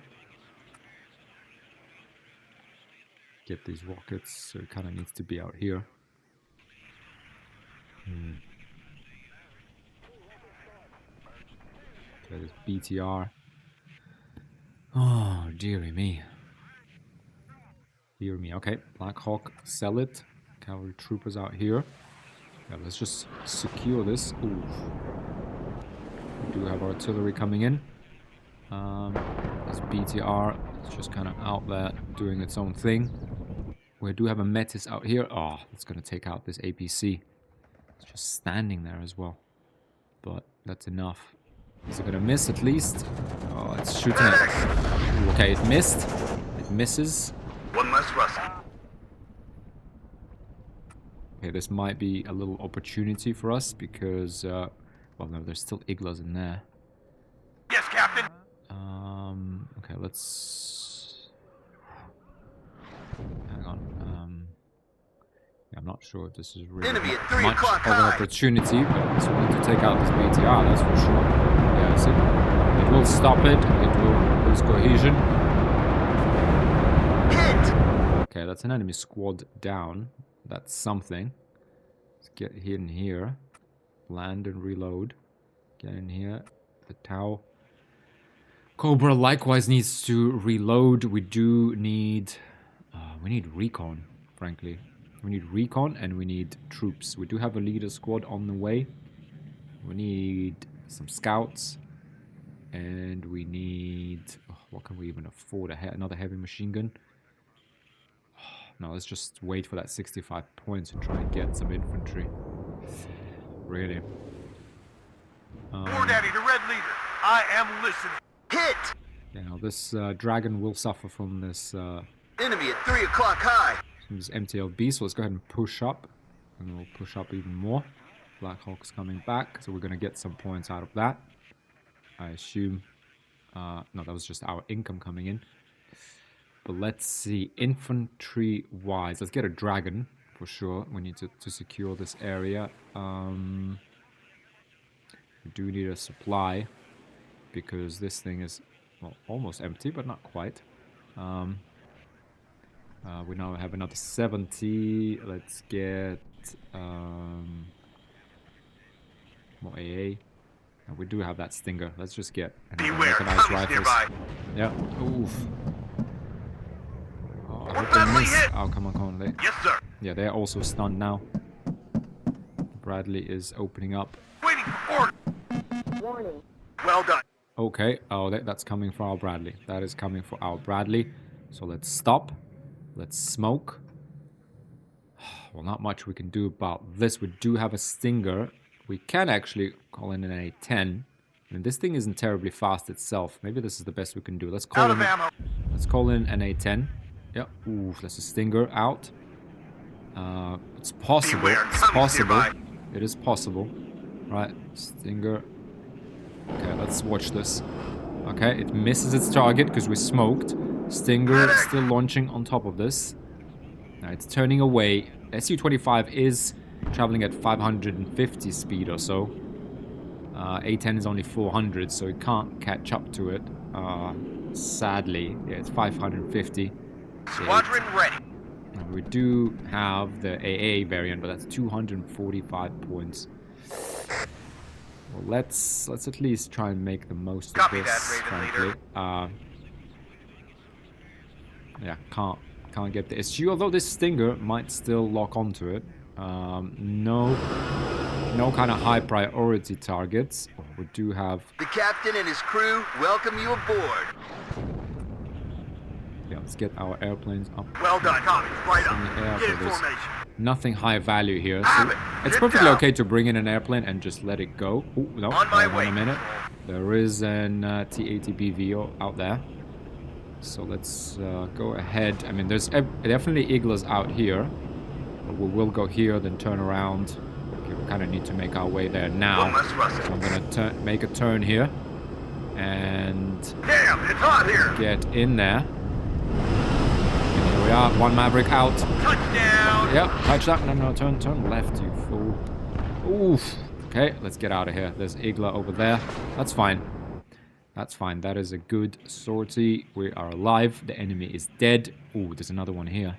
Get these rockets, so it kind of needs to be out here. Okay, this BTR. Oh, dearie me. Dear me. Okay, Black Hawk, sell it. Cavalry troopers out here. Yeah, let's just secure this. Ooh. We do have artillery coming in. This BTR is just kind of out there doing its own thing. We do have a Metis out here. Oh, it's going to take out this APC. It's just standing there as well. But that's enough. Is it going to miss at least? Oh, it's shooting it. Ooh, okay, it missed. It misses. One less Russell. Okay, this might be a little opportunity for us because, well, no, there's still Iglas in there. Yes, Captain. Okay, let's... Hang on. Yeah, I'm not sure if this is really Enemy at 3 much o'clock of an high. opportunity, but so we need to take out this BTR, that's for sure. Yeah, see, it will stop it. It will lose cohesion. Hit. Okay, that's an enemy squad down. That's something. Let's get hidden here. Land and reload. Get in here. The Tau. Cobra likewise needs to reload. We do need... we need recon, frankly. We need recon and we need troops. We do have a leader squad on the way. We need some scouts. And we need... oh, what can we even afford? Another heavy machine gun? No, let's just wait for that 65 points and try and get some infantry. Really. War Daddy, the Red Leader. I am listening. Hit! Yeah, now this dragon will suffer from this... Enemy at 3 o'clock high. this MTLB, so let's go ahead and push up. And we'll push up even more. Black Hawk's coming back, so we're going to get some points out of that. I assume... no, that was just our income coming in. But let's see, infantry-wise, let's get a dragon, for sure. We need to secure this area. We do need a supply, because this thing is, well, almost empty, but not quite. We now have another 70. Let's get more AA. And we do have that Stinger. Let's just get Beware, mechanized commies rifles. nearby. Yeah. Oof. Oh, I We're hope they badly miss. hit. Oh, come on, come on. Yes, sir. Yeah, they're also stunned now. Bradley is opening up. Waiting for order. Warning. Well done. Okay. Oh, that's coming for our Bradley. That is coming for our Bradley. So let's stop. Let's smoke. Well, not much we can do about this. We do have a Stinger. We can actually call in an A10. And this thing isn't terribly fast itself. Maybe this is the best we can do. Let's call Out in. of ammo. Let's call in an A10. Yep. Ooh, that's a Stinger out. It's possible. Beware, It's commies possible. nearby. It is possible. Right, Stinger. Okay, let's watch this. Okay, it misses its target because we smoked. Stinger still launching on top of this. Now it's turning away. Su-25 is traveling at 550 speed or so. A10 is only 400, so it can't catch up to it. Sadly, yeah, it's 550. Squadron ready. And we do have the AA variant, but that's 245 points. Well, let's at least try and make the most Copy of this, that, Raven frankly. Leader. Yeah, can't get the SU, although this Stinger might still lock onto it. No kind of high priority targets. Oh, we do have... The captain and his crew welcome you aboard. Yeah, let's get our airplanes up. Well done, commies. Right In the air, up. Get in so there's formation. nothing high value here. Have So it. it's Get perfectly down. okay to bring in an airplane and just let it go. Oh, no, On my hold way. a minute. There is an T-80BV out there. So let's go ahead. I mean, there's definitely Eagles out here. But we will go here, then turn around. Okay, we kind of need to make our way there now. One less Russell. So I'm going to make a turn here. And Damn, it's hot here. get in there. And here we are. One Maverick out. Touchdown. Yep, touchdown. No, turn left, you fool. Oof. Okay, let's get out of here. There's Igla over there. That's fine. That's fine. That is a good sortie. We are alive. The enemy is dead. Ooh, there's another one here.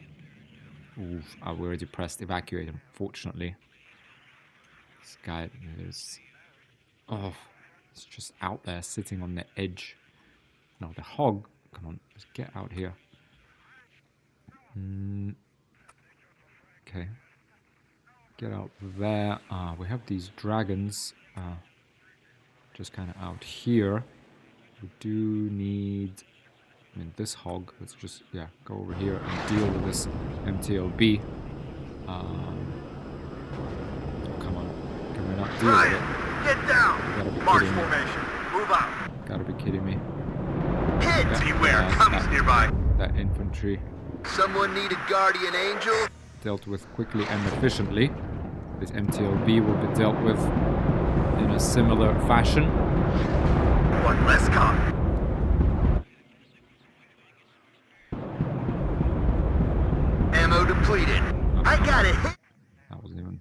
Oof. We already pressed evacuate, unfortunately. This guy is... oh, it's just out there, sitting on the edge. No, the hog. Come on, let's get out here. Okay. Get out there. We have these dragons just kind of out here. We do need... I mean, this hog. Let's just, yeah, go over here and deal with this MTLB. Oh, come on. Can we not deal with Ryan, it? get down. You gotta be March kidding me. formation. Move out. Gotta be kidding me. Hit! Yeah, Beware, yeah, commies nearby. that infantry Someone need a guardian angel? dealt with quickly and efficiently. This MTLB will be dealt with in a similar fashion. One less copy. Ammo depleted. I got it hit! That wasn't even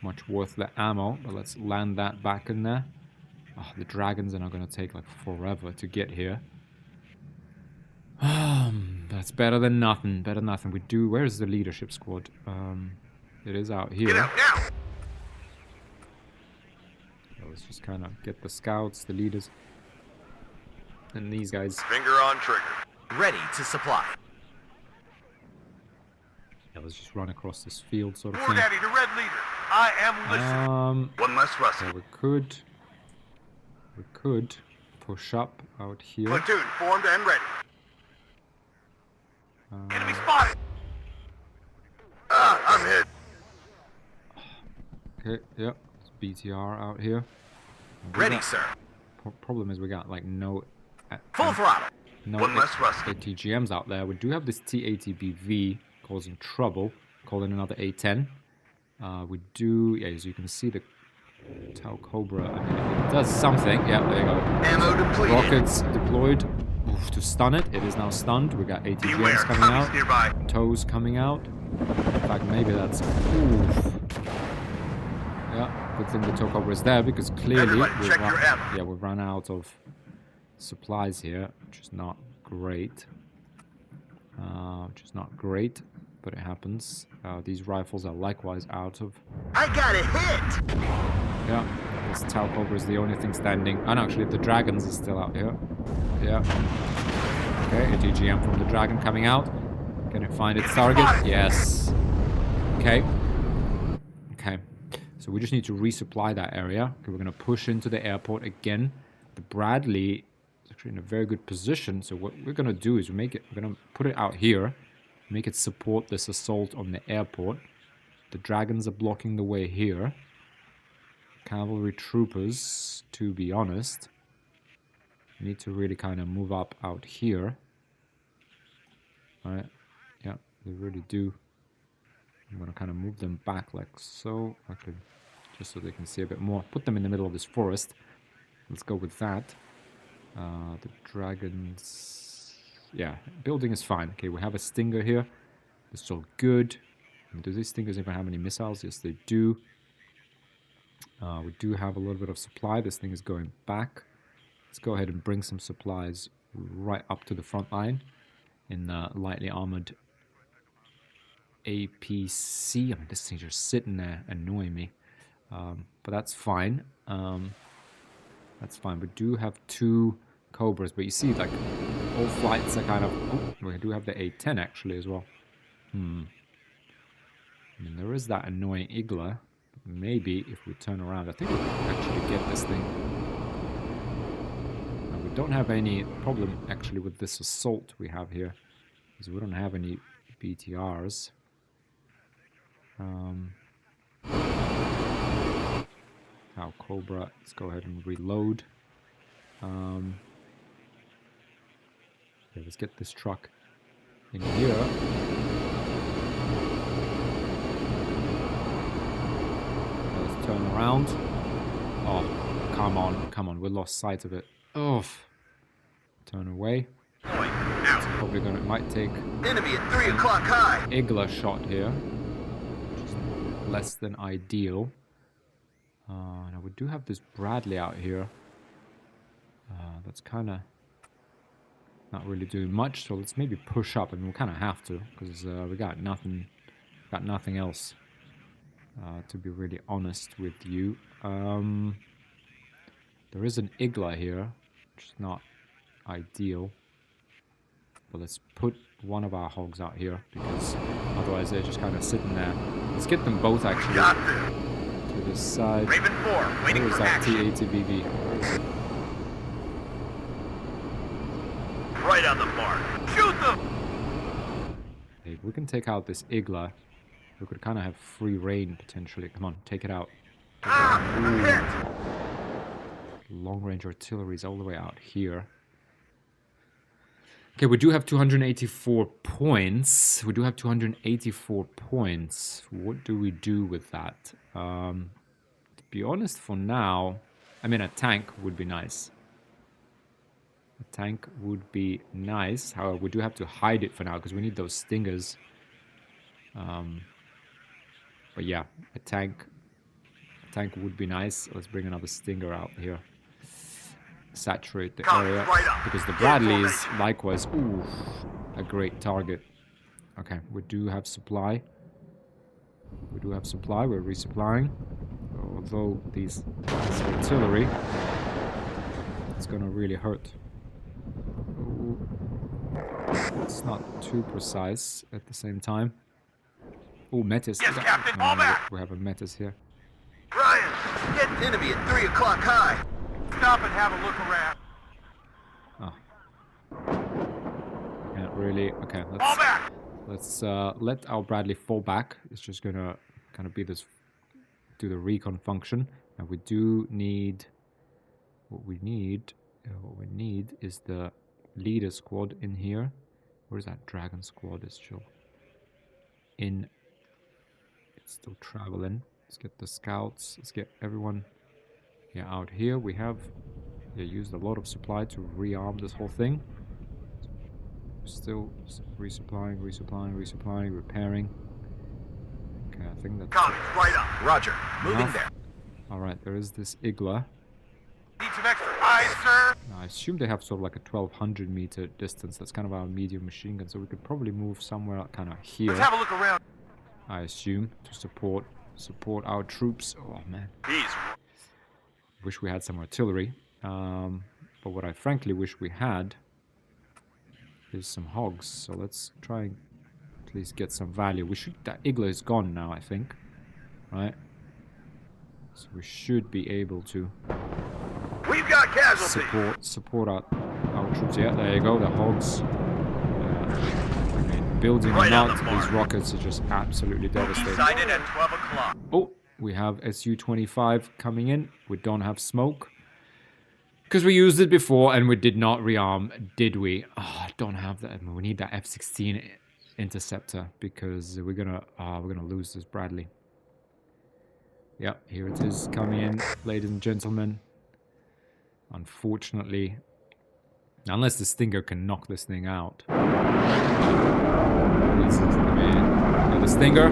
much worth the ammo, but let's land that back in there. Oh, the dragons are not going to take like forever to get here. That's better than nothing. Better than nothing. We do... where's the leadership squad? It is out here. Get out now. let's just kind of get the scouts, the leaders, and these guys. Finger on trigger. Ready to supply. Yeah, let's just run across this field sort of War thing. Daddy, the Red Leader. I am listening. One less Rusty. So we could push up out here. Platoon formed and ready. Enemy spotted. I'm hit. Okay, yep, it's BTR out here. Ready, sir. Problem is we got like no Full throttle. One less Rusty. ATGMs out there. We do have this T-80BV causing trouble. Calling another A-10. We do, yeah, as you can see, the Tau Cobra, I mean, it does something. Yeah, there you go. Ammo depleted. Rockets deployed to stun it. It is now stunned. We got ATGMs Beware, coming commies out. nearby. Toes coming out. In fact, maybe that's... Oof. Yeah, good thing the Tau Cobra is there, because clearly Everybody, check your ammo. we've run out of supplies here, which is not great. But it happens. These rifles are likewise out of... I got a hit! Yeah, this Tau Cobra is the only thing standing. And actually, the Dragons are still out here. Yeah. Okay, a DGM from the Dragon coming out. Can it find its target? Yes. Okay. Okay. So we just need to resupply that area. Okay, we're going to push into the airport again. The Bradley is actually in a very good position. So what we're going to do is we're going to put it out here. Make it support this assault on the airport. The Dragons are blocking the way here. Cavalry troopers, to be honest, need to really kind of move up out here. Alright, yeah, they really do. I'm going to kind of move them back like so. Actually, just so they can see a bit more. Put them in the middle of this forest. Let's go with that. The Dragons... Yeah, building is fine. Okay, we have a Stinger here. It's all good. Do these Stingers even have any missiles? Yes, they do. We do have a little bit of supply. This thing is going back. Let's go ahead and bring some supplies right up to the front line in lightly armored APC. I mean, this thing's just sitting there annoying me. But that's fine. That's fine. We do have 2 Cobras, but you see, like, all flights are kind of... Oh, we do have the A-10 actually as well. I mean, there is that annoying Igla. Maybe if we turn around, I think we can actually get this thing. Now, we don't have any problem actually with this assault we have here, because we don't have any BTRs. Now, Cobra, let's go ahead and reload. Yeah, let's get this truck in here. Let's turn around. Oh, come on, we lost sight of it. Oh, turn away. It's probably gonna, it might take Enemy at 3 o'clock high. Igla shot here, which is less than ideal. Now we do have this Bradley out here. That's kind of not really doing much, so let's maybe push up. I mean, we kind of have to, because we got nothing else. To be really honest with you, there is an Igla here, which is not ideal. But let's put one of our hogs out here, because otherwise they're just kind of sitting there. Let's get them both actually to this side. Raven 4, waiting Where is for that action. T-80BV? Right on the mark. Shoot them! Hey, if we can take out this Igla, we could kind of have free reign potentially. Come on, take it out. I'm hit! Long-range artillery is all the way out here. Okay, we do have 284 points. We do have 284 points. What do we do with that? To be honest, for now, I mean, a tank would be nice. A tank would be nice. However, we do have to hide it for now because we need those Stingers. But yeah, a tank would be nice. Let's bring another Stinger out here. Saturate the area, because the Bradley is likewise a great target. Okay, we do have supply. We're resupplying. So although this artillery, it's gonna really hurt. Ooh. It's not too precise at the same time. Oh, Metis. Yes, Captain, fall back! We have a Metis here. Ryan, get enemy at 3 o'clock high. Stop and have a look around. Oh. Can't really. Okay, Fall back! let's let our Bradley fall back. It's just gonna kind of be this, do the recon function. And we do need, what we need is the leader squad in here. Where's that dragon squad? It's still in. It's still traveling. Let's get the scouts. Let's get everyone. Yeah, out here we have used a lot of supply to rearm this whole thing. Still resupplying, repairing. Okay, I think that's Comics, right up. Roger. Moving enough. there. Alright, there is this Igla. Need some extra eyes, sir. Now, I assume they have sort of like a 1200 meter distance. That's kind of our medium machine gun, so we could probably move somewhere kind of here. Let's have a look around. I assume, to support our troops. Oh man, He's wish we had some artillery. But what I frankly wish we had is some hogs. So let's try and at least get some value. We should. That Igla is gone now, I think. Right. So we should be able to We've got casualties. support our troops. Yeah, there you go. The hogs. I mean, building or Right on not, the these mark. rockets are just absolutely devastating. Sighted at 12 o'clock. Oh, we have Su-25 coming in. We don't have smoke. Because we used it before and we did not rearm, did we? Oh, I don't have that. I mean, we need that F-16 interceptor because we're gonna lose this Bradley. Yep, here it is coming in, ladies and gentlemen. Unfortunately, unless the Stinger can knock this thing out. This is, I mean, the Stinger.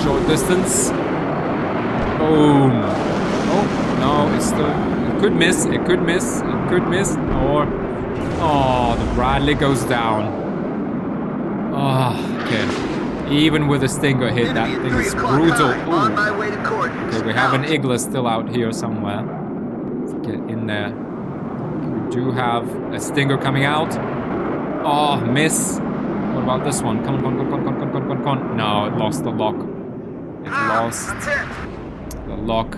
Short distance. Boom. Oh, no, it's still... It could miss. It could miss. It could miss. Or... Oh, the Bradley goes down. Oh, okay. Even with a Stinger hit, that Enemy at thing 3 is o'clock brutal. high. On my way to coordinates. Okay, we have an Out. Igla still out here somewhere. Let's get in there. We do have a Stinger coming out. Oh, miss. What about this one? Come on. No, it lost the lock. It lost That's it. the lock.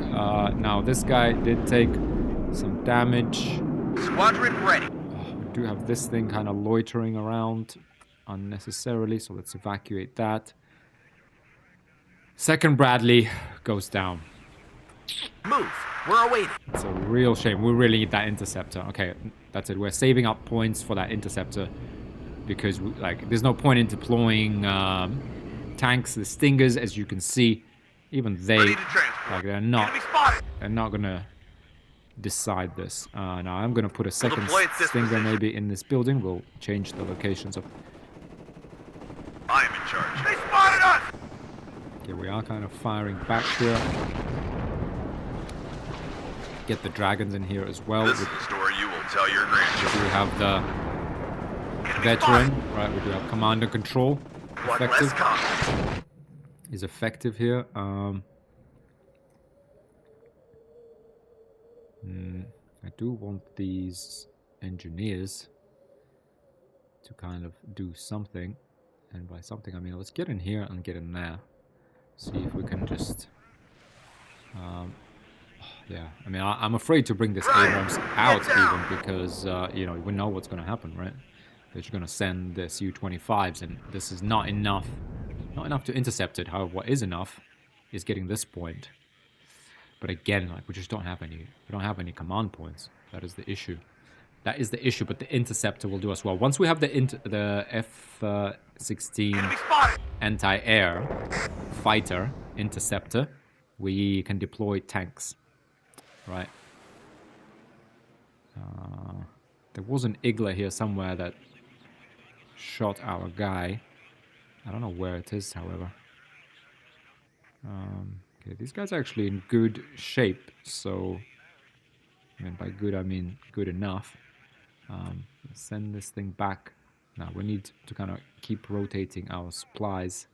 Now, this guy did take some damage. Squadron ready. Oh, we do have this thing kind of loitering around unnecessarily, so let's evacuate that. Second Bradley goes down. Move. We're awaiting. It's a real shame. We really need that interceptor. Okay, that's it. We're saving up points for that interceptor because, there's no point in deploying tanks. The Stingers, as you can see, even they, Ready to transport. they're Enemy not spotted. gonna decide this. Now I'm gonna put a second deploy at this Stinger position. maybe in this building. We'll change the locations of. I am in charge. They spotted us. Okay, we are kind of firing back here. Get the dragons in here as well. This is the story you will tell your We grandchildren. do have the Enemy veteran, spotted. right? We do have command and control. One less Effective. comment. Is effective here. I do want these engineers to kind of do something, and by something I mean let's get in here and get in there. See if we can just. Yeah, I mean I'm afraid to bring this Abrams out even because we know what's going to happen, right? They're just going to send the Su-25s, and this is not enough. Not enough to intercept it. However, what is enough is getting this point. But again, we just don't have any. We don't have any command points. That is the issue. That is the issue. But the interceptor will do as well. Once we have the F-16 Enemy spotted. anti-air fighter interceptor, we can deploy tanks. Right. There was an Igla here somewhere that shot our guy. I don't know where it is, however. Okay, these guys are actually in good shape, so... I mean, by good, I mean good enough. Let's send this thing back. Now, we need to kind of keep rotating our supplies.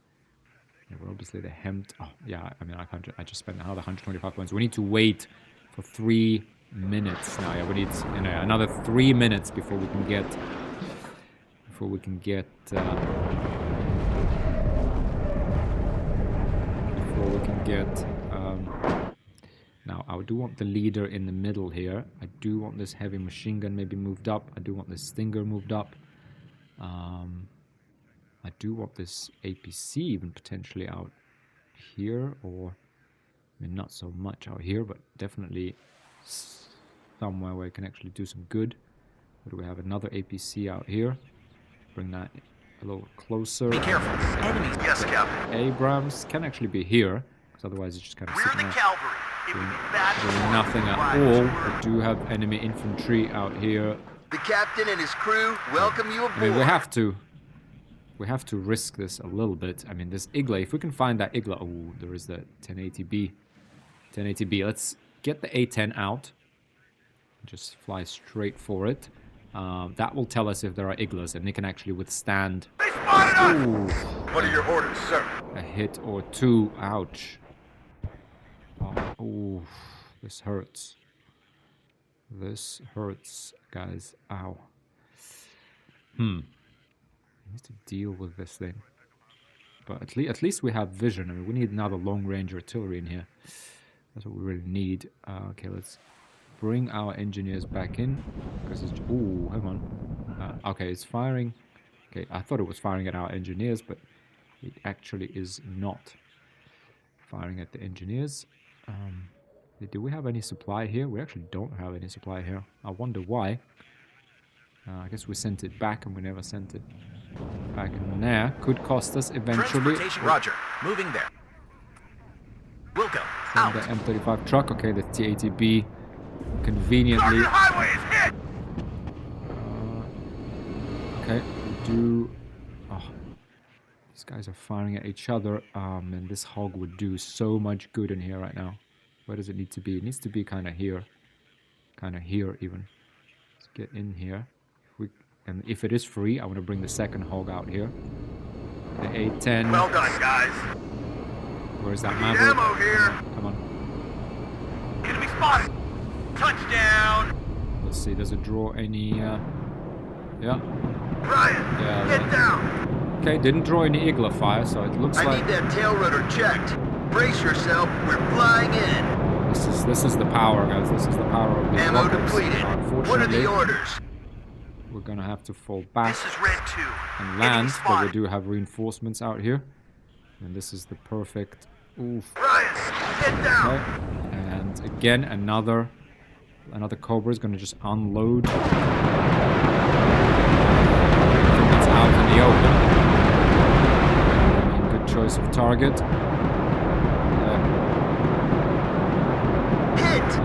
Yeah, we're obviously the hemmed. Oh, yeah, I mean, I just spent another 125 points. We need to wait for 3 minutes now. Yeah, we need, you know, another 3 minutes before we can get... Now, I do want the leader in the middle here. I do want this heavy machine gun maybe moved up. I do want this Stinger moved up. I do want this APC even potentially out here, or I mean, not so much out here, but definitely somewhere where I can actually do some good. But we have another APC out here. Bring that a little closer. Be careful. Enemies. Yes, Captain. Abrams can actually be here, because otherwise it's just kind of We're sitting the there cavalry. It would be bad doing nothing at all. We do have enemy infantry out here. The captain and his crew welcome you aboard. I mean, we have to risk this a little bit. I mean, this Igla, if we can find that Igla... Oh, there is the 1080B. 1080B. Let's get the A10 out. Just fly straight for it. That will tell us if there are Iglas, and they can actually withstand... They spotted us! Ooh, What are your orders, sir? a hit or two. Ouch. Oh, this hurts. This hurts, guys. Ow. I need to deal with this thing. But at least we have vision. I mean, we need another long-range artillery in here. That's what we really need. Okay, let's bring our engineers back in. Because it's... Ooh, hang on. Okay, it's firing. Okay, I thought it was firing at our engineers, but it actually is not firing at the engineers. Do we have any supply here? We actually don't have any supply here. I wonder why. I guess we sent it back and we never sent it back in there. Could cost us eventually. Transportation. Roger. Moving there. Wilco. Send Out. the M35 truck. Okay, the T-80B conveniently. Sergeant Highway is hit! Okay, we do... Oh, these guys are firing at each other. And this hog would do so much good in here right now. Where does it need to be? It needs to be kind of here. Kind of here, even. Let's get in here. And if it is free, I want to bring the second hog out here. The A10. Well done, guys. Where's that Need Maverick? ammo here. Come on. Enemy spotted. Touchdown. Let's see, does it draw any... Yeah. Ryan, Yeah, get down. Okay, didn't draw any Igla fire, so it looks I like... need that tail rotor checked. Brace yourself, we're flying in. This is the power, guys. This is the power of the Ammo rockets. depleted. What are Unfortunately, the orders? we're gonna have to fall back This is Red 2. and Enemy land, but we spotted. do have reinforcements out here. And this is the perfect... Oof. Ryan, get down. Okay. And again, another Cobra is gonna just unload. I think that's out in the open. I mean, good choice of target.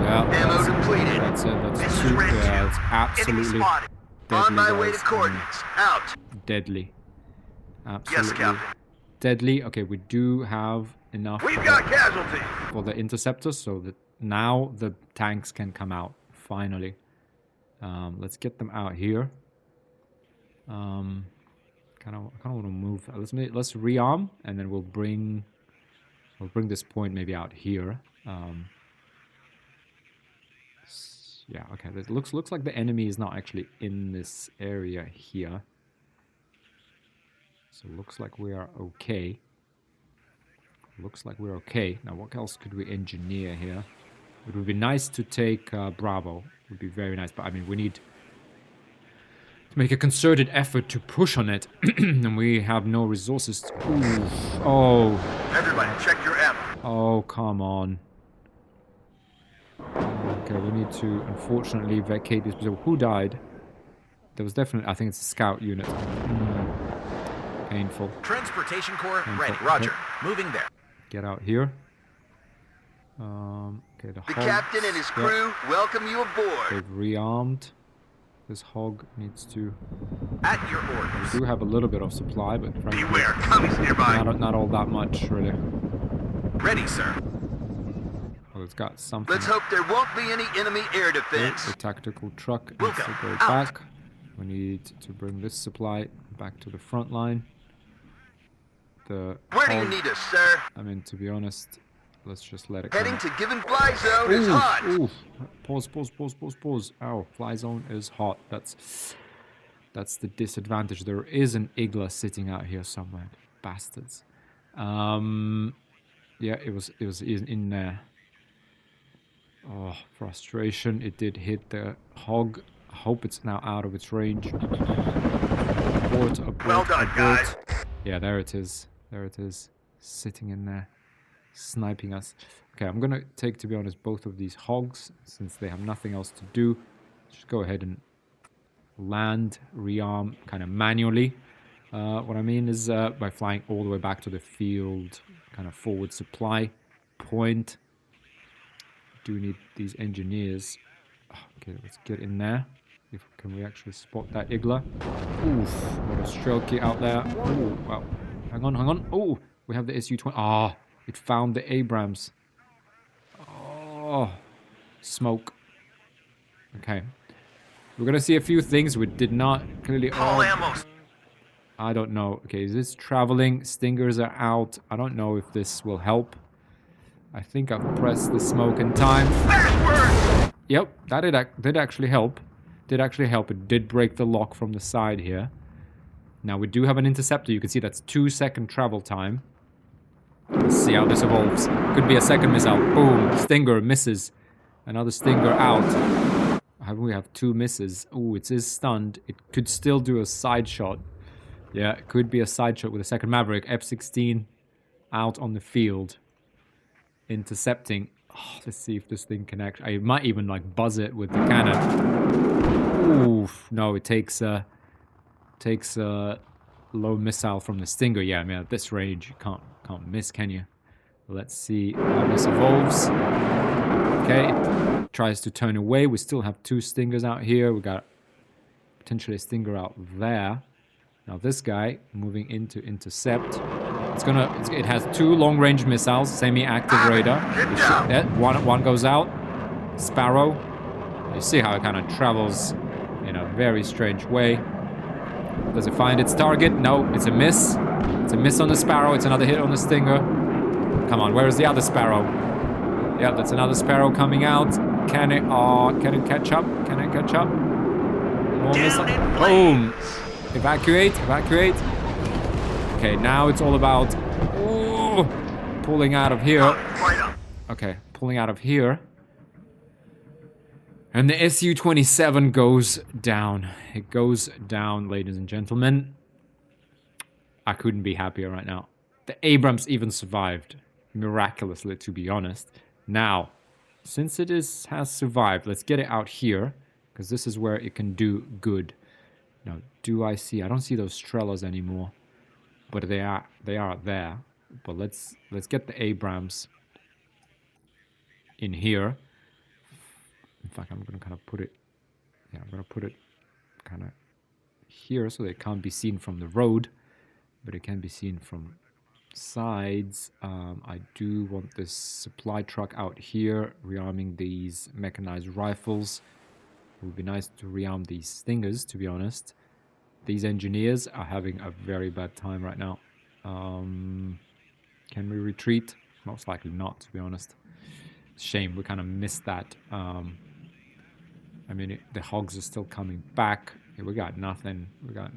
Yeah, Ammo depleted. that's it. That's This is two. Red 2. Yeah, it's Enemy absolutely spotted. deadly. On my way to guys. coordinates. Out. Deadly. Absolutely. Yes, Captain. Deadly. Okay, we do have enough We've got casualties. for the interceptors, so that now the tanks can come out finally. Let's get them out here. Kind of want to move. Let's rearm, and then we'll bring this point maybe out here. Yeah, okay. It looks like the enemy is not actually in this area here. So looks like we are okay. Looks like we're okay. Now, what else could we engineer here? It would be nice to take Bravo. It would be very nice, but I mean, we need to make a concerted effort to push on it, and we have no resources. Ooh. Oh. Everybody, check your ammo. Oh, come on. Okay, we need to, unfortunately, vacate this position. Who died? There was definitely... I think it's a scout unit. Painful. Transportation Corps Painful. ready. Roger. Okay. Moving there. Get out here. Okay, the The hogs. captain and his crew welcome you aboard. They've rearmed. This hog needs to... At your orders. We do have a little bit of supply, but frankly, Beware, commies nearby. not all that much, really. Ready, sir. Oh, it's got something. Let's hope there won't be any enemy air Okay, defense. the tactical truck We'll needs to go. go Out. back. We need to bring this supply back to the front line. the Where do you hog. need us, sir? I mean, to be honest, let's just let it Heading come. to given fly zone is hot. Ooh. Pause. Ow, fly zone is hot. That's the disadvantage. There is an Igla sitting out here somewhere. Bastards. Yeah, it was in there. Oh, frustration. It did hit the hog. I hope it's now out of its range. Abort. Well done, guys. Yeah, there it is. Sitting in there. Sniping us. Okay, I'm gonna take, to be honest, both of these hogs, since they have nothing else to do. Just go ahead and land, rearm, kind of manually. What I mean is by flying all the way back to the field, kind of forward supply point. Do need these engineers. Okay, let's get in there. Can we actually spot that Igla? Oof, what a strelky out there. Ooh, wow. Hang on. Oh, we have the SU-20. Ah, it found the Abrams. Oh, smoke. Okay. We're gonna see a few things we did not clearly... All ammo. I don't know. Okay, is this traveling? Stingers are out. I don't know if this will help. I think I've pressed the smoke in time. Backward! Yep, that did actually help. It did break the lock from the side here. Now we do have an interceptor. You can see that's 2-second travel time. Let's see how this evolves. Could be a second missile. Boom. Stinger misses. Another Stinger out. We have 2 misses. Oh, it is stunned. It could still do a side shot. Yeah, it could be a side shot with a second Maverick. F-16 out on the field. Intercepting. Oh, let's see if this thing can actually... I might even like buzz it with the cannon. Oof. No, it takes a low missile from the Stinger. Yeah, I mean at this range you can't miss, can you? Let's see how this evolves. Okay, it tries to turn away. We still have 2 Stingers out here. We got potentially a Stinger out there. Now this guy moving into intercept. It has 2 long-range missiles, semi-active radar. One goes out. Sparrow. You see how it kind of travels in a very strange way. Does it find its target? No, it's a miss. It's a miss on the Sparrow. It's another hit on the Stinger. Come on, where is the other Sparrow? Yeah, that's another Sparrow coming out. Can it catch up? More missile. Boom. Evacuate. Okay, now it's all about pulling out of here. Okay, pulling out of here. And the SU-27 goes down. It goes down, ladies and gentlemen. I couldn't be happier right now. The Abrams even survived. Miraculously, to be honest. Now, since it has survived, let's get it out here. Because this is where it can do good. Now, I don't see those Strellas anymore. But they are there. But let's get the Abrams in here. In fact, I'm going to kind of put it... Yeah, I'm going to put it kind of here so that it can't be seen from the road. But it can be seen from sides. I do want this supply truck out here, rearming these mechanized rifles. It would be nice to rearm these Stingers, to be honest. These engineers are having a very bad time right now. Can we retreat? Most likely not, to be honest. Shame, we kind of missed that. I mean, the hogs are still coming back. Yeah, we got nothing.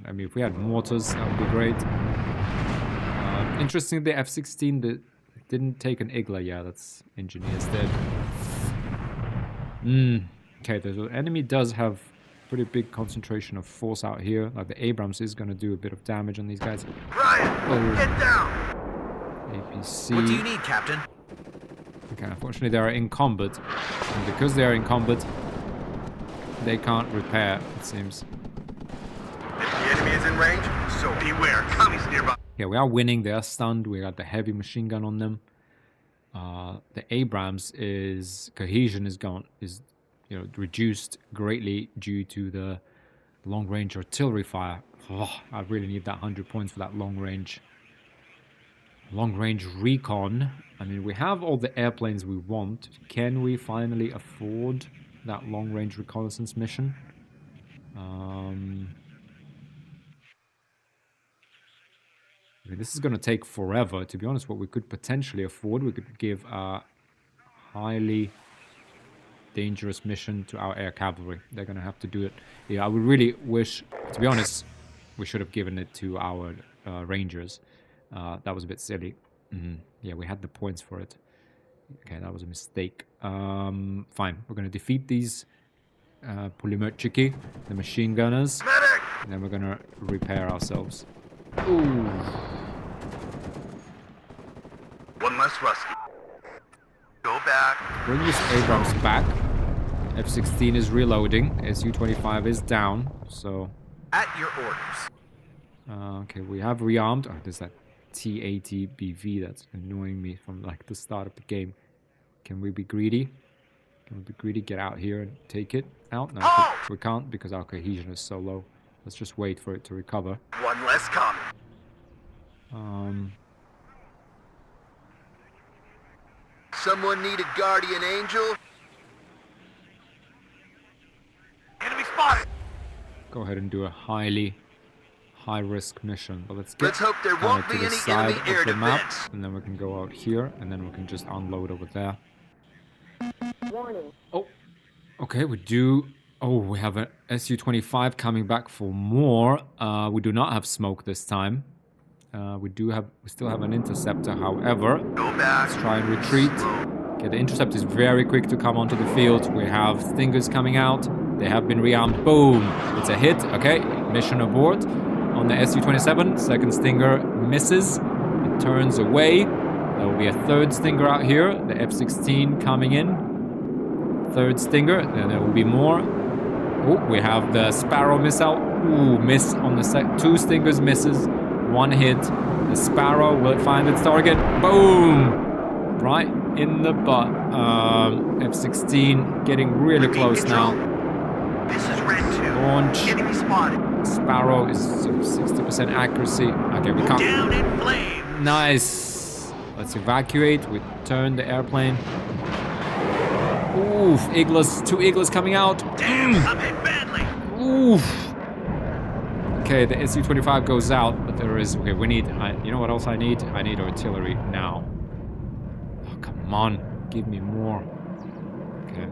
I mean, if we had mortars, that would be great. Interestingly, the F-16 didn't take an Igla. Yeah, that's engineers dead. Okay, the enemy does have pretty big concentration of force out here. Like the Abrams is going to do a bit of damage on these guys. Ryan, get down! APC. What do you need, Captain? Okay, unfortunately they are in combat. And because they are in combat, they can't repair, it seems. If the enemy is in range, so beware. Commies nearby. Yeah, we are winning. They are stunned. We got the heavy machine gun on them. The Abrams cohesion is reduced greatly due to the long-range artillery fire. Oh, I really need that 100 points for that long-range recon. I mean, we have all the airplanes we want. Can we finally afford that long-range reconnaissance mission? I mean, this is going to take forever. To be honest, what we could potentially afford, we could give a highly dangerous mission to our air cavalry. They're going to have to do it. Yeah, I would really wish, to be honest, we should have given it to our rangers. That was a bit silly. Yeah, we had the points for it. Okay, that was a mistake. Fine, we're going to defeat these Pulimerchiki, the machine gunners. Medic! And then we're going to repair ourselves. Ooh. One less rusty. Go back. Bring this Abrams back. F-16 is reloading. Su-25 is down, so... At your orders. okay, we have rearmed. Oh, there's that T-80 BV that's annoying me from, like, the start of the game. Can we be greedy? Can we be greedy? Get out here and take it out? No, we can't because our cohesion is so low. Let's just wait for it to recover. One less coming. Someone need a guardian angel? Enemy spotted. Go ahead and do a high-risk mission. But let's Hope there kinda won't to be the any side enemy air of the map, defense. and then we can go out here, and then we can just unload over there. Warning. Oh, okay, we do... Oh, we have an Su-25 coming back for more. We do not have smoke this time. We still have an interceptor, however. Go back. Let's try and retreat. Okay, the intercept is very quick to come onto the field. We have Stingers coming out. They have been rearmed. Boom! It's a hit. Okay, mission abort on the Su-27. Second Stinger misses. It turns away. There will be a third Stinger out here. The F-16 coming in. Third Stinger. Then there will be more. Oh, we have the Sparrow missile. Ooh, miss on the two Stingers misses. One hit. The Sparrow will find its target. Boom! Right in the butt. F-16 getting really close now. This is Red 2. Launch. Enemy spotted. Sparrow is sort of 60% accuracy. Okay, we can't. Down in flames. Nice. Let's evacuate. We turn the airplane. Oof, Eagles. Two Eagles coming out. Damn, I'm hit badly. Oof. Okay, the Su-25 goes out, but there is... Okay, we need... you know what else I need? I need artillery now. Oh, come on. Give me more. Okay.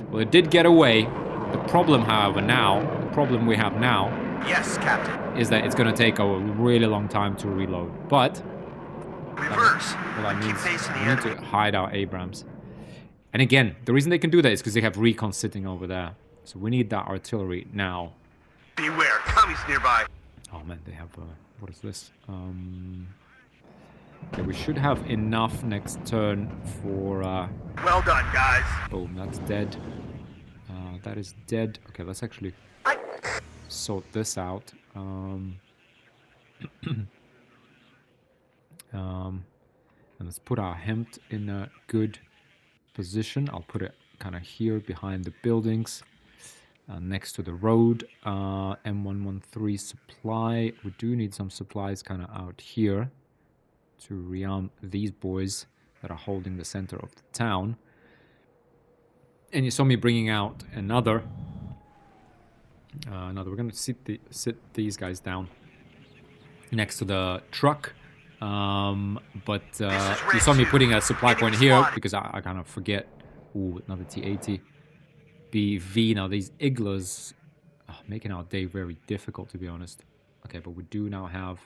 Well, it did get away. The problem, however, the problem we have now... Yes, Captain. ...is that it's going to take a really long time to reload. But... Reverse. Well, that Keep means facing the we need enemy. to hide our Abrams. And again, the reason they can do that is because they have recon sitting over there. So we need that artillery now. Beware, commies nearby. Oh man, they have... what is this? Okay, we should have enough next turn for... Well done, guys. boom, that's dead. That is dead. Okay, let's actually sort this out. And let's put our Hempt in a good position. I'll put it kind of here behind the buildings, next to the road. M113 supply. We do need some supplies kind of out here to rearm these boys that are holding the center of the town. And you saw me bringing out another. We're going to sit these guys down next to the truck. But you saw me putting a supply point here because I kind of forget. Ooh, another T-80. BV. Now these Iglas are making our day very difficult, to be honest. Okay, but we do now have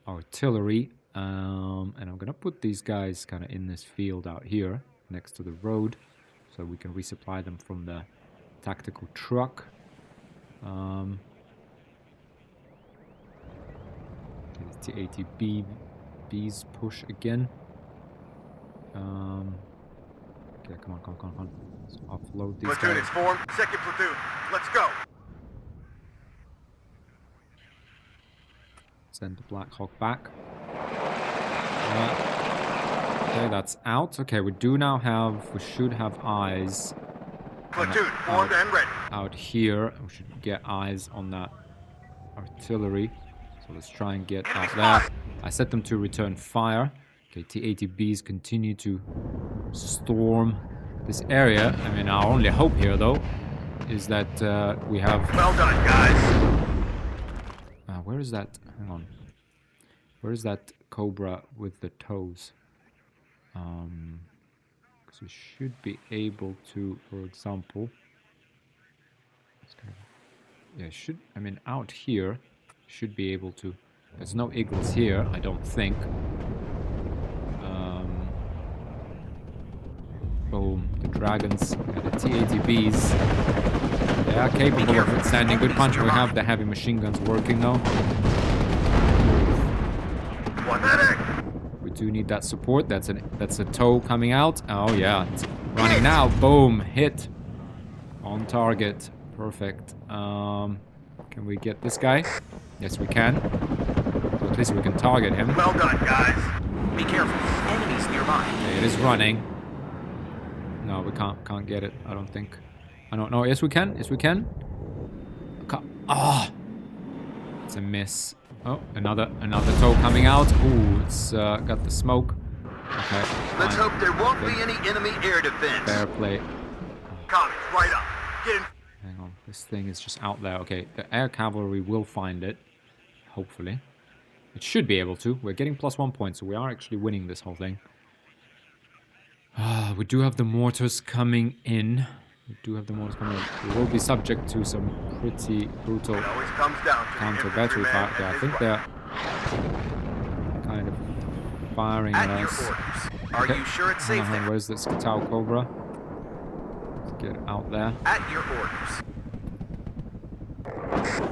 artillery. And I'm going to put these guys kind of in this field out here next to the road, so we can resupply them from the tactical truck. T-80Bs push again. Okay, come on. Let's offload these Platoon guys. is formed. Second platoon. Let's go. Send the Black Hawk back. Okay, that's out. Okay, we should have eyes. Platoon formed and ready. Out here. We should get eyes on that artillery. So let's try and get out there. I set them to return fire. Okay, T-80Bs continue to storm this area. I mean, our only hope here, though, is that we have... Well done, guys. where is that? Hang on. Where's that Cobra with the toes? Because we should be able to, for example, it's kind of, yeah, should, I mean, out here, should be able to. There's no eagles here, I don't think. Boom, the dragons, and the T-80Bs. They are capable of withstanding good punch. We have the heavy machine guns working now. One medic! We do need that support. That's a toe coming out. Oh yeah, it's running now. Boom, hit on target. Perfect. Can we get this guy? Yes, we can. So at least we can target him. Well done, guys. Be careful. Enemies nearby. Okay, it is running. No, we can't get it. I don't think. I don't know. Yes, we can. Yes, we can. Ah, it's a miss. Oh, another toe coming out. Ooh, it's got the smoke. Okay. Let's fine. hope there won't Good. be any enemy air defense. Fair play. Comics, right up. Get in. Hang on, this thing is just out there. Okay, the air cavalry will find it. Hopefully. It should be able to. We're getting +1 point, so we are actually winning this whole thing. We do have the mortars coming in. We will be subject to some pretty brutal It always comes down to counter the battery infantryman fire. Yeah, I and think his they're kind of firing at At your us. orders. Are you sure it's safe Hang on, there? where's this Tau Cobra? Let's get out there. At your orders.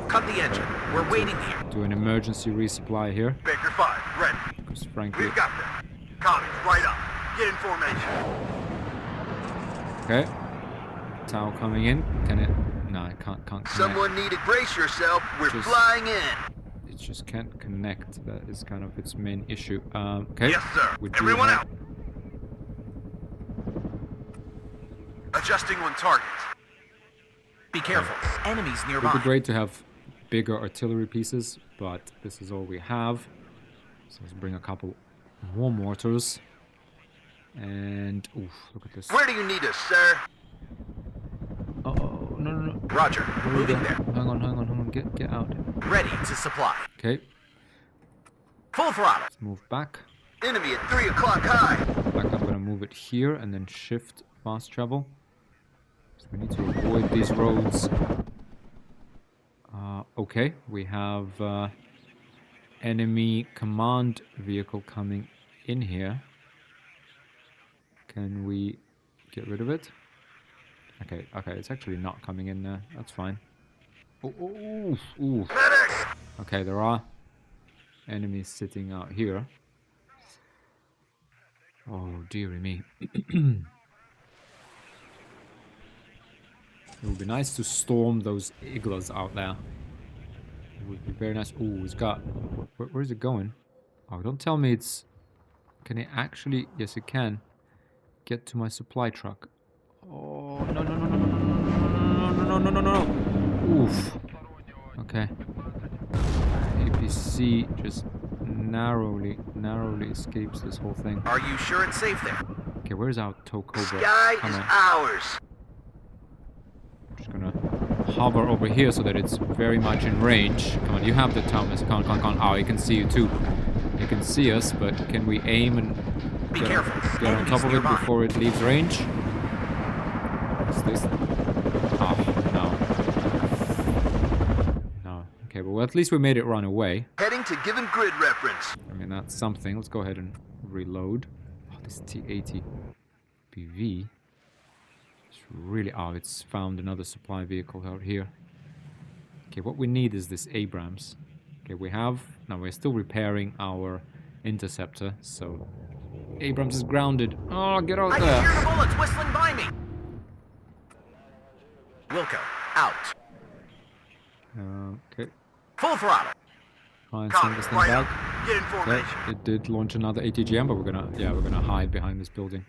Cut the engine. We're waiting here. Do an emergency resupply here. Baker 5, ready. Because frankly, We've got them. Comics, right up. Get in formation. okay. Tau coming in. Can it? No, it can't connect. Someone need to brace yourself. We're Just- flying in. It just can't connect. That is kind of its main issue. Okay. Yes, sir. We do Everyone have- out. Adjusting on target. Be careful. Enemies It would nearby. be great to have bigger artillery pieces, but this is all we have. So let's bring a couple more mortars. And oof, look at this. Where do you need us, sir? Oh no. Roger. Moving there. Hang on. Get out. Ready to supply. Okay, Full throttle. let's move back. Enemy at 3 o'clock high. I'm gonna move it here and then shift fast travel. So we need to avoid these roads. Okay, we have enemy command vehicle coming in here. Can we get rid of it? Okay, it's actually not coming in there. That's fine. Ooh. Medic! Okay, there are enemies sitting out here. Oh, dearie me. It would be nice to storm those igloos out there. It would be very nice. Ooh, it's got... Where's it going? Oh, don't tell me it's... Can it actually... Yes, it can. Get to my supply truck. Oh, no. Oof. Okay. APC just narrowly escapes this whole thing. Are you sure it's safe there? Okay, where's our tow Cobra? Sky Come is on. ours. Just gonna hover over here so that it's very much in range. Come on, you have the Thomas. Come on. Oh, he can see you too. He can see us, but can we aim and Be get, careful. get on Enemies top of it nearby. before it leaves range? What's this? Oh, no. Okay, well at least we made it run away. Heading to given grid reference. I mean, that's something. Let's go ahead and reload. Oh, this T-80 PV. It's really... Oh, it's found another supply vehicle out here. Okay, what we need is this Abrams. Okay, we have... No, we're still repairing our interceptor, so... Abrams is grounded. Oh, get out I can there! hear the bullets whistling by me. Wilco, out. Okay, Full throttle. try and send Comics, this thing right back. up. Get in Okay, formation. it did launch another ATGM, but we're gonna hide behind this building.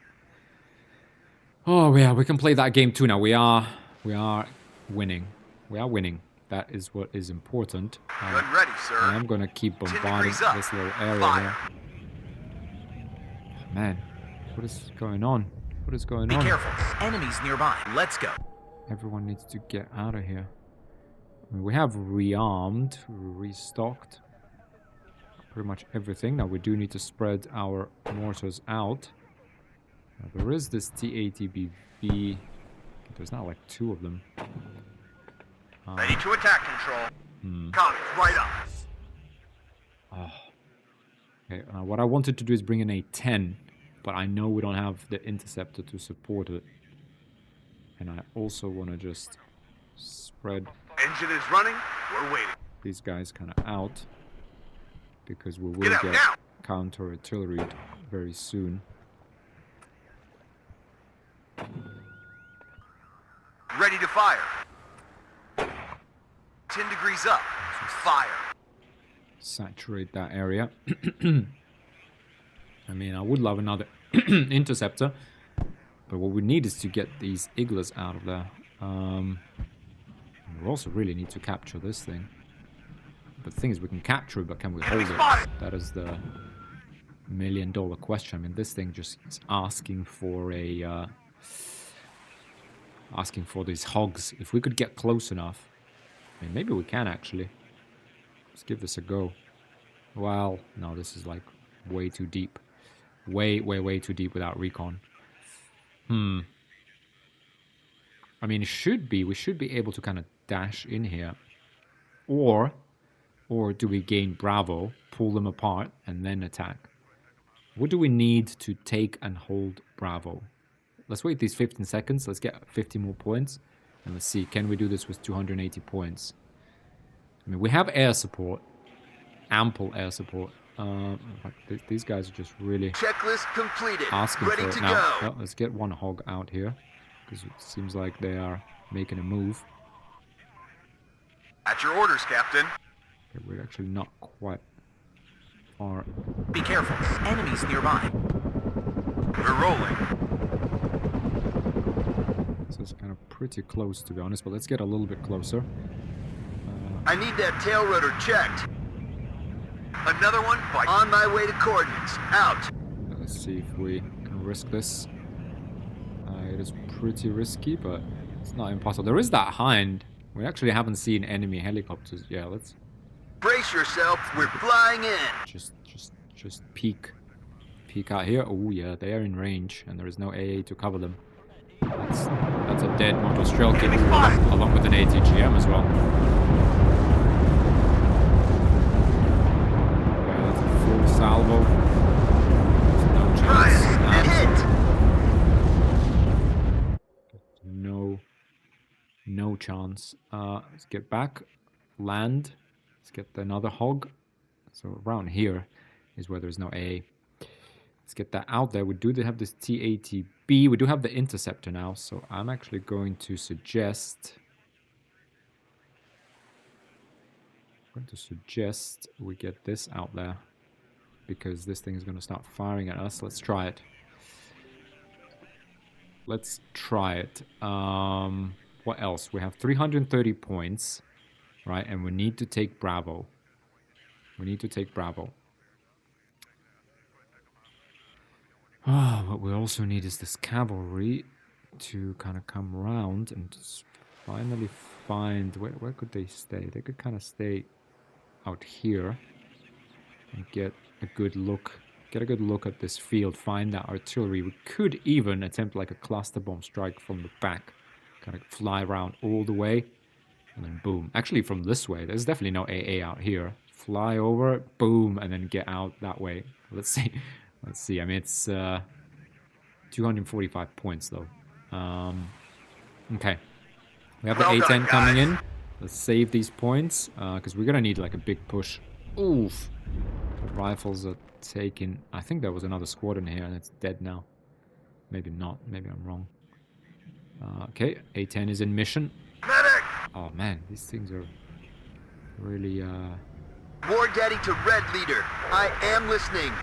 Oh yeah, we can play that game too now. We are winning. We are winning. That is what is important. Gun ready, sir. I am gonna keep 10 bombarding degrees up. this little area Fire. here. Man, what is going on? What is going Be on? careful. Enemies nearby. Let's go. Everyone needs to get out of here. I mean, we have rearmed, restocked. pretty much everything. Now we do need to spread our mortars out. Now, there is this TATBV. There's not like 2 of them. Ready to attack, control. Comics, right up. Okay, what I wanted to do is bring in a 10, but I know we don't have the interceptor to support it. And I also want to just spread Engine is running. We're waiting. these guys kind of out, because we will Get out get now. counter-artillery very soon. Ready to fire. 10 degrees up. Fire. Saturate that area. I mean, I would love another interceptor, but what we need is to get these Iglas out of there. We also really need to capture this thing. But the thing is, we can capture it, but can we hold it? That is the million-dollar question. I mean, this thing just is asking for a asking for these hogs. If we could get close enough, I mean, maybe we can actually. Let's give this a go. Well, no, this is like way too deep. Way too deep without recon. I mean, we should be able to kind of dash in here. Or do we gain Bravo, pull them apart, and then attack? What do we need to take and hold Bravo? Let's wait these 15 seconds. Let's get 50 more points. And let's see, can we do this with 280 points? I mean, we have air support. Ample air support. These guys are just really Checklist completed. asking Ready for it to now. go. Well, let's get one hog out here, because it seems like they are making a move. At your orders, Captain. Okay, we're actually not quite far. Be careful. Enemies nearby. We're rolling. So it's kind of pretty close, to be honest, but let's get a little bit closer. I need that tail rotor checked. Another one by On my way to coordinates. Out. Let's see if we can risk this. It is pretty risky, but it's not impossible. There is that hind. We actually haven't seen enemy helicopters. Yeah, let's Brace yourself. We're flying in. just peek out here. Oh yeah, they are in range, and there is no AA to cover them. That's a dead motor Strelkin along with an ATGM as well. Yeah, that's a full salvo. There's no chance. And hit. No chance. Let's get back. Land. Let's get another hog. So around here is where there's no AA. Let's get that out there. We do have this TATB. We do have the interceptor now, so I'm actually going to suggest we get this out there, because this thing is going to start firing at us. Let's try it. What else? We have 330 points, right? And we need to take Bravo. What we also need is this cavalry to kind of come around and just finally find... Where could they stay? They could kind of stay out here and get a good look at this field, find that artillery. We could even attempt like a cluster bomb strike from the back, kind of fly around all the way, and then boom. Actually, from this way, there's definitely no AA out here. Fly over, boom, and then get out that way. Let's see. I mean, it's 245 points though. Okay, we have the Well done, A10 coming guys. in. Let's save these points, because we're gonna need like a big push. Oof. The rifles are taken. I think there was another squad in here and it's dead now. Maybe not. Maybe I'm wrong. Okay, A10 is in mission. medic. Oh man, these things are really War Daddy to Red Leader. I am listening.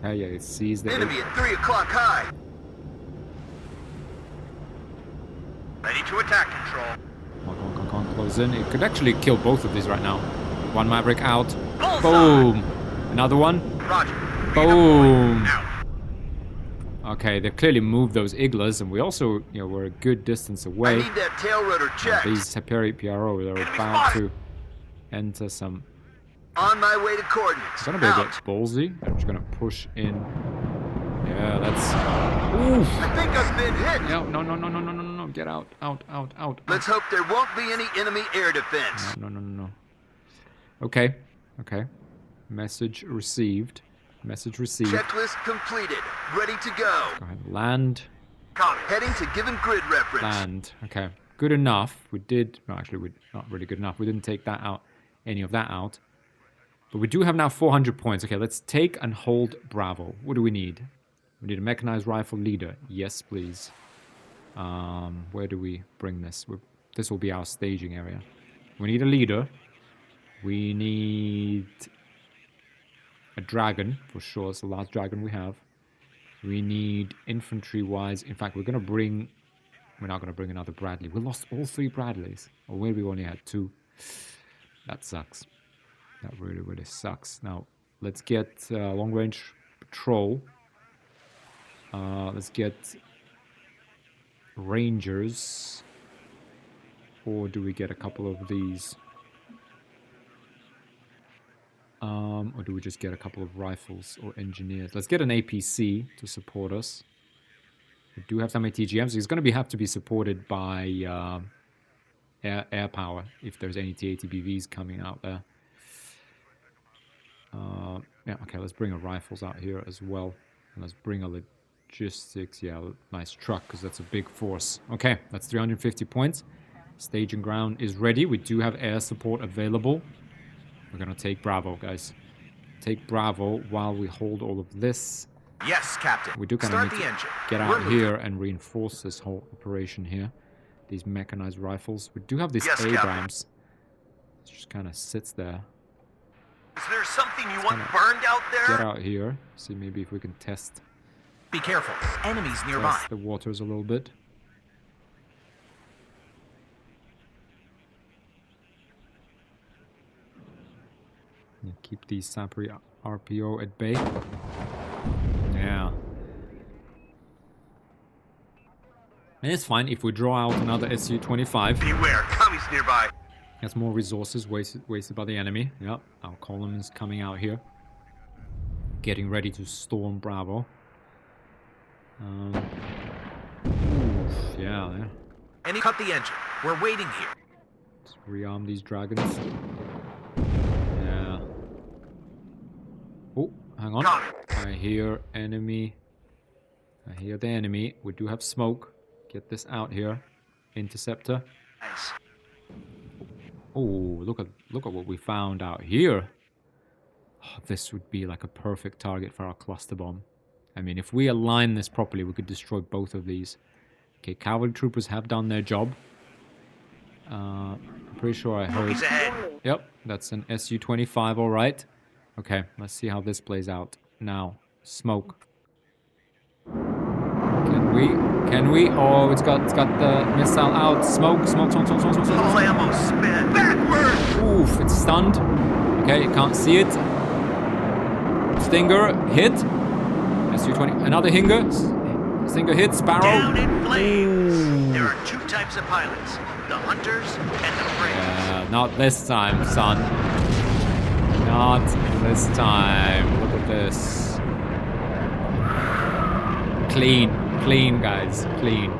yeah, it sees the Enemy at 3 o'clock high. Ready to attack, control. Come on, close in. It could actually kill both of these right now. One Maverick out. Bullseye. Boom. Another one. Roger. Boom. Out. Okay, they've clearly moved those Iglas, and we also, we're a good distance I away. need that tail rotor checked. These Saperi PRO, they're Enemy about spotted. enter some... On my way to coordinates. It's gonna be a bit Out. ballsy. I'm just gonna push in. Yeah, that's... Oof! I think I've been hit. No. Get out. Let's hope there won't be any enemy air defense. No. Okay. Message received. Checklist completed. Ready to go. Go ahead, land. Copy. Heading to given grid reference. Land. Okay. Good enough. We did... No, actually, we're not really good enough. We didn't take that out. Any of that out. But we do have now 400 points. Okay, let's take and hold Bravo. What do we need? We need a mechanized rifle leader. Yes, please. Where do we bring this? This will be our staging area. We need a leader. We need a dragon, for sure. It's the last dragon we have. We need infantry-wise. In fact, we're not going to bring another Bradley. We lost all 3 Bradleys. Or maybe we only had 2. That sucks. That really, really sucks. Now, let's get long-range patrol. Let's get rangers. Or do we get a couple of these? Or do we just get a couple of rifles or engineers? Let's get an APC to support us. We do have some ATGMs. So it's going to have to be supported by air power if there's any TATBVs coming out there. Yeah, okay, let's bring our rifles out here as well. And let's bring a logistics. Yeah, nice truck, because that's a big force. Okay, that's 350 points. Staging ground is ready. We do have air support available. We're going to take Bravo, guys. Take Bravo while we hold all of this. Yes, Captain. We do kind of Start need the to engine. get We're out moving. here and reinforce this whole operation here. These mechanized rifles. We do have these Yes, Captain. Abrams. It just kind of sits there. Is there something you Let's want kinda burned out Get there? out here. See maybe if we can test Be careful. Enemies nearby. the waters a little bit. Yeah, keep the Sapri RPO at bay. Yeah. And it's fine if we draw out another SU-25. Beware, commies nearby. That's more resources wasted by the enemy. Yep, our column is coming out here. Getting ready to storm Bravo. Oof, yeah. Any cut the engine. We're waiting here. Let's rearm these dragons. Yeah. Oh, hang on. Copy. I hear enemy. I hear the enemy. We do have smoke. Get this out here. Interceptor. Nice. Oh, look at what we found out here. Oh, this would be like a perfect target for our cluster bomb. I mean, if we align this properly, we could destroy both of these. Okay, cavalry troopers have done their job. I'm pretty sure I heard... He's ahead. Yep, that's an SU-25, all right. Okay, let's see how this plays out. Now, smoke. Can we? Oh, it's got the missile out. Smoke. All ammo spent. Backward! Oof, it's stunned. Okay, you can't see it. Stinger hit. SU-20. Another Hinger. Stinger hit. Sparrow. Down in flames. There are 2 types of pilots. The hunters and the prey. Not this time, son. Not this time. Look at this. Clean, guys. Clean.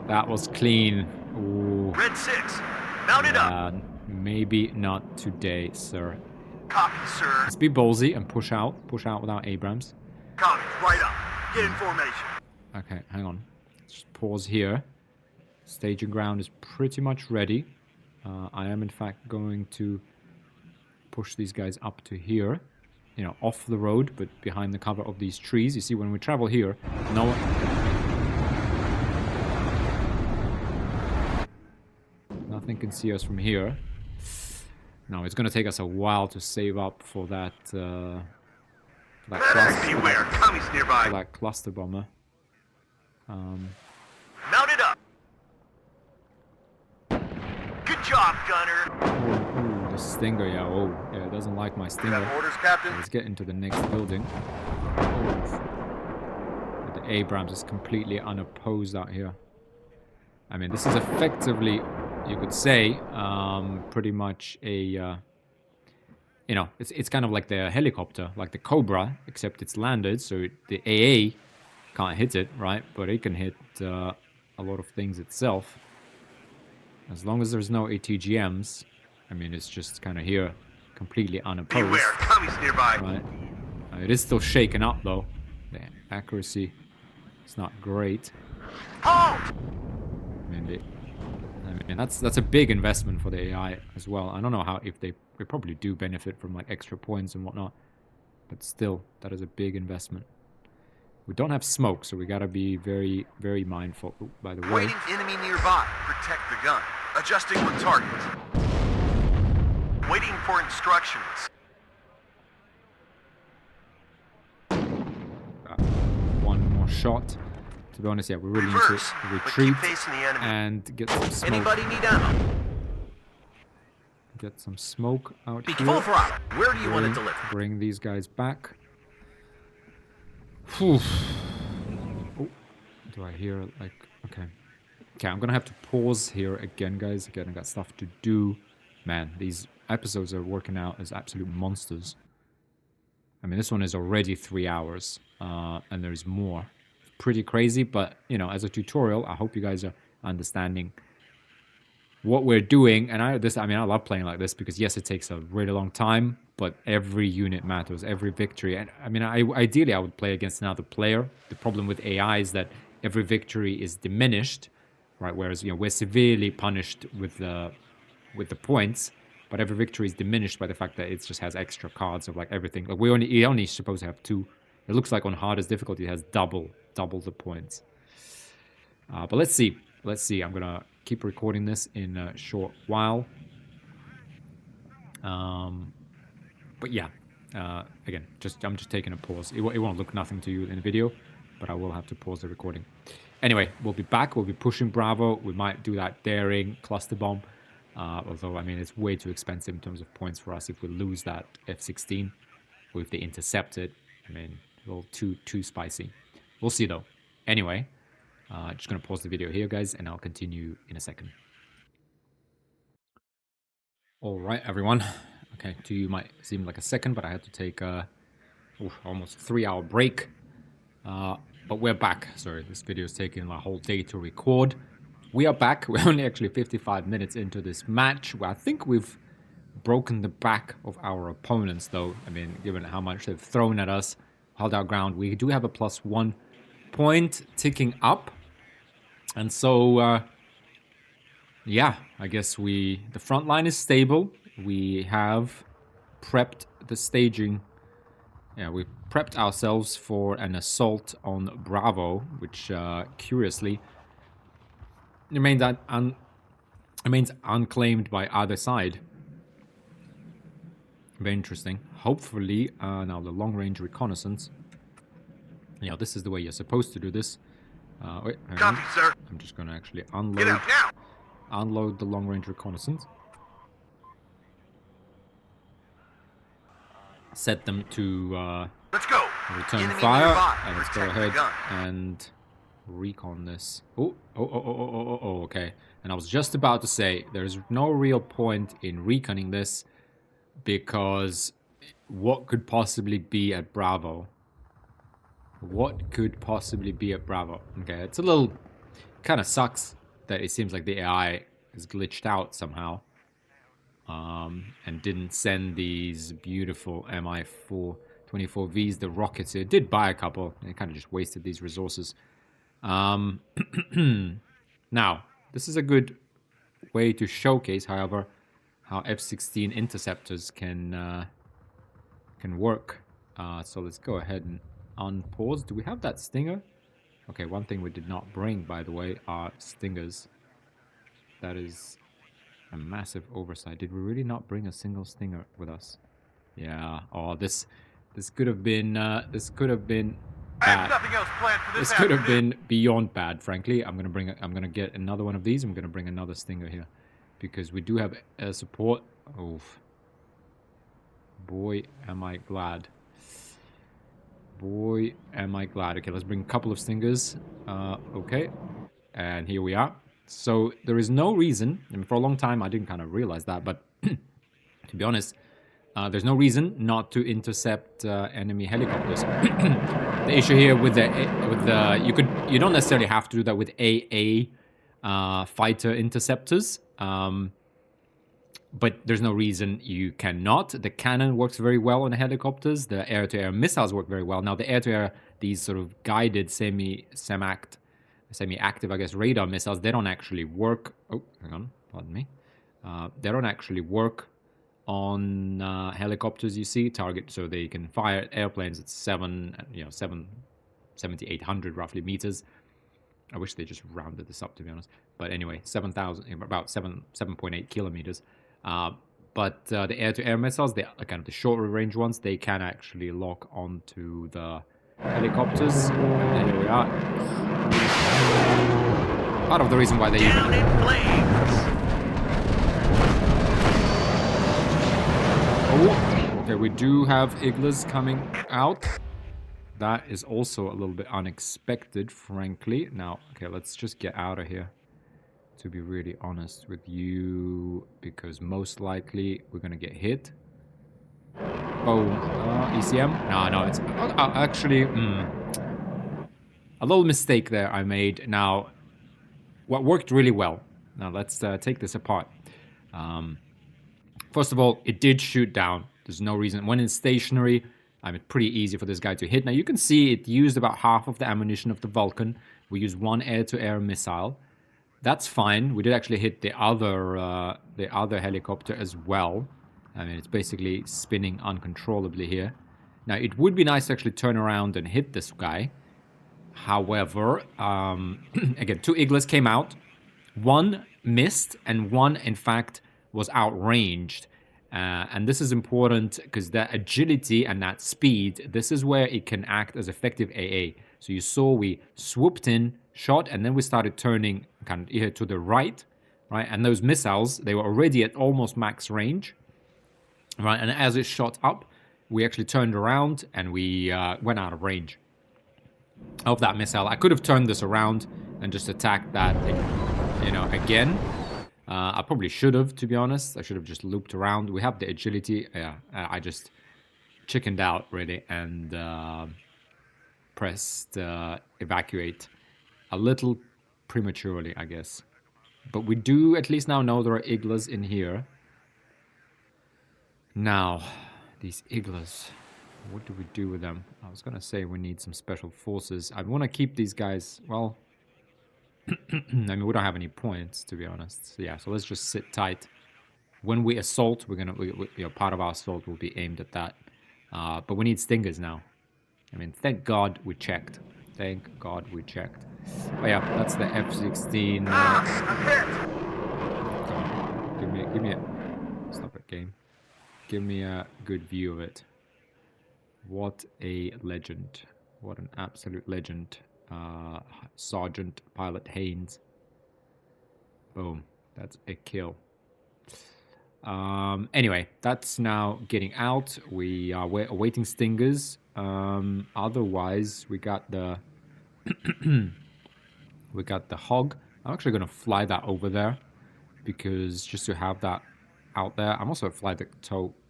That was clean. Ooh. Red 6. Mount it up. Maybe not today, sir. Copy, sir. Let's be ballsy and push out. Push out without Abrams. Copy. Right up. Get in formation. Okay, hang on. Just pause here. Staging ground is pretty much ready. I am, in fact, going to push these guys up to here. You know, off the road, but behind the cover of these trees. You see, when we travel here, no one... Nothing can see us from here. Now, it's going to take us a while to save up for that, Beware, commies nearby. for that cluster bomber. Mount it up. Good job, gunner. The Stinger, yeah, it doesn't like my Stinger. orders, Captain? Let's get into the next building. The Abrams is completely unopposed out here. I mean, this is effectively you could say, pretty much a, you know, it's kind of like the helicopter, like the Cobra, except it's landed, so the AA can't hit it, right? But it can hit a lot of things itself. As long as there's no ATGMs, I mean, it's just kind of here, completely unopposed. Beware, commies nearby. Right. It is still shaken up, though. The accuracy is not great. Halt! I mean, that's a big investment for the AI as well. I don't know how, if they probably do benefit from like extra points and whatnot, but still, that is a big investment. We don't have smoke, so we gotta be very, very mindful. Ooh, by the way, Waiting enemy nearby. Protect the gun. Adjusting with target. Waiting for instructions. one more shot. To be honest, yeah, we really need Reverse, to but retreat keep facing the enemy. and get some smoke. Anybody need ammo? Get some smoke out Be here. full throttle. Where do you want to deliver? Bring these guys back. Whew. Oh, do I hear like? Okay. Okay, I'm gonna have to pause here again, guys. Again, I got stuff to do. Man, these episodes are working out as absolute monsters. I mean, this one is already 3 hours, and there's more. Pretty crazy, but you know, as a tutorial, I hope you guys are understanding what we're doing. And I mean, I love playing like this because yes, it takes a really long time, but every unit matters, every victory. And I mean, ideally, I would play against another player. The problem with AI is that every victory is diminished, right? Whereas, you know, we're severely punished with the points, but every victory is diminished by the fact that it just has extra cards of like everything. Like it only supposed to have 2. It looks like on hardest difficulty it has double the points. But let's see. I'm gonna keep recording this in a short while. But yeah, again, I'm just taking a pause. It won't look nothing to you in the video, but I will have to pause the recording. Anyway, we'll be back. We'll be pushing Bravo. We might do that daring cluster bomb. Although, I mean, it's way too expensive in terms of points for us if we lose that F-16. Or if they intercept it. I mean, a little too spicy. We'll see, though. Anyway, just going to pause the video here, guys, and I'll continue in a second. All right, everyone. Okay, to you might seem like a second, but I had to take a almost 3-hour break. But we're back. Sorry, this video is taking a whole day to record. We are back. We're only actually 55 minutes into this match. Where I think we've broken the back of our opponents, though. I mean, given how much they've thrown at us, held our ground. We do have a +1 point ticking up. And so, yeah, I guess the front line is stable. We have prepped the staging. Yeah, we prepped ourselves for an assault on Bravo, which, curiously, remains unclaimed by either side. Very interesting. Hopefully, now the long-range reconnaissance. You know, this is the way you're supposed to do this. Wait, hang on. Copy, sir. I'm just going to actually Get out now. unload the long-range reconnaissance. Set them to Let's go. return Enemy fire, nearby. and let's go Protect the ahead gun. and recon this. Oh, okay. And I was just about to say, there's no real point in reconning this, because what could possibly be at Bravo? What could possibly be at Bravo? Okay, it's a little... kind of sucks that it seems like the AI is glitched out somehow. And didn't send these beautiful Mi-424Vs, the rockets. It did buy a couple. It kind of just wasted these resources. Now, this is a good way to showcase, however, how F-16 interceptors can work. So let's go ahead and unpause. Do we have that Stinger? Okay, one thing we did not bring, by the way, are Stingers. That is a massive oversight. Did we really not bring a single Stinger with us? Yeah. Oh, this could have been I have bad. nothing else planned for this This could have afternoon. been beyond bad, frankly. I'm gonna get another one of these. I'm gonna bring another Stinger here, because we do have air support. Oof. Boy, am I glad. Boy, am I glad. Okay, let's bring a couple of Stingers. Okay, and here we are. So there is no reason, and for a long time I didn't kind of realize that, but to be honest, there's no reason not to intercept enemy helicopters. The issue here with the you don't necessarily have to do that with AA fighter interceptors, but there's no reason you cannot. The cannon works very well on the helicopters. The air-to-air missiles work very well. Now the air-to-air, these sort of guided semi-active, I guess, radar missiles, they don't actually work. Oh, hang on, pardon me. They don't actually work on helicopters, you see, target, so they can fire airplanes at 7,800 roughly meters. I wish they just rounded this up, to be honest. But anyway, 7,000, about 7.8 kilometers. But the air-to-air missiles, they are kind of the shorter range ones, they can actually lock onto the helicopters. And here we are. Part of the reason why they Down in flames. Oh, okay, we do have Iglas coming out. That is also a little bit unexpected, frankly. Now, okay, let's just get out of here, to be really honest with you, because most likely we're gonna get hit. Oh, ECM? No, it's actually a little mistake there I made. Now, what worked really well. Now let's take this apart. First of all, it did shoot down. There's no reason. When it's stationary, it's pretty easy for this guy to hit. Now you can see it used about half of the ammunition of the Vulcan. We used one air-to-air missile. That's fine. We did actually hit the other helicopter as well. I mean, it's basically spinning uncontrollably here. Now, it would be nice to actually turn around and hit this guy. However, again, 2 Iglas came out. One missed, and one, in fact, was outranged. And this is important because that agility and that speed, this is where it can act as effective AA. So you saw we swooped in, shot, and then we started turning kind of here to the right, right? And those missiles, they were already at almost max range, right? And as it shot up, we actually turned around and we went out of range of that missile. I could have turned this around and just attacked that, you know, again. I probably should have, to be honest. I should have just looped around. We have the agility. Yeah, I just chickened out, really, and pressed evacuate a little prematurely, I guess. But we do at least now know there are Iglas in here. Now, these Iglas, what do we do with them? I was going to say we need some special forces. I want to keep these guys, well, I mean, we don't have any points, to be honest. So, yeah, so let's just sit tight. When we assault, we're gonna, you know, part of our assault will be aimed at that. But we need stingers now. I mean, thank God we checked. Thank God we checked. Oh yeah, that's the F-16. I'm hit. Give me a... Stop it, game. Give me a good view of it. What a legend. What an absolute legend. Sergeant Pilot Haynes. Boom. That's a kill. Anyway, that's now getting out. We are awaiting stingers. Otherwise, we got the we got the hog. I'm actually gonna fly that over there because just to have that out there. I'm also gonna fly the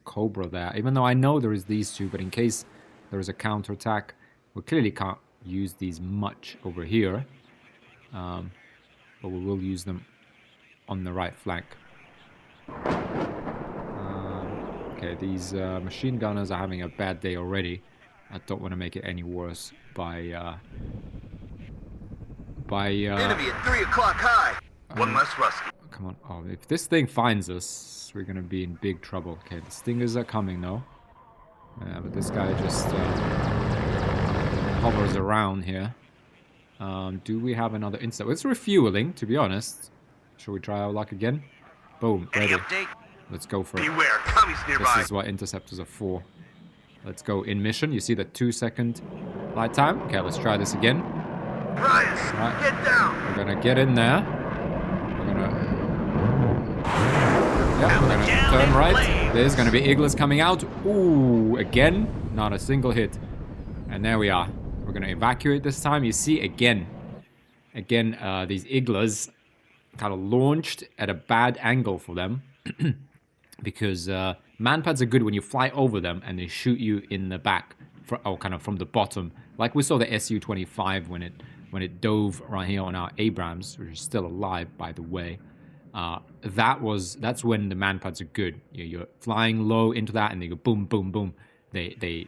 Cobra there, even though I know there is these two. But in case there is a counterattack, we clearly can't use these much over here, but we will use them on the right flank. Okay, these machine gunners are having a bad day already. I don't want to make it any worse by Enemy at 3 o'clock high. One less rusty. come on. Oh, if this thing finds us, we're gonna be in big trouble. Okay, the stingers are coming though. But this guy just hovers around here. Do we have another instance? It's refueling, to be honest. Shall we try our luck again? Boom, ready. Let's go for it. Beware, commies nearby. This is what interceptors are for. Let's go in mission. You see the 2-second light time? Okay, let's try this again. Brian, Right. get down. We're gonna get in there. We're gonna turn right. There's gonna be Iglas coming out. Ooh, again, not a single hit. And there we are. We're gonna evacuate this time. You see, again, these Iglas kind of launched at a bad angle for them. Because manpads are good when you fly over them and they shoot you in the back, or kind of from the bottom. Like we saw the Su-25 when it dove right here on our Abrams, which is still alive, by the way. That's when the manpads are good. You're flying low into that, and they go boom, boom, boom. They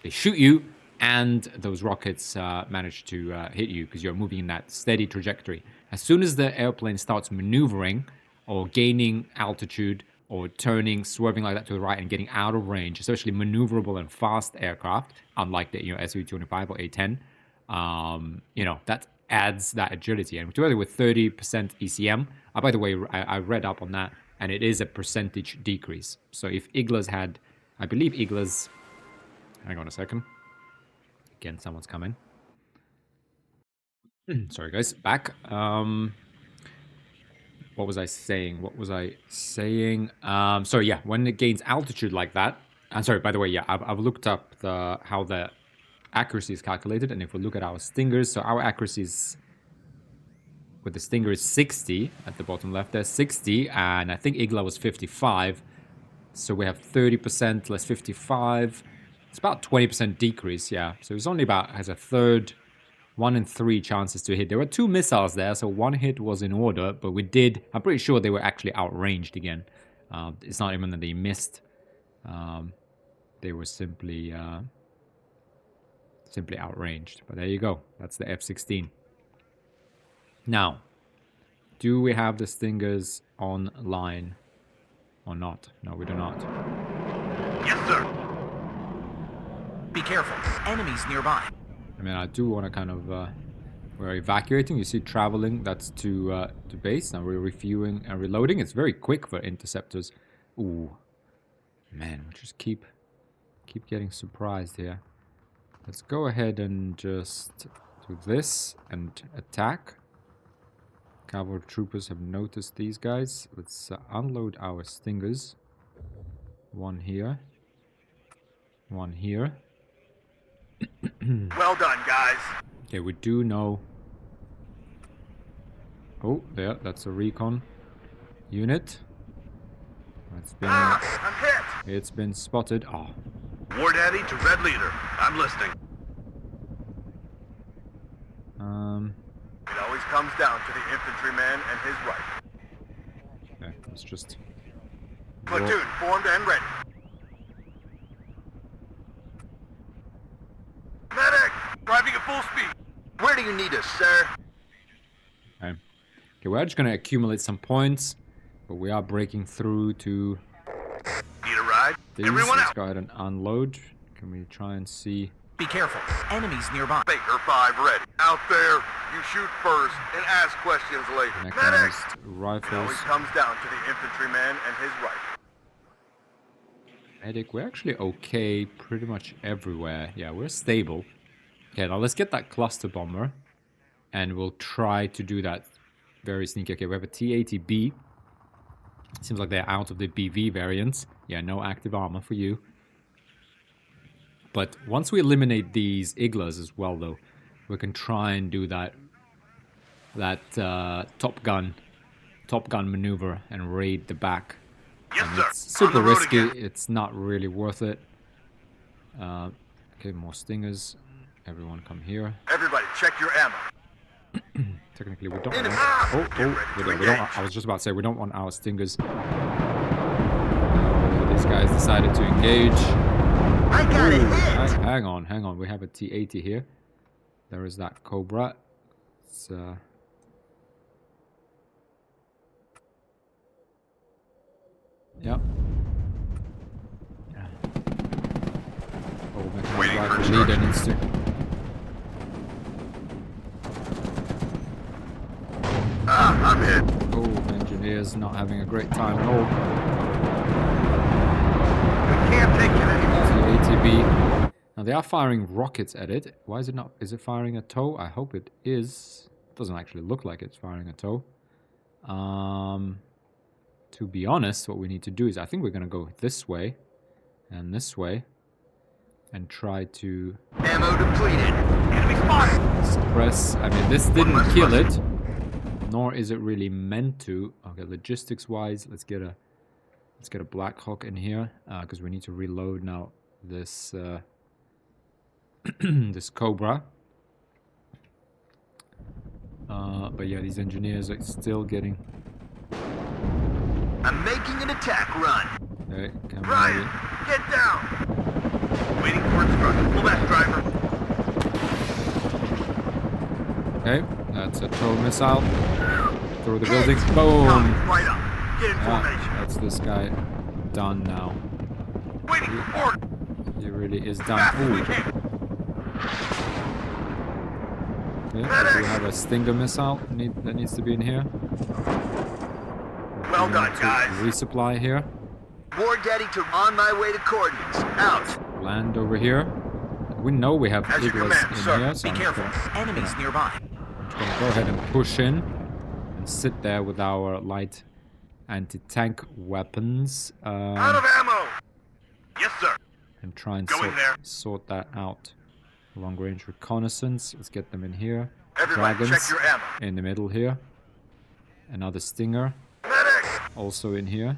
shoot you, and those rockets manage to hit you because you're moving in that steady trajectory. As soon as the airplane starts maneuvering or gaining altitude or turning, swerving like that to the right and getting out of range, especially maneuverable and fast aircraft, unlike the Su-25 or A-10, that adds that agility. And together with 30% ECM, by the way, I read up on that, and it is a percentage decrease. So if Iglas had, I believe Iglas, hang on a second. Again, someone's coming. Sorry, guys, back. What was I saying? So yeah, when it gains altitude like that, I'm sorry, by the way, yeah, I've looked up how the accuracy is calculated, and if we look at our stingers, so our accuracy is, with the stinger is 60 at the bottom left there, 60, and I think Igla was 55, so we have 30% less 55, it's about 20% decrease, yeah, so it's only about, has a third, 1 in 3 chances to hit. There were 2 missiles there, so 1 hit was in order, but I'm pretty sure they were actually outranged again. It's not even that they missed. They were simply outranged. But there you go. That's the F-16. Now, do we have the Stingers online or not? No, we do not. Yes, sir. Be careful. Enemies nearby. I mean, I do want to kind of... we're evacuating. You see traveling. That's to base. Now we're refueling and reloading. It's very quick for interceptors. Ooh. Man, we just keep getting surprised here. Let's go ahead and just do this and attack. Cavalry troopers have noticed these guys. Let's unload our Stingers. 1 here. 1 here. Well done, guys. Okay, we do know... Oh, there, that's a recon unit. It's been spotted. Oh. War Daddy to Red Leader. I'm listening. It always comes down to the infantryman and his rifle. Okay, let's just... Platoon formed and ready. Medic! Driving at full speed. Where do you need us, sir? Okay, we're just going to accumulate some points, but we are breaking through to... Need a ride? These. Everyone Let's out. go ahead and unload. Can we try and see... Be careful. Enemies nearby. Baker 5 ready. Out there, you shoot first and ask questions later. mechanized It rifles. always comes down to the infantryman and his rifle. Medic, we're actually okay pretty much everywhere. Yeah, we're stable. Okay, now let's get that cluster bomber. And we'll try to do that very sneaky. Okay, we have a T-80B. Seems like they're out of the BV variants. Yeah, no active armor for you. But once we eliminate these Iglas as well, though, we can try and do that Top Gun maneuver and raid the back. Yes, And sir. it's super On the road risky. again. It's not really worth it. Okay, more Stingers. Everyone come here. Everybody, check your ammo. Technically, we don't Enemy. want... Get ready we to don't, engage. I was just about to say, we don't want our Stingers. These guys decided to engage. I got a Ooh, hit! hang on. We have a T-80 here. There is that Cobra. It's, Yep. Yeah. Oh, Waiting for mechanized rifle leader needs to... I'm hit. Oh, engineers not having a great time at all. We can't take it anymore. ATB. Now they are firing rockets at it. Why is it not? Is it firing a TOW? I hope it is. It doesn't actually look like it's firing a TOW. To be honest, what we need to do is I think we're gonna go this way and this way and try to Ammo depleted. Enemy spotted. suppress. I mean, this didn't kill it. nor is it really meant to. Okay, logistics wise, let's get a Black Hawk in here because we need to reload now this this Cobra. But yeah, these engineers are still getting. I'm making an attack run. Okay, come Ryan, ready. get down! Waiting for instructions. Pull back, driver. Okay, that's a throw missile through the Hit! building. Boom! Comics, right up. Get in formation. That's this guy done now. Waiting for order. He really is Fast done. as we Ooh. can. Okay, we do have a Stinger missile that needs to be in here. Well We done, need to guys. Resupply here. War Daddy to on my way to coordinates. Out. Land over here. We know we have As you Iglas command, in sir. here, so Be I'm careful. gonna Enemies nearby. go ahead and push in and sit there with our light anti-tank weapons Out of ammo. Yes, sir. and try and Go in there. sort that out. Long-range reconnaissance. Let's get them in here. Everybody, Dragons check your ammo. in the middle here. Another Stinger Medics. also in here.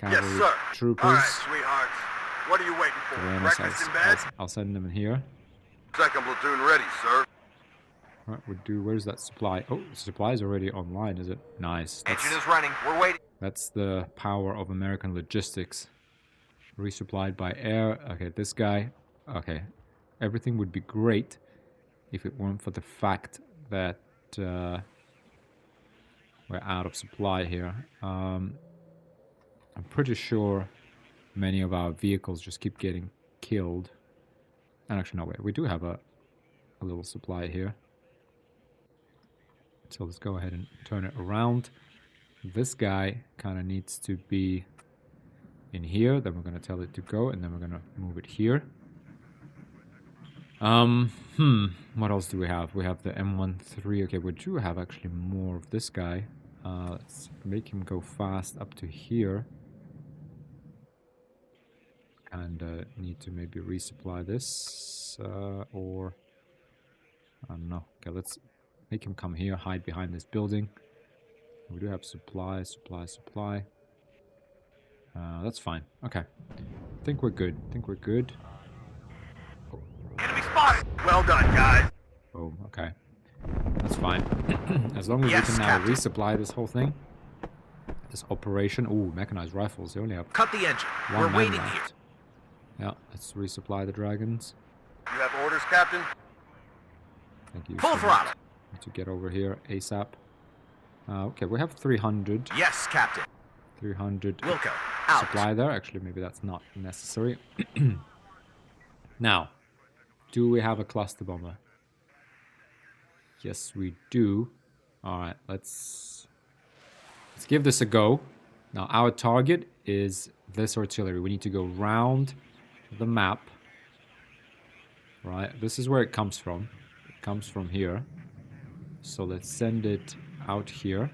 Yes, Cavalry sir. troopers. All right, sweethearts. What are you waiting for? Awareness, Breakfast in bed? I'll send them in here. Second platoon ready, sir. Right, where's that supply? Oh, the supply is already online, is it? Nice. Engine is running. We're waiting. That's the power of American logistics. Resupplied by air. Okay, this guy. Okay. Everything would be great if it weren't for the fact that we're out of supply here. I'm pretty sure many of our vehicles just keep getting killed. And actually, no, wait. We do have a little supply here. So let's go ahead and turn it around. This guy kind of needs to be in here. Then we're going to tell it to go, and then we're going to move it here. What else do we have? We have the M13. Okay, we do have actually more of this guy. Let's make him go fast up to here. And need to maybe resupply this, or I don't know. Okay, let's make him come here, hide behind this building. We do have supply. That's fine. Okay. I think we're good. Enemy spotted. Well done, guys. Oh, okay. That's fine. As long as Yes, we can now Captain. resupply this whole thing. This operation. Ooh, mechanized rifles. They only have Cut the engine. one We're man waiting left. here. Yeah, let's resupply the dragons. You have orders, Captain? Thank you. Full so much. throttle. Need to get over here ASAP. Okay, we have 300. Yes, Captain. 300 Wilco. Out. supply there. Actually, maybe that's not necessary. Now, do we have a cluster bomber? Yes, we do. All right, let's give this a go. Now, our target is this artillery. We need to go round the map. Right, this is where it comes from. It comes from here. So let's send it out here.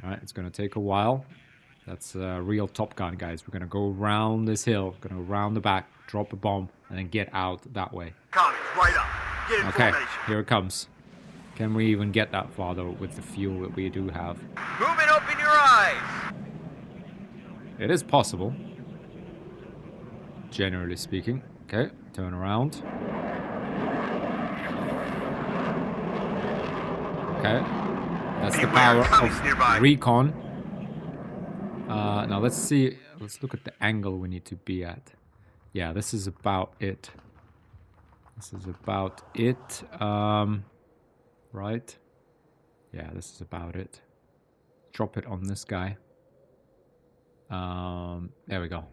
Alright, it's gonna take a while. That's a real Top Gun, guys. We're gonna go around this hill, gonna go around the back, drop a bomb, and then get out that way. Comics, right up. Get in Okay, formation. here it comes. Can we even get that far, though, with the fuel that we do have? Moving, open your eyes. It is possible. Generally speaking. Okay, turn around. Okay. That's the Beware, power Tommy's of nearby. recon. Now let's see. Let's look at the angle we need to be at. Yeah, this is about it. Right? Yeah, this is about it. Drop it on this guy. There we go.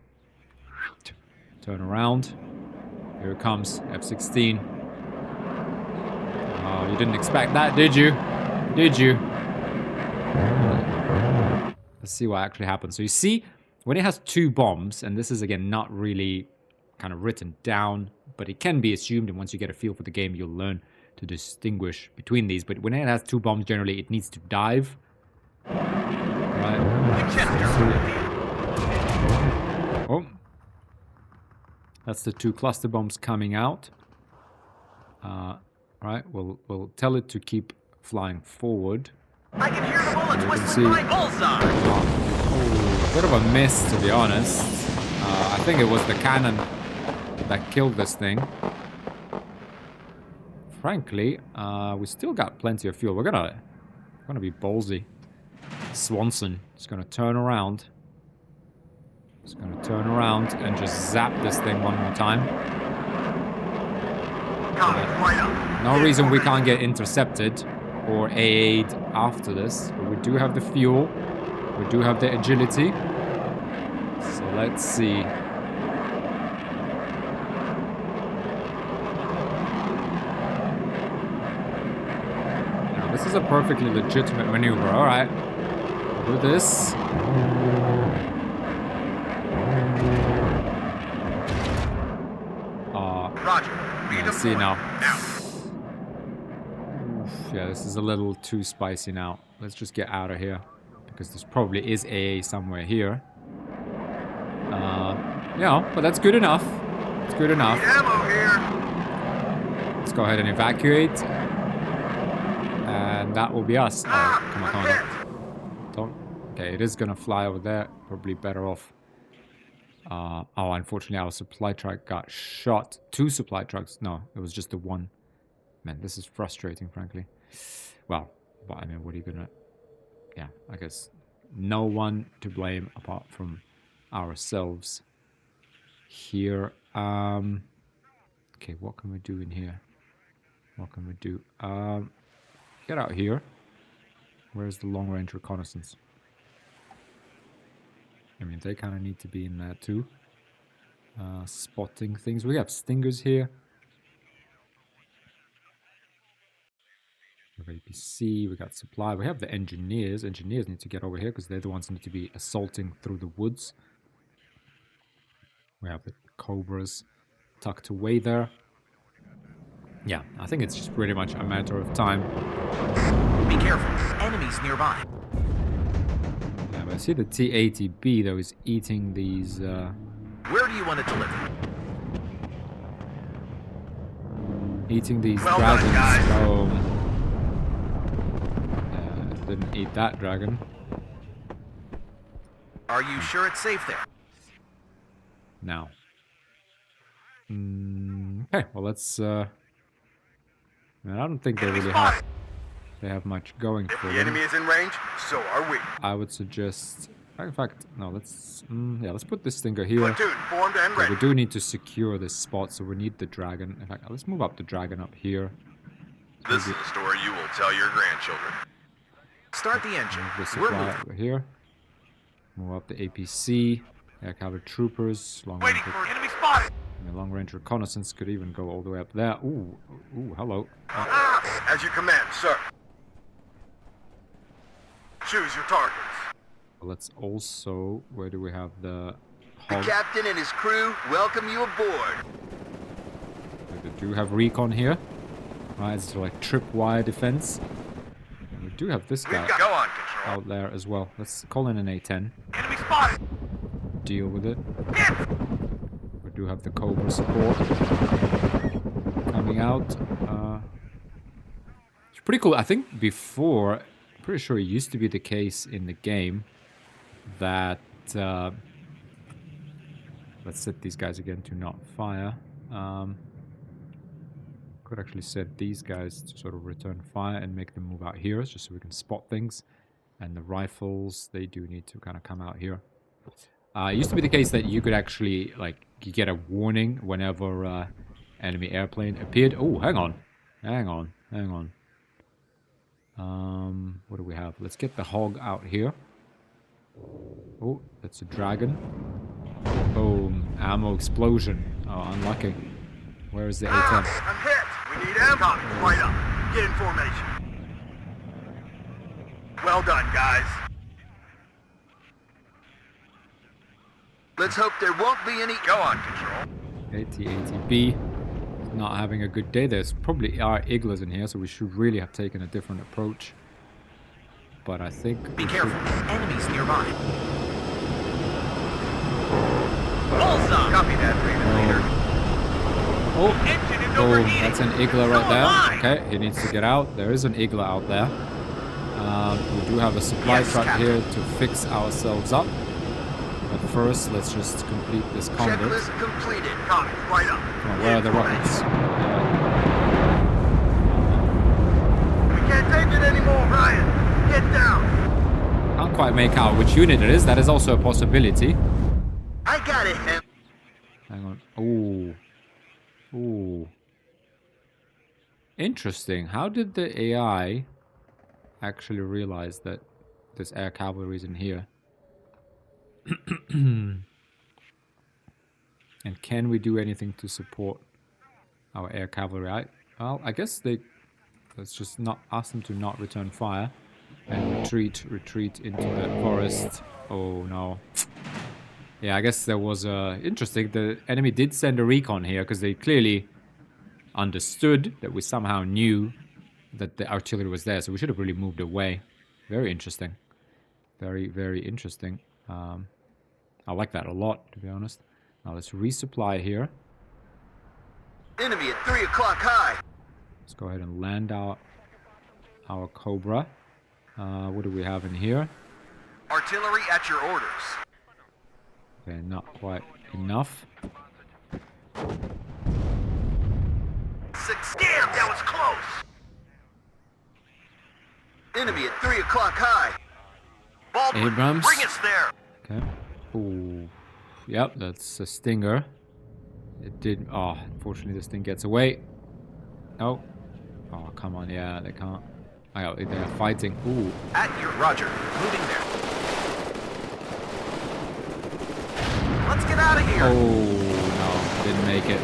Turn around. Here it comes. F-16. Oh, you didn't expect that, did you? Did you? Let's see what actually happens. So you see, when it has two bombs, and this is again not really kind of written down, but it can be assumed, and once you get a feel for the game, you'll learn to distinguish between these. But when it has two bombs, generally it needs to dive. Right. Oh. That's the two cluster bombs coming out. Right, we'll tell it to keep flying forward. I can hear the bullets You can whistling see- my bullseye. Oh, a bit of a miss, to be honest. I think it was the cannon that killed this thing. Frankly, we still got plenty of fuel. We're gonna be ballsy. Swanson is gonna turn around. He's gonna turn around and just zap this thing one more time. Comics, right up. No reason we can't get intercepted or AA'd after this. But we do have the fuel. We do have the agility. So let's see. Now, this is a perfectly legitimate maneuver. Alright. Do this. Roger. I see now. Yeah, this is a little too spicy now. Let's just get out of here. Because there probably is AA somewhere here. Yeah, but that's good enough. It's good enough. Need ammo here. Let's go ahead and evacuate. And that will be us. Oh, come on, come on. Don't. Okay, it is gonna fly over there. Probably better off. Oh, unfortunately, our supply truck got shot. 2 supply trucks. No, it was just the one. Man, this is frustrating, frankly. Well, but I mean, what are you gonna... Yeah, I guess no one to blame apart from ourselves here. Okay, what can we do in here? What can we do? Get out here. Where's the long-range reconnaissance? I mean, they kind of need to be in there too. Spotting things. We have stingers here. We have APC, we got supply. We have the engineers. Engineers need to get over here because they're the ones who need to be assaulting through the woods. We have the Cobras tucked away there. Yeah, I think it's just pretty much a matter of time. Be careful. Enemies nearby. Yeah, but I see the T-80B though is eating these... Where do you want it delivered? eating these Well done, dragons. guys. Didn't eat that dragon. Are you sure it's safe there? Now. Okay, well let's... I don't think they really have... They have much going If for the them. enemy is in range, so are we. I would suggest... In fact, no, let's... yeah, let's put this stinger here. Platoon formed and But ready. we do need to secure this spot, so we need the dragon. In fact, let's move up the dragon up here. This is a story you will tell your grandchildren. Start the engine. Move the We're supply moving. over here. Move up the APC. Air cavalry troopers. Waiting for enemy spotted. Long range reconnaissance could even go all the way up there. Ooh, hello. As you command, sir. Choose your targets. Let's also... Where do we have the The hog? captain and his crew welcome you aboard. We do have recon here. Right, it's like tripwire defense. And we do have this We've guy got go on control. out there as well. Let's call in an A10. Enemy spotted. Deal with it. We do have the Cobra support coming out. It's pretty cool. I think before, pretty sure it used to be the case in the game that let's set these guys again to not fire. Could actually set these guys to sort of return fire and make them move out here just so we can spot things. And the rifles, they do need to kind of come out here. It used to be the case that you could actually, like, you get a warning whenever enemy airplane appeared. Oh, hang on. What do we have? Let's get the hog out here. Oh, that's a dragon. Boom. Ammo explosion. Oh, unlucky. Where is the A-10? I'm hit. We need ammo. Comics, right up. Get in formation. Well done, guys. Let's hope there won't be any... Go on control. AT-ATB. Not having a good day. There's probably are iglas in here, so we should really have taken a different approach. But I think... Be careful. Enemies nearby. Bullseye! Copy that, Raven leader. Oh, Engine is boom, overheating. that's an Igla right So am I. there. Okay, he needs to get out. There is an Igla out there. We do have a supply Yes, truck Captain. here to fix ourselves up. But first, let's just complete this convoy. Checklist completed. Comics, right up. Come on, where are the rockets? We can't take it anymore, Ryan. Get down. Can't quite make out which unit it is. That is also a possibility. I got it, Hem. Hang on. Ooh. Ooh. Interesting. How did the AI actually realize that this air cavalry is in here? And can we do anything to support our air cavalry? Well, I guess let's just not ask them to not return fire and retreat into the forest. Oh no. Yeah, I guess there was interesting. The enemy did send a recon here because they clearly understood that we somehow knew that the artillery was there, so we should have really moved away. Very interesting. Very, very interesting. I like that a lot, to be honest. Now let's resupply here. Enemy at 3 o'clock high. Let's go ahead and land our Cobra. What do we have in here? Artillery at your orders. Okay, not quite enough. Damn, that was close. Enemy at 3 o'clock high. Baldwin, Abrams. bring us there. Okay. Ooh. Yep, that's a Stinger. It did. Oh, unfortunately, this thing gets away. Oh. Oh, come on. Yeah, they can't. Oh, they're fighting. Ooh. At your Roger. Moving there. Let's get out of here. Oh, no. Didn't make it.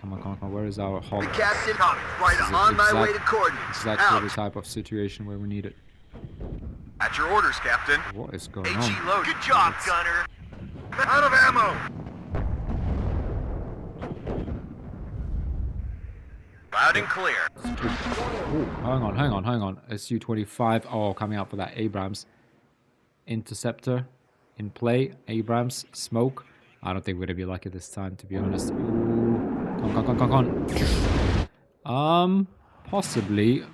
Come on, come on, come on. Where is our hog? Captain, Comics, right up. on my Exact- way to coordinates. Exactly Out. the type of situation where we need it. At your orders, Captain. What is going HE on? loaded. Good job, Gunner. Out of ammo. Loud and clear. Ooh, hang on. SU-25. Oh, coming out for that Abrams. Interceptor in play. Abrams. Smoke. I don't think we're going to be lucky this time, to be honest. Ooh. Come on. Possibly.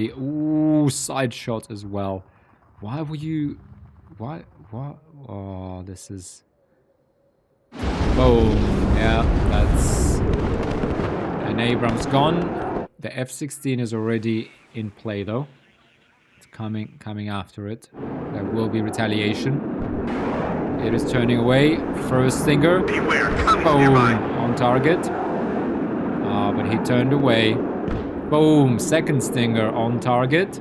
Ooh, side shot as well. Why were you... What? Oh, this is... Boom. Yeah, that's... An Abrams gone. The F-16 is already in play, though. It's coming after it. There will be retaliation. It is turning away. First Stinger. Beware, comics Boom. nearby. On target. But he turned away. Boom. Second Stinger on target.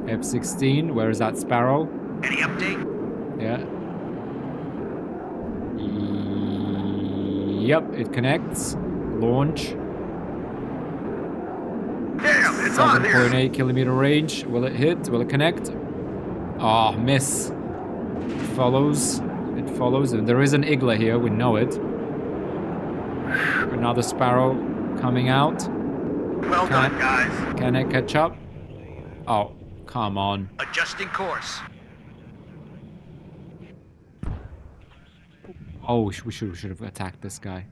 F-16. Where is that Sparrow? Any update? Yeah. Yep, it connects. Launch. Damn, it's on here. 7.8 kilometer range. Will it hit? Will it connect? Ah, miss. It follows. And there is an Igla here. We know it. Another Sparrow coming out. Well done, guys. Can it catch up? Oh, come on. Adjusting course. Oh, we should have attacked this guy.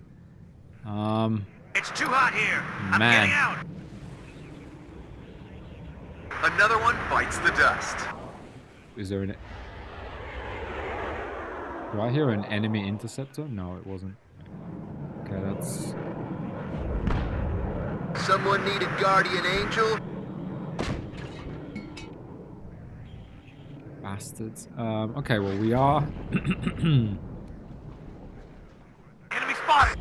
It's too hot here. I'm Man. getting out. Another one bites the dust. Is there an... Do I hear an enemy interceptor? No, it wasn't. Okay, that's... Someone need a guardian angel? Bastards. Okay, well, we are... Enemy spotted.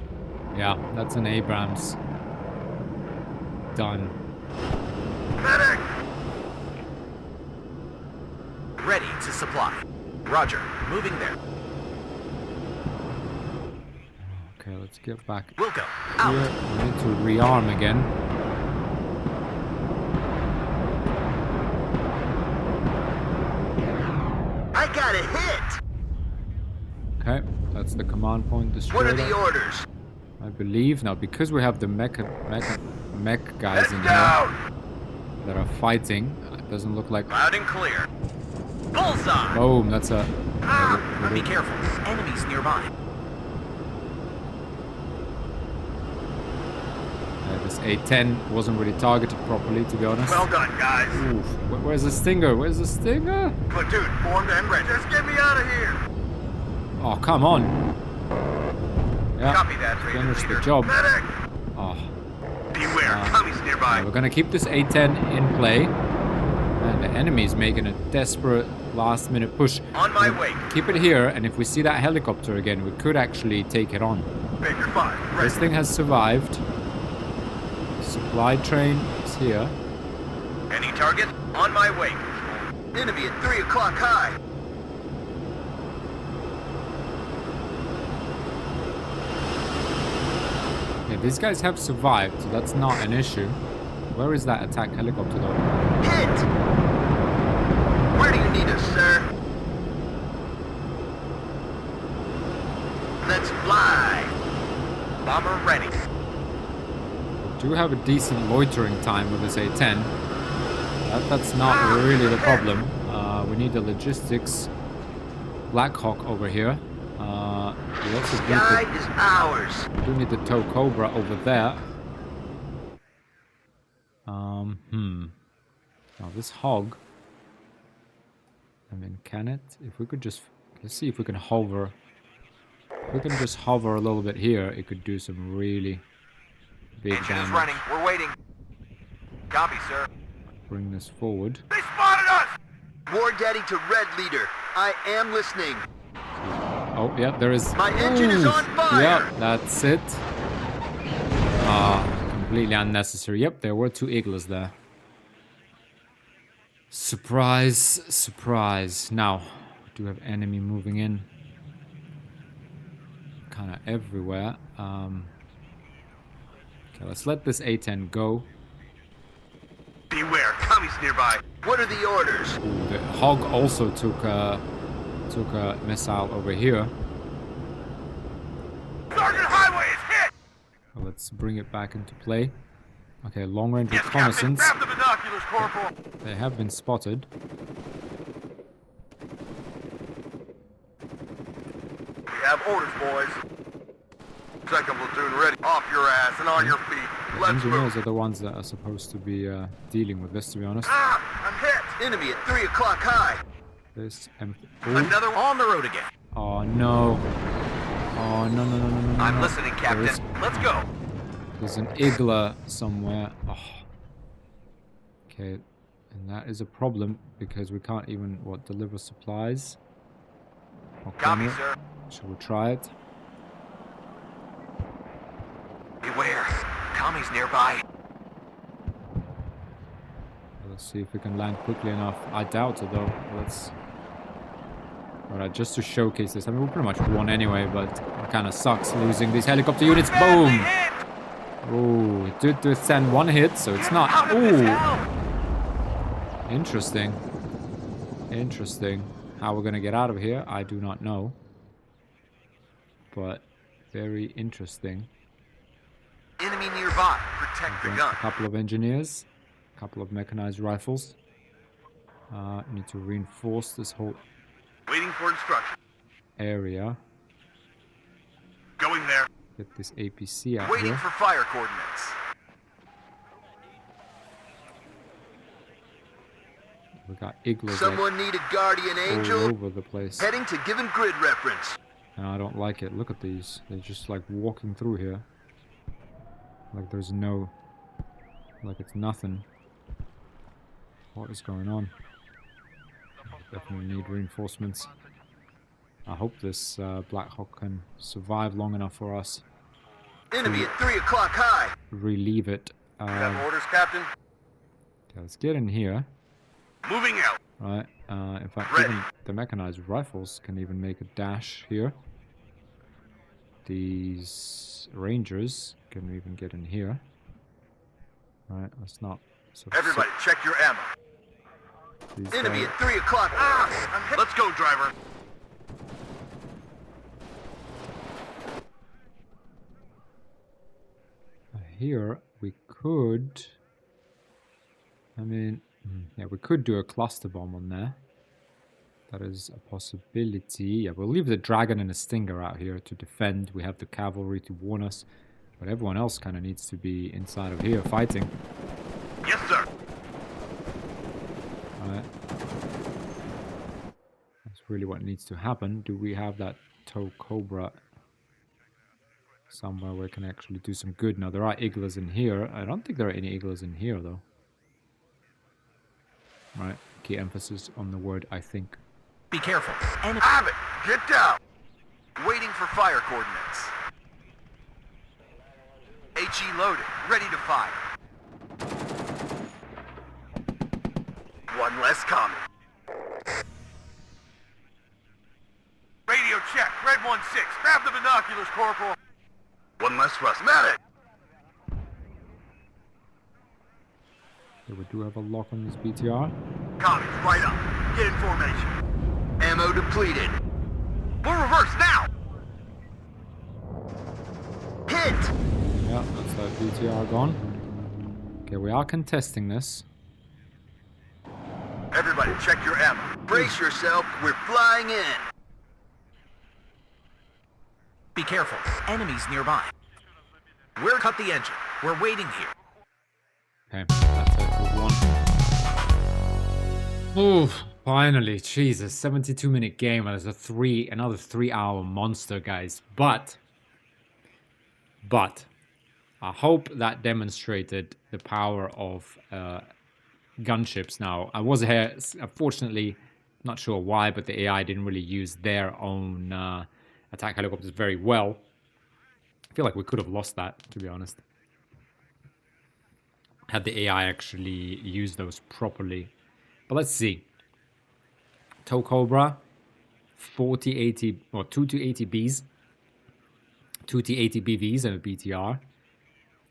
Yeah, that's an Abrams. Done. Medic. Ready to supply. Roger. Moving there. Okay, let's get back We'll go. here. Out. We need to rearm again. I got a hit! Okay, that's the command point destroyed. What are the orders? I believe now, because we have the mech guys in Heads here down. that are fighting. It doesn't look like... Loud and clear. Bullseye. Boom, that's a... Be careful. Enemies nearby. This A-10 wasn't really targeted properly, to be honest. Well done, guys. Oof. Where's the Stinger? Where's the Stinger? Platoon formed and ready. Just get me out of here. Oh, come on. Yeah, Copy that, finish the leader. job. Medic! Oh, Beware, commies nearby. we're gonna keep this A-10 in play. And the enemy's making a desperate last-minute push. On my way. Keep it here, and if we see that helicopter again, we could actually take it on. Baker 5, ready. This thing has survived. Supply train is here. Any target? On my way. Enemy at 3 o'clock high. Yeah, these guys have survived, so that's not an issue. Where is that attack helicopter though? Hit! Where do you need us, sir? Let's fly! Bomber ready. We do have a decent loitering time with this A-10. That's not really the problem. We need the logistics. Black Hawk over here. We also do Sky need is ours. we do need the tow Cobra over there. Now this hog. I mean, can it? If we could just, let's see if we can hover. If we can just hover a little bit here, it could do some really big Engine is damage. running. We're waiting. Copy, sir. Bring this forward. They spotted us! War Daddy to Red Leader. I am listening. Oh, yeah, there is. My engine is on fire! Yeah, that's it. Completely unnecessary. Yep, there were 2 Eagles there. Surprise, surprise. Now, we do have enemy moving in. Kind of everywhere. Okay, let's let this A-10 go. Beware, commies nearby. What are the orders? Ooh, the Hog also took a missile over here. Sergeant Highway is hit! So let's bring it back into play. Okay, long-range Yes, Captain, reconnaissance. grab the binoculars, Corporal. They have been spotted. We have orders, boys. Second platoon ready. Off your ass and on your feet. Let's Engineers move. are the ones that are supposed to be dealing with this, to be honest. I'm hit. Enemy at 3 o'clock high. This Another on the road again. Oh no! Oh no no no no no! I'm no. listening, Captain. There's, Let's go. there's an Igla somewhere. Oh. Okay, and that is a problem because we can't even deliver supplies. Okay, Copy, no. sir. Shall we try it? Beware. Commies nearby. Let's see if we can land quickly enough. I doubt it though. Let's. Alright, just to showcase this. I mean, we pretty much won anyway, but it kind of sucks losing these helicopter units. Boom! Oh, it did withstand 1 hit, so it's not. Out of this Ooh, hell. interesting. Interesting. How we're gonna get out of here, I do not know. But very interesting. Enemy nearby. Protect the Against gun. a couple of engineers, a couple of mechanized rifles. Need to reinforce this whole Waiting for instruction. area. Going there. Get this APC out Waiting here. for fire coordinates. We got Iglos like Someone need a guardian all angel? over the place. Heading to given grid reference. No, I don't like it. Look at these. They're just like walking through here. Like there's no... Like it's nothing. What is going on? Definitely need reinforcements. I hope this Black Hawk can survive long enough for us. Enemy at 3 o'clock high. Relieve it. You have orders, Captain? Okay, let's get in here. Moving out. Right. In fact, Ready. even the mechanized rifles can even make a dash here. These rangers can even get in here. Right. Let's not. Sort of Everybody, check your ammo. these Enemy guys- at 3 o'clock. I'm hit. Let's go, driver. Here we could. I mean, yeah, we could do a cluster bomb on there. That is a possibility. Yeah, we'll leave the dragon and the stinger out here to defend. We have the cavalry to warn us. But everyone else kind of needs to be inside of here fighting. Yes, sir. Alright. That's really what needs to happen. Do we have that tow cobra somewhere where we can actually do some good? Now, there are iglas in here. I don't think there are any iglas in here, though. Alright, key emphasis on the word I think. Be careful. Enemy. Abbott, get down. Waiting for fire coordinates. HE loaded, ready to fire. One less coming. Radio check, Red 1-6. Grab the binoculars, Corporal. One less thrust. Medic! Okay, we do have a lock on this BTR. Commies, right up. Get in formation. Ammo depleted. We'll reverse now! Hit! Yeah, that's that BTR gone. Okay, we are contesting this. Everybody, check your ammo. Brace yourself, we're flying in. Be careful. Enemies nearby. We're cut the engine. We're waiting here. Okay, that's it. We've won. Oof, finally. Jesus, 72-minute game, and it's another 3-hour monster, guys. But I hope that demonstrated the power of gunships. Now, I was here, unfortunately, not sure why, but the AI didn't really use their own attack helicopters very well. I feel like we could have lost that, to be honest, had the AI actually used those properly. But let's see. Tow Cobra, 40-80, or 2 to 80 Bs, 2 to 80 BVs and a BTR.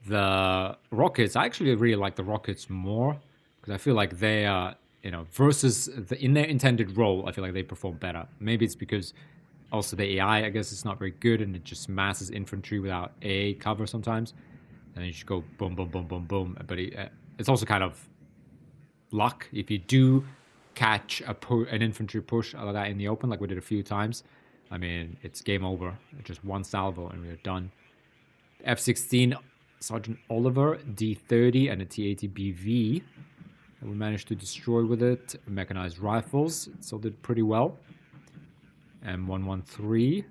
The rockets, I actually really like the rockets more, because I feel like they are, versus in their intended role, I feel like they perform better. Maybe it's because also the AI, I guess, is not very good, and it just masses infantry without AA cover sometimes. And you just go boom, boom, boom, boom, boom. But it's also kind of luck. If you do catch an infantry push out of that in the open, like we did a few times, I mean, it's game over. Just one salvo and we're done. F-16, Sergeant Oliver, D-30, and a T-80 BV. And we managed to destroy with it. Mechanized rifles, it still did pretty well. M113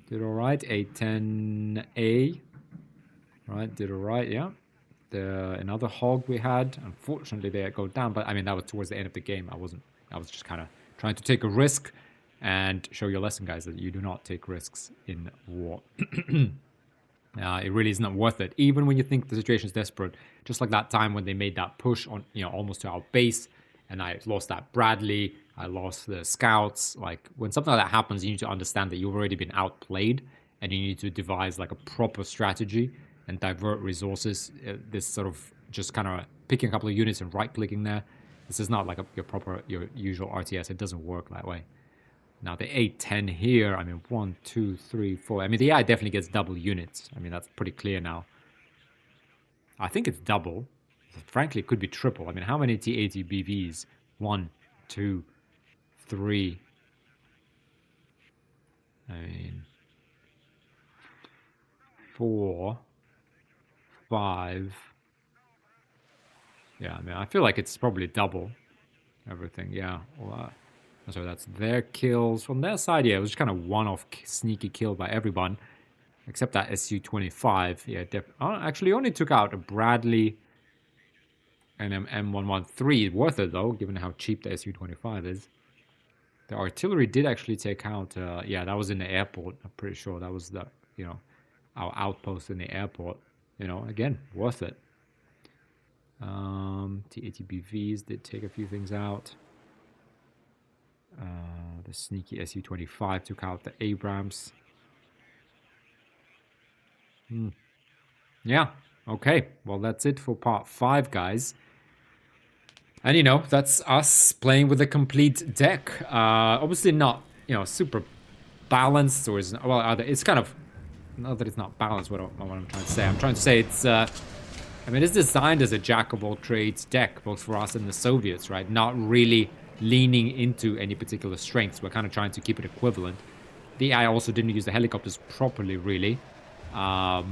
did alright. A-10A, right, did alright, yeah. Another hog we had, unfortunately they go down, but I mean that was towards the end of the game. I was just kind of trying to take a risk and show you a lesson, guys, that you do not take risks in war. It really is not worth it, even when you think the situation is desperate. Just like that time when they made that push on, almost to our base, and I lost that Bradley, I lost the scouts. Like, when something like that happens, you need to understand that you've already been outplayed, and you need to devise like a proper strategy and divert resources. This sort of just kind of picking a couple of units and right-clicking there. This is not like your usual RTS. It doesn't work that way. Now the A10 here, I mean, 1, 2, 3, 4. I mean, the AI definitely gets double units. I mean, that's pretty clear now. I think it's double. Frankly, it could be triple. I mean, how many T-80 BVs? 1, 2, 3. I mean, 4, 5. Yeah, I mean, I feel like it's probably double everything. Yeah. Well, so that's their kills. From their side, yeah, it was just kind of one-off sneaky kill by everyone. Except that SU-25. Yeah, actually only took out a Bradley and an M113. Worth it, though, given how cheap the SU-25 is. The artillery did actually take out... yeah, that was in the airport. I'm pretty sure that was the, our outpost in the airport. Again, worth it. T-80 BVs did take a few things out. The sneaky SU-25 took out the Abrams. Yeah, okay. Well, that's it for part 5, guys. And, that's us playing with a complete deck. Obviously not, super balanced, or is, well, it's kind of, not that it's not balanced, what I'm trying to say. I'm trying to say it's, I mean, it's designed as a jack-of-all-trades deck, both for us and the Soviets, right? Not really leaning into any particular strengths. We're kind of trying to keep it equivalent. The AI also didn't use the helicopters properly, really. But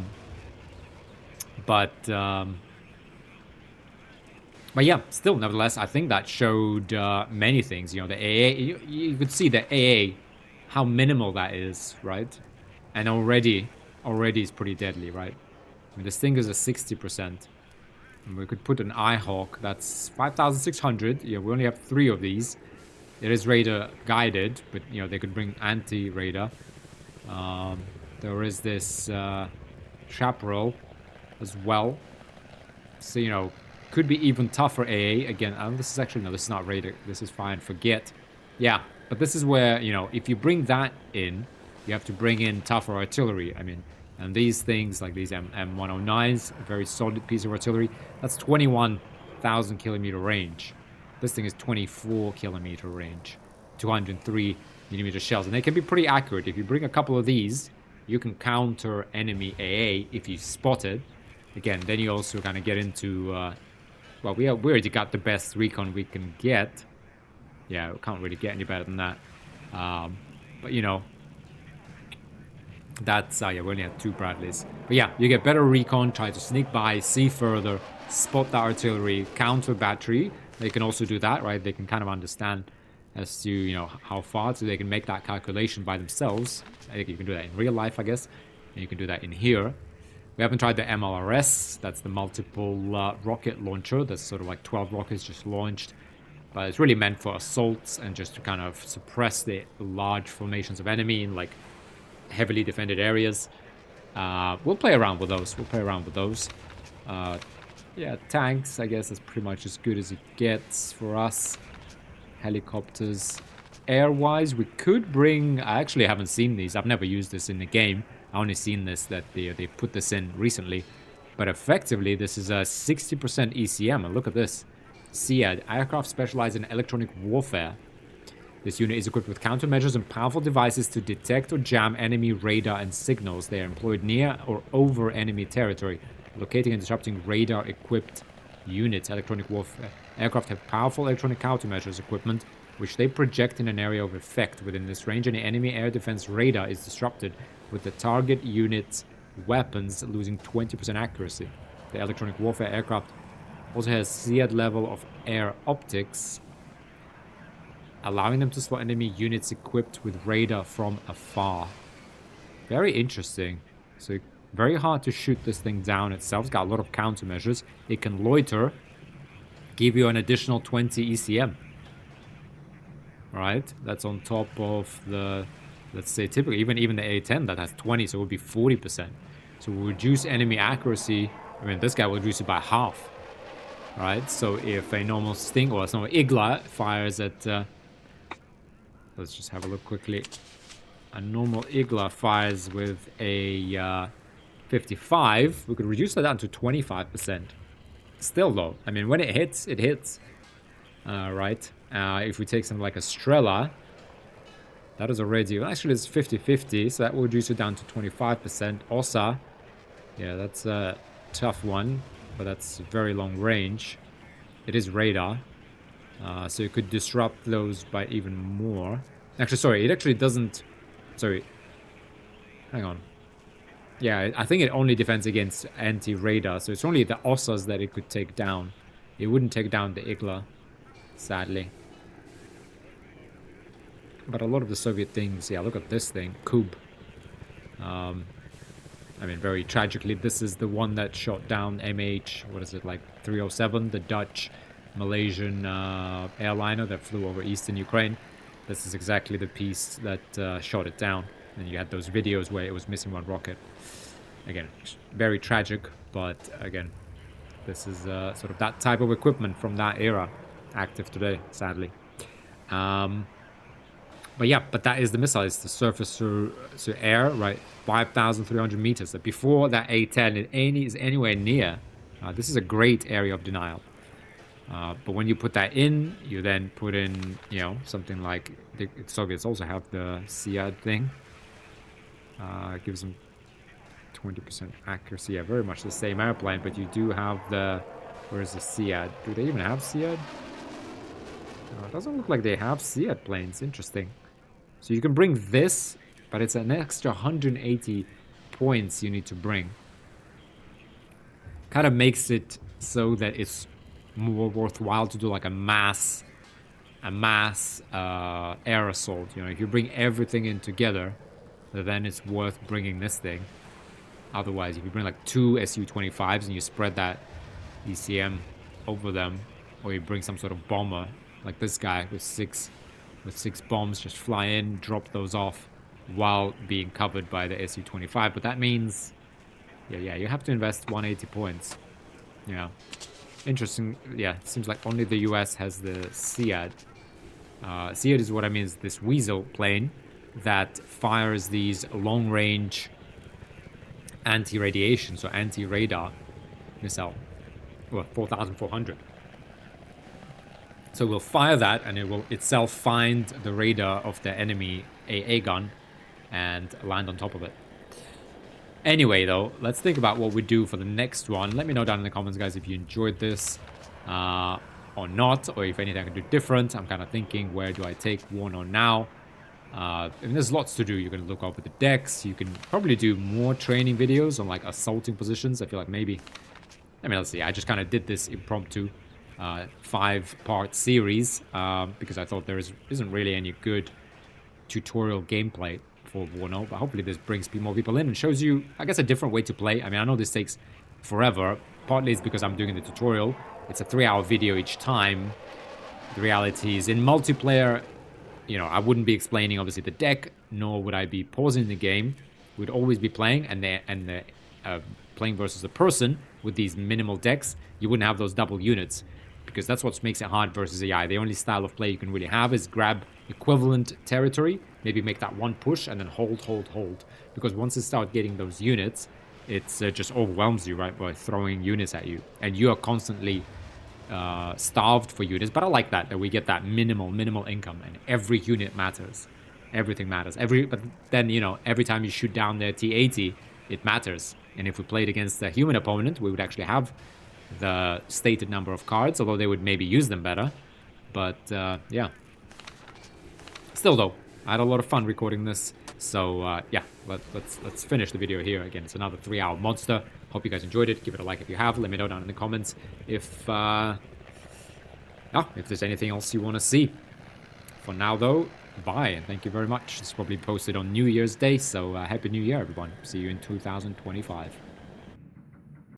yeah, still, nevertheless, I think that showed many things. You know, the AA, you could see the AA, how minimal that is, right? And already is pretty deadly, right? I mean, this thing is a 60%. And we could put an Eyehawk, that's 5,600. Yeah, we only have 3 of these. It is radar guided, but, you know, they could bring anti-radar. There is this chaparral as well. So, you know, could be even tougher AA. Again, this is actually, no, this is not radar. This is fine, forget. Yeah, but this is where, you know, if you bring that in, you have to bring in tougher artillery. I mean, and these things, like these M109s, a very solid piece of artillery, that's 21,000 kilometer range. This thing is 24 kilometer range, 203 millimeter shells, and they can be pretty accurate. If you bring a couple of these, you can counter enemy AA if you spot it. Again, then you also kind of get into, well, we already got the best recon we can get. Yeah, we can't really get any better than that. But, you know, that's, yeah, we only have 2 Bradleys. But yeah, you get better recon, try to sneak by, see further, spot the artillery, counter battery. They can also do that, right? They can kind of understand as to, you know, how far, so they can make that calculation by themselves. I think you can do that in real life, I guess. And you can do that in here. We haven't tried the MLRS. That's the multiple rocket launcher. That's sort of like 12 rockets just launched. But it's really meant for assaults and just to kind of suppress the large formations of enemy in like heavily defended areas. We'll play around with those. Yeah, tanks, I guess, is pretty much as good as it gets for us. Helicopters. Air-wise, we could bring... I actually haven't seen these. I've never used this in the game. I only seen this, that they put this in recently. But effectively, this is a 60% ECM. And look at this. SEAD, aircraft specialized in electronic warfare. This unit is equipped with countermeasures and powerful devices to detect or jam enemy radar and signals. They are employed near or over enemy territory, locating and disrupting radar-equipped units. Electronic warfare. Aircraft have powerful electronic countermeasures equipment, which they project in an area of effect. Within this range, any enemy air defense radar is disrupted, with the target unit's weapons losing 20% accuracy. The electronic warfare aircraft also has SEAD level of air optics, allowing them to spot enemy units equipped with radar from afar. Very interesting. So very hard to shoot this thing down itself. It's got a lot of countermeasures. It can loiter, give you an additional 20 ECM. Right? That's on top of the, let's say, typically even the A10 that has 20, so it would be 40%. So we'll reduce enemy accuracy. I mean, this guy will reduce it by half. Right? So if a normal Sting or some Igla fires at... let's just have a look quickly. A normal Igla fires with a 55. We could reduce that down to 25%. Still though, I mean, when it hits, it hits. Right? If we take something like a Strela, that is already... Actually, it's 50-50, so that will reduce it down to 25%. Ossa, yeah, that's a tough one, but that's very long range. It is radar. So you could disrupt those by even more. Actually, sorry, it actually doesn't... Sorry. Hang on. Yeah, I think it only defends against anti-radar, so it's only the Ossas that it could take down. It wouldn't take down the Igla, sadly. But a lot of the Soviet things... Yeah, look at this thing. Kub. I mean, very tragically, this is the one that shot down MH... What is it, like 307? The Dutch... Malaysian airliner that flew over eastern Ukraine. This is exactly the piece that shot it down. And you had those videos where it was missing one rocket. Again, very tragic, but again, this is sort of that type of equipment from that era active today, sadly. But yeah, but that is the missile. It's the surface to air, right? 5,300 meters. So before that A-10 is anywhere near. This is a great area of denial. But when you put that in, you then put in, you know, something like the Soviets also have the SEAD thing. It gives them 20% accuracy. Yeah, very much the same airplane, but you do have the... Where's the SEAD? Do they even have SEAD? It doesn't look like they have SEAD planes. Interesting. So you can bring this, but it's an extra 180 points you need to bring. Kind of makes it so that it's more worthwhile to do like a mass air assault. You know, if you bring everything in together, then it's worth bringing this thing. Otherwise, if you bring like 2 Su-25s and you spread that ECM over them, or you bring some sort of bomber like this guy with six bombs, just fly in, drop those off while being covered by the Su-25. But that means, yeah, you have to invest 180 points. Yeah, interesting. Yeah, it seems like only the US has the SEAD. SEAD is what I mean is this Weasel plane that fires these long-range anti-radiation, so anti-radar missile. Well, 4,400. So we'll fire that, and it will itself find the radar of the enemy AA gun and land on top of it. Anyway, though, let's think about what we do for the next one. Let me know down in the comments, guys, if you enjoyed this or not, or if anything I can do different. I'm kind of thinking, where do I take WARNO now? And there's lots to do. You can look over the decks. You can probably do more training videos on like assaulting positions. I feel like maybe, I mean, let's see. I just kind of did this impromptu 5-part series because I thought there isn't really any good tutorial gameplay for WARNO, but hopefully this brings more people in and shows you, I guess, a different way to play. I mean, I know this takes forever. Partly it's because I'm doing the tutorial. It's a 3-hour video each time. The reality is, in multiplayer, you know, I wouldn't be explaining obviously the deck, nor would I be pausing the game. We'd always be playing, and playing versus a person with these minimal decks. You wouldn't have those double units, because that's what makes it hard versus AI. The only style of play you can really have is grab equivalent territory, maybe make that one push, and then hold. Because once you start getting those units, it's just overwhelms you, right, by throwing units at you, and you are constantly starved for units. But I like that we get that minimal income, and every unit matters. Everything matters. But then, you know, every time you shoot down their T-80, it matters. And if we played against a human opponent, we would actually have the stated number of cards, although they would maybe use them better. But yeah, still though, I had a lot of fun recording this. So yeah, let's finish the video here. Again, it's another 3-hour monster. Hope you guys enjoyed it. Give it a like if you have. Let me know down in the comments if there's anything else you want to see. For now though, bye and thank you very much. It's probably posted on New Year's Day, so Happy New Year everyone. See you in 2025.